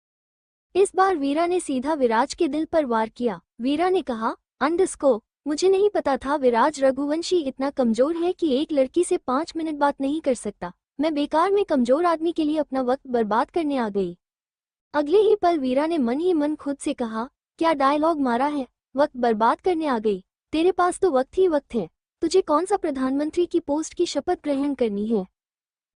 इस बार वीरा ने सीधा विराज के दिल पर वार किया। वीरा ने कहा, अंडरस्कोर, मुझे नहीं पता था विराज रघुवंशी इतना कमजोर है कि एक लड़की से 5 मिनट बात नहीं कर सकता। मैं बेकार में कमजोर आदमी के लिए अपना वक्त बर्बाद करने आ गई। अगले ही पल वीरा ने मन ही मन खुद से कहा, क्या डायलॉग मारा है, वक्त बर्बाद करने आ गई, तेरे पास तो वक्त ही वक्त है, तुझे कौन सा प्रधानमंत्री की पोस्ट की शपथ ग्रहण करनी है।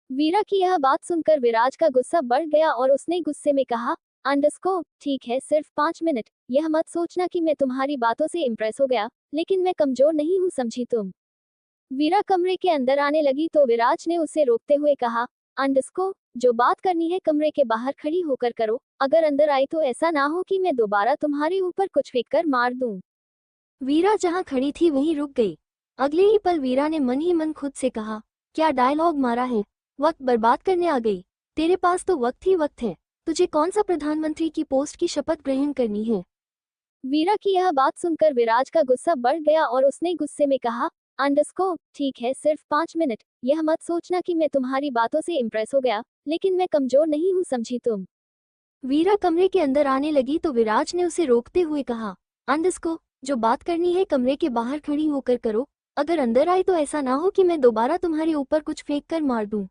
वीरा की यह बात सुनकर विराज का गुस्सा बढ़ गया और उसने गुस्से में कहा, अंडरस्कोर, ठीक है, सिर्फ 5 मिनट, यह मत सोचना कि मैं तुम्हारी बातों से इम्प्रेस हो गया, लेकिन मैं कमजोर नहीं हूँ, समझी तुम। वीरा कमरे के अंदर आने लगी तो विराज ने उसे रोकते हुए कहा, अंडरस्कोर, जो बात करनी है कमरे के बाहर खड़ी होकर करो, अगर अंदर आई तो ऐसा ना हो कि मैं दोबारा तुम्हारे ऊपर कुछ फेंक कर मार दूं।
वीरा जहां खड़ी थी वहीं रुक गई। अगले ही पल वीरा ने मन ही मन खुद से कहा, क्या डायलॉग मारा है, वक्त बर्बाद करने आ गई, तेरे पास तो वक्त ही वक्त है, तुझे कौन सा प्रधानमंत्री की पोस्ट की शपथ ग्रहण करनी है।
वीरा की यह बात सुनकर विराज का गुस्सा बढ़ गया और उसने गुस्से में कहा, अंडरस्कोर, ठीक है, सिर्फ 5 मिनट, यह मत सोचना कि मैं तुम्हारी बातों से इम्प्रेस हो गया, लेकिन मैं कमजोर नहीं हूँ, समझी तुम।
वीरा कमरे के अंदर आने लगी तो विराज ने उसे रोकते हुए कहा, अंडरस्कोर, जो बात करनी है कमरे के बाहर खड़ी होकर करो, अगर अंदर आई तो ऐसा ना हो कि मैं दोबारा तुम्हारे ऊपर कुछ फेंक कर मार दूं।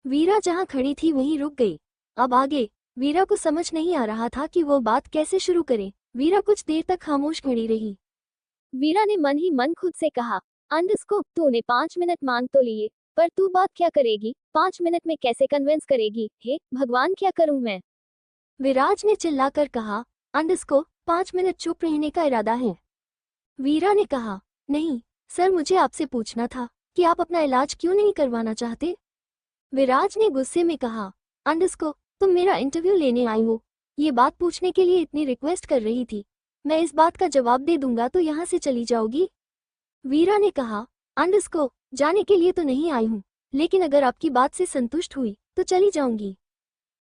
वीरा जहां खड़ी थी वहीं रुक गई। अब आगे वीरा को समझ नहीं आ रहा था कि वो बात कैसे शुरू करे। वीरा कुछ देर तक खामोश खड़ी रही।
वीरा ने मन ही मन खुद से कहा, अंडरस्कोर, तूने 5 मिनट मांग तो लिए, पर तू बात क्या करेगी, 5 मिनट में कैसे कन्विंस करेगी, हे भगवान, क्या करूं मैं।
विराज ने चिल्लाकर कहा, अंडरस्कोर, 5 मिनट चुप रहने का इरादा है। वीरा ने कहा, नहीं सर, मुझे आपसे पूछना था कि आप अपना इलाज क्यों नहीं करवाना चाहते। विराज ने गुस्से में कहा, अंडरस्कोर, तुम मेरा इंटरव्यू लेने आई हो, ये बात पूछने के लिए इतनी रिक्वेस्ट कर रही थी, मैं इस बात का जवाब दे दूंगा तो यहाँ से चली जाओगी। वीरा ने कहा, अंडरस्कोर, जाने के लिए तो नहीं आई हूँ, लेकिन अगर आपकी बात से संतुष्ट हुई तो चली जाऊंगी।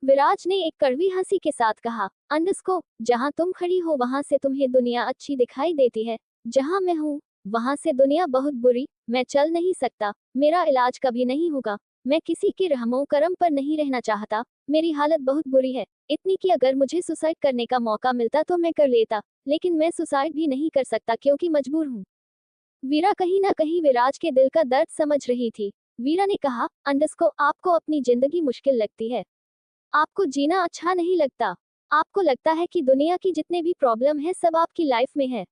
विराज ने एक कड़वी हंसी के साथ कहा, अंडरस्कोर, जहां तुम खड़ी हो वहां से तुम्हें दुनिया अच्छी दिखाई देती है, जहां मैं हूँ वहां से दुनिया बहुत बुरी, मैं चल नहीं सकता, मेरा इलाज कभी नहीं होगा, मैं किसी के रहमो करम पर नहीं रहना चाहता, मेरी हालत बहुत बुरी है, इतनी कि अगर मुझे सुसाइड करने का मौका मिलता तो मैं कर लेता, लेकिन मैं सुसाइड भी नहीं कर सकता क्योंकि मजबूर हूँ। वीरा कहीं ना कहीं विराज के दिल का दर्द समझ रही थी। वीरा ने कहा, अंडरस्कोर, आपको अपनी जिंदगी मुश्किल लगती है, आपको जीना अच्छा नहीं लगता, आपको लगता है कि दुनिया की जितने भी प्रॉब्लम है सब आपकी लाइफ में है।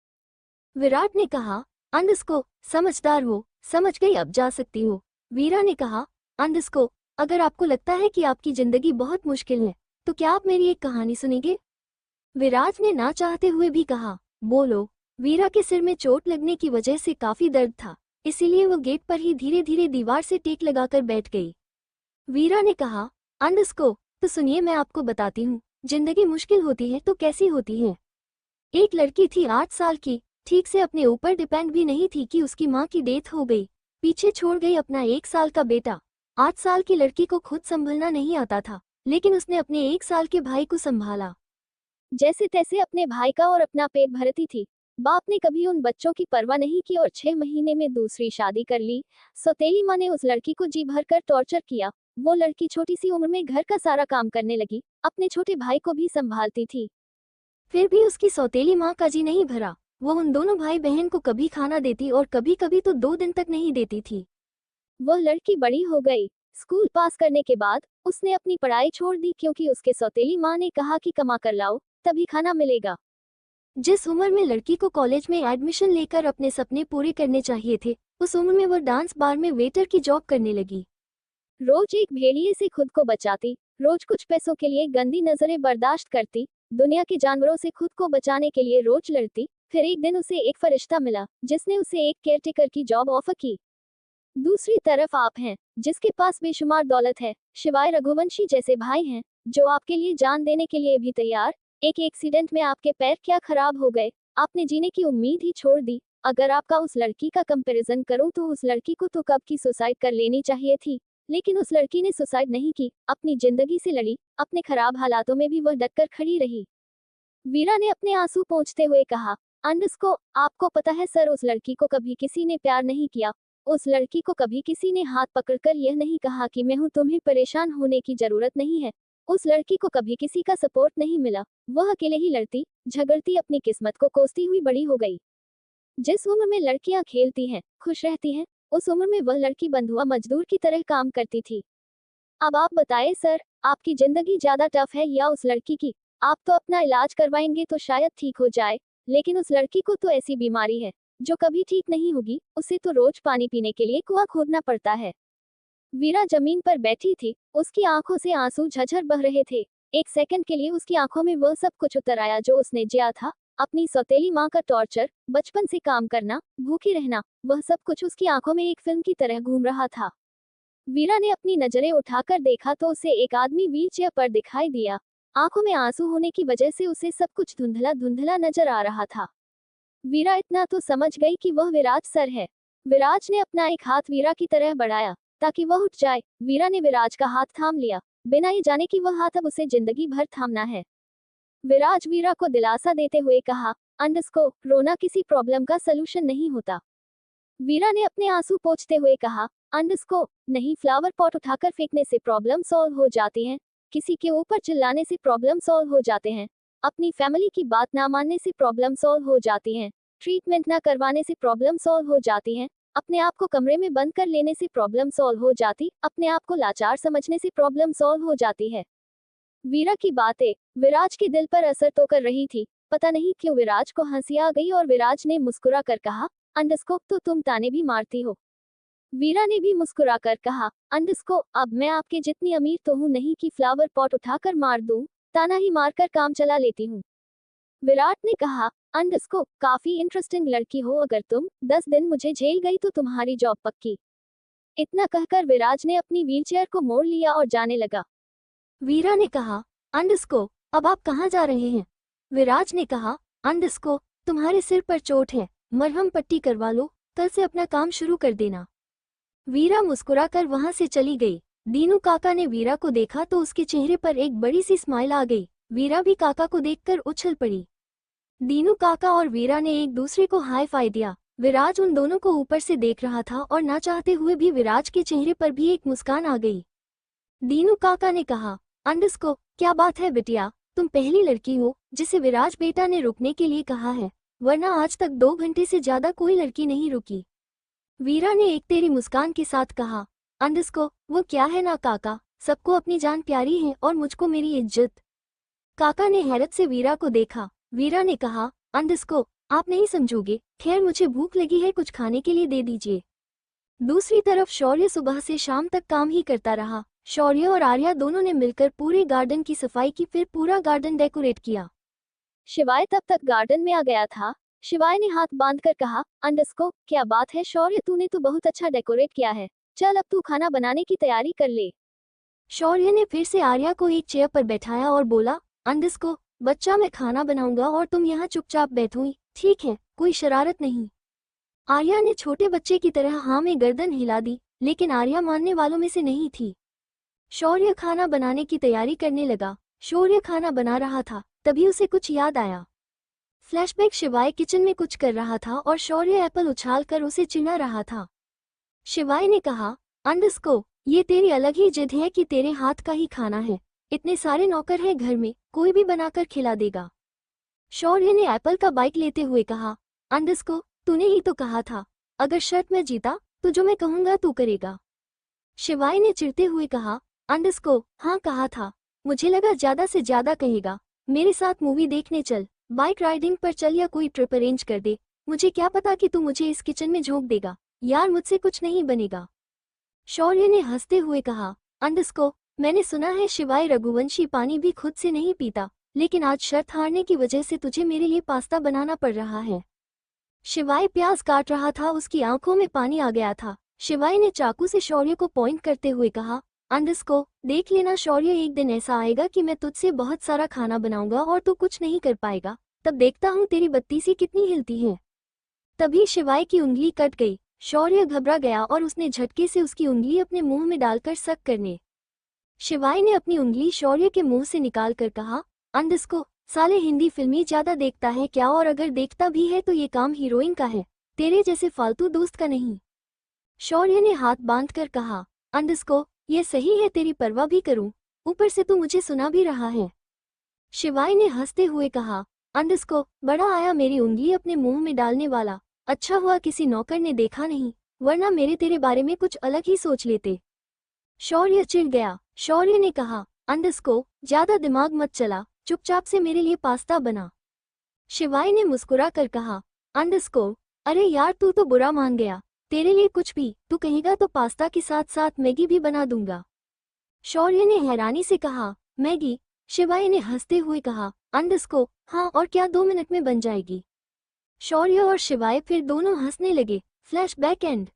विराट ने कहा, अंडरस्कोर, समझदार हो, समझ गई, अब जा सकती हो। वीरा ने कहा, अंडरस्कोर, अगर आपको लगता है कि आपकी जिंदगी बहुत मुश्किल है तो क्या आप मेरी एक कहानी सुनेंगे। विराज ने ना चाहते हुए भी कहा, बोलो। वीरा के सिर में चोट लगने की वजह से काफी दर्द था, इसीलिए वो गेट पर ही धीरे धीरे दीवार से टेक लगाकर बैठ गई। वीरा ने कहा, अंडरस्कोर, तो सुनिए, मैं आपको बताती हूँ, जिंदगी मुश्किल होती है तो कैसी होती है। एक लड़की थी 8 साल की, ठीक से अपने ऊपर डिपेंड भी नहीं थी कि उसकी माँ की डेथ हो गई, पीछे छोड़ गई अपना 1 साल का बेटा। 8 साल की लड़की को खुद संभलना नहीं आता था, लेकिन उसने अपने 1 साल के भाई को संभाला।
जैसे तैसे अपने भाई का और अपना पेट भरती थी। बाप ने कभी उन बच्चों की परवाह नहीं की और 6 महीने में दूसरी शादी कर ली। सौतेली माँ ने उस लड़की को जी भर कर टॉर्चर किया। वो लड़की छोटी सी उम्र में घर का सारा काम करने लगी, अपने छोटे भाई को भी संभालती थी।
फिर भी उसकी सौतेली माँ का जी नहीं भरा। वो उन दोनों भाई बहन को कभी खाना देती और कभी कभी तो 2 दिन तक नहीं देती थी।
वह लड़की बड़ी हो गई। स्कूल पास करने के बाद उसने अपनी पढ़ाई छोड़ दी क्योंकि उसके सौतेली माँ ने कहा कि कमा कर लाओ तभी खाना मिलेगा।
जिस उम्र में लड़की को कॉलेज में एडमिशन लेकर अपने सपने पूरे करने चाहिए थे, उस उम्र में वह डांस बार में वेटर की जॉब करने लगी।
रोज एक भेड़िए से खुद को बचाती, रोज कुछ पैसों के लिए गंदी नजरें बर्दाश्त करती, दुनिया के जानवरों से खुद को बचाने के लिए रोज लड़ती। फिर एक दिन उसे एक फरिश्ता मिला जिसने उसे एक केयरटेकर की जॉब ऑफर की। दूसरी तरफ आप हैं जिसके पास बेशुमार दौलत है, शिवाय रघुवंशी जैसे भाई हैं जो आपके लिए जान देने के लिए भी तैयार। एक एक्सीडेंट में आपके पैर क्या खराब हो गए, आपने जीने की उम्मीद ही छोड़ दी। अगर आपका उस लड़की का कंपैरिजन करूं तो उस लड़की को तो कब की सुसाइड कर लेनी चाहिए थी, लेकिन उस लड़की ने सुसाइड नहीं की, अपनी जिंदगी से लड़ी, अपने खराब हालातों में भी वह डटकर खड़ी रही। वीरा ने अपने आंसू पोंछते हुए कहा, अंडरस्कोर आपको पता है सर, उस लड़की को कभी किसी ने प्यार नहीं किया। उस लड़की को कभी किसी ने हाथ पकड़कर यह नहीं कहा कि मैं हूं, तुम्हें परेशान होने की जरूरत नहीं है। उस लड़की को कभी किसी का सपोर्ट नहीं मिला। वह अकेले ही लड़ती झगड़ती अपनी किस्मत को कोसती हुई बड़ी हो गई। जिस उम्र में लड़कियां खेलती हैं, खुश रहती हैं, उस उम्र में वह लड़की बंधुआ मजदूर की तरह काम करती थी। अब आप बताएं सर, आपकी जिंदगी ज्यादा टफ है या उस लड़की की? आप तो अपना इलाज करवाएंगे तो शायद ठीक हो जाए, लेकिन उस लड़की को तो ऐसी बीमारी है जो कभी ठीक नहीं होगी। उसे तो रोज पानी पीने के लिए कुआं खोदना पड़ता है। वीरा जमीन पर बैठी थी, उसकी आंखों से आंसू झरझर बह रहे थे। एक सेकंड के लिए उसकी आंखों में वह सब कुछ उतर आया जो उसने जिया था। अपनी सौतेली माँ का टॉर्चर, बचपन से काम करना, भूखी रहना, वह सब कुछ उसकी आंखों में एक फिल्म की तरह घूम रहा था। वीरा ने अपनी नजरें उठाकर देखा तो उसे एक आदमी व्हीलचेयर पर दिखाई दिया। आंखों में आंसू होने की वजह से उसे सब कुछ धुंधला धुंधला नजर आ रहा था। वीरा इतना तो समझ गई कि वह विराज सर है। विराज ने अपना एक हाथ वीरा की तरह बढ़ाया ताकि वह उठ जाए। वीरा ने विराज का हाथ थाम लिया, बिना ये जाने कि वह हाथ अब उसे जिंदगी भर थामना है। विराज वीरा को दिलासा देते हुए कहा, अंडरस्कोर रोना किसी प्रॉब्लम का सलूशन नहीं होता। वीरा ने अपने आंसू पोंछते हुए कहा, अंडरस्कोर नहीं, फ्लावर पॉट उठाकर फेंकने से प्रॉब्लम सॉल्व हो जाती है, किसी के ऊपर चिल्लाने से प्रॉब्लम सॉल्व हो जाते हैं, अपनी फैमिली की बात ना मानने से प्रॉब्लम सॉल्व हो जाती है, ट्रीटमेंट ना करवाने से प्रॉब्लम सॉल्व हो जाती है, अपने आप को कमरे में बंद कर लेने से प्रॉब्लम सॉल्व हो जाती, अपने आप को लाचार समझने से प्रॉब्लम सॉल्व हो जाती है। वीरा की बातें विराज के दिल पर असर तो कर रही थी। पता नहीं क्यों विराज को हंसी आ गई और विराज ने मुस्कुरा कर कहा, अंडरस्कोर तो तुम ताने भी मारती हो। वीरा ने भी मुस्कुरा कर कहा, अंडरस्कोर अब मैं आपके जितनी अमीर तो हूँ नहीं कि फ्लावर पॉट उठाकर मार दूं, ताना ही मारकर काम चला लेती हूँ। विराट ने कहा, अंडरस्कोर काफी इंटरेस्टिंग लड़की हो, अगर तुम 10 दिन मुझे झेल गई तो तुम्हारी जॉब पक्की। इतना कहकर विराज ने अपनी व्हीलचेयर को मोड़ लिया और जाने लगा।
वीरा ने कहा, अंडरस्कोर अब आप कहाँ जा रहे हैं? विराज ने कहा, अंडरस्कोर तुम्हारे सिर पर चोट है, मरहम पट्टी करवा लो, कल से अपना काम शुरू कर देना। वीरा मुस्कुराकर वहां से चली गई। दीनू काका ने वीरा को देखा तो उसके चेहरे पर एक बड़ी सी स्माइल आ गई। वीरा भी काका को देखकर उछल पड़ी। दीनू काका और वीरा ने एक दूसरे को हाई फाई दिया। विराज उन दोनों को ऊपर से देख रहा था और ना चाहते हुए भी विराज के चेहरे पर भी एक मुस्कान आ गई। दीनू काका ने कहा, अंडरस्कोर क्या बात है बिटिया, तुम पहली लड़की हो जिसे विराज बेटा ने रुकने के लिए कहा है, वरना आज तक 2 घंटे से ज्यादा कोई लड़की नहीं रुकी। वीरा ने एक तेरी मुस्कान के साथ कहा, अंडरस्कोर वो क्या है ना काका, सबको अपनी जान प्यारी है और मुझको मेरी इज्जत। काका ने हैरत से वीरा को देखा। वीरा ने कहा, अंडरस्कोर आप नहीं समझोगे, खैर मुझे भूख लगी है, कुछ खाने के लिए दे दीजिए। दूसरी तरफ शौर्य सुबह से शाम तक काम ही करता रहा। शौर्य और आर्या दोनों ने मिलकर पूरे गार्डन की सफाई की, फिर पूरा गार्डन डेकोरेट किया।
शिवाय तब तक गार्डन में आ गया था। शिवाय ने हाथ बांधकर कहा, अंडरस्कोर क्या बात है शौर्य, तूने तो बहुत अच्छा डेकोरेट किया है, चल अब तू खाना बनाने की तैयारी कर ले।
शौर्य ने फिर से आर्या को एक चेयर पर बैठाया और बोला, अंडरस्कोर बच्चा मैं खाना बनाऊंगा और तुम यहाँ चुपचाप बैठो, ठीक है, कोई शरारत नहीं। आर्या ने छोटे बच्चे की तरह हाँ में गर्दन हिला दी, लेकिन आर्या मानने वालों में से नहीं थी। शौर्य खाना बनाने की तैयारी करने लगा। शौर्य खाना बना रहा था, तभी उसे कुछ याद आया। फ्लैशबैक, शिवाय किचन में कुछ कर रहा था और शौर्य एप्पल उछालकर उसे चिढ़ा रहा था। शिवाय ने कहा, अंडरस्कोर ये तेरी अलग ही जिद है कि तेरे हाथ का ही खाना है, इतने सारे नौकर हैं घर में, कोई भी बनाकर खिला देगा। शौर्य ने एप्पल का बाइक लेते हुए कहा, अंडरस्कोर तूने ही तो कहा था, अगर शर्त में जीता तो जो मैं कहूंगा तू करेगा। शिवाय ने चिढ़ते हुए कहा, अंडरस्कोर हाँ कहा था, मुझे लगा ज्यादा से ज्यादा कहेगा, मेरे साथ मूवी देखने चल, बाइक राइडिंग पर चल या कोई ट्रिप अरेंज कर दे, मुझे क्या पता कि तू मुझे इस किचन में झोंक देगा, यार मुझसे कुछ नहीं बनेगा। शौर्य ने हंसते हुए कहा, अंडरस्कोर मैंने सुना है शिवाय रघुवंशी पानी भी खुद से नहीं पीता, लेकिन आज शर्त हारने की वजह से तुझे मेरे लिए पास्ता बनाना पड़ रहा है। शिवाय प्याज काट रहा था, उसकी आंखों में पानी आ गया था। शिवाय ने चाकू से शौर्य को पॉइंट करते हुए कहा, अंडरस्कोर देख लेना शौर्य, एक दिन ऐसा आएगा कि मैं तुझसे बहुत सारा खाना बनाऊंगा और तू कुछ नहीं कर पाएगा, तब देखता हूँ तेरी बत्तीसी कितनी हिलती है। तभी शिवाय की उंगली कट गई। शौर्य घबरा गया और उसने झटके से उसकी उंगली अपने मुंह में डालकर सक करने। शिवाय ने अपनी उंगली शौर्य के मुंह से निकाल कर कहा, अंडरस्कोर साले हिंदी फिल्में ज्यादा देखता है क्या, और अगर देखता भी है तो ये काम हीरोइन का है, तेरे जैसे फालतू दोस्त का नहीं। शौर्य ने हाथ बांधकर कहा, अंडस्को ये सही है, तेरी परवाह भी करूं, ऊपर से तू मुझे सुना भी रहा है। शिवाय ने हंसते हुए कहा, अंडस्को बड़ा आया मेरी उंगली अपने मुंह में डालने वाला, अच्छा हुआ किसी नौकर ने देखा नहीं, वरना मेरे तेरे बारे में कुछ अलग ही सोच लेते। शौर्य चिढ़ गया। शौर्य ने कहा, अंडस्को ज्यादा दिमाग मत चला, चुपचाप से मेरे लिए पास्ता बना। शिवाय ने मुस्कुरा कर कहा, अंडस्को अरे यार तू तो बुरा मान गया, तेरे लिए कुछ भी तू कहेगा तो पास्ता के साथ साथ मैगी भी बना दूंगा। शौर्य ने हैरानी से कहा, मैगी? शिवाय ने हंसते हुए कहा, अंडस्को हाँ और क्या 2 मिनट में बन जाएगी। शौर्य और शिवाय फिर दोनों हंसने लगे। Flashback and.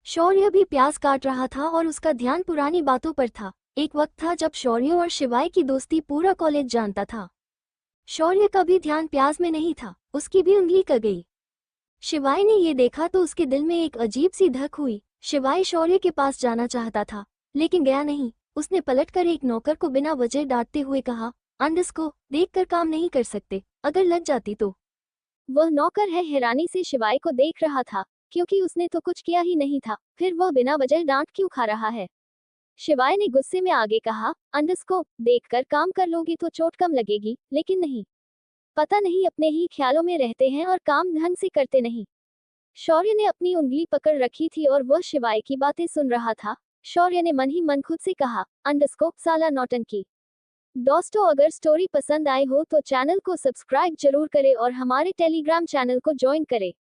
शौर्य भी प्याज काट रहा था और उसका ध्यान पुरानी बातों पर था। एक वक्त था जब शौर्य और शिवाय की दोस्ती पूरा कॉलेज जानता था। शौर्य का भी ध्यान प्याज में नहीं था, उसकी भी उंगली कट गई। शिवाय ने ये देखा तो उसके दिल में एक अजीब सी धक हुई। शिवाय शौर्य के पास जाना चाहता था, लेकिन गया नहीं। उसने पलटकर एक नौकर को बिना वजह डांटते हुए कहा, अंडस्को देखकर काम नहीं कर सकते, अगर लग जाती तो।
वह नौकर है हैरानी से शिवाय को देख रहा था, क्योंकि उसने तो कुछ किया ही नहीं था, फिर वह बिना वजह डांट क्यों खा रहा है। शिवाय ने गुस्से में आगे कहा, अंडस्को देखकर काम कर लोगी तो चोट कम लगेगी, लेकिन नहीं, पता नहीं अपने ही ख्यालों में रहते हैं और काम ढंग से करते नहीं। शौर्य ने अपनी उंगली पकड़ रखी थी और वह शिवाय की बातें सुन रहा था। शौर्य ने मन ही मन खुद से कहा, अंडस्को साला नौटंकी। दोस्तों अगर स्टोरी पसंद आई हो तो चैनल को सब्सक्राइब जरूर करें और हमारे टेलीग्राम चैनल को ज्वाइन करें।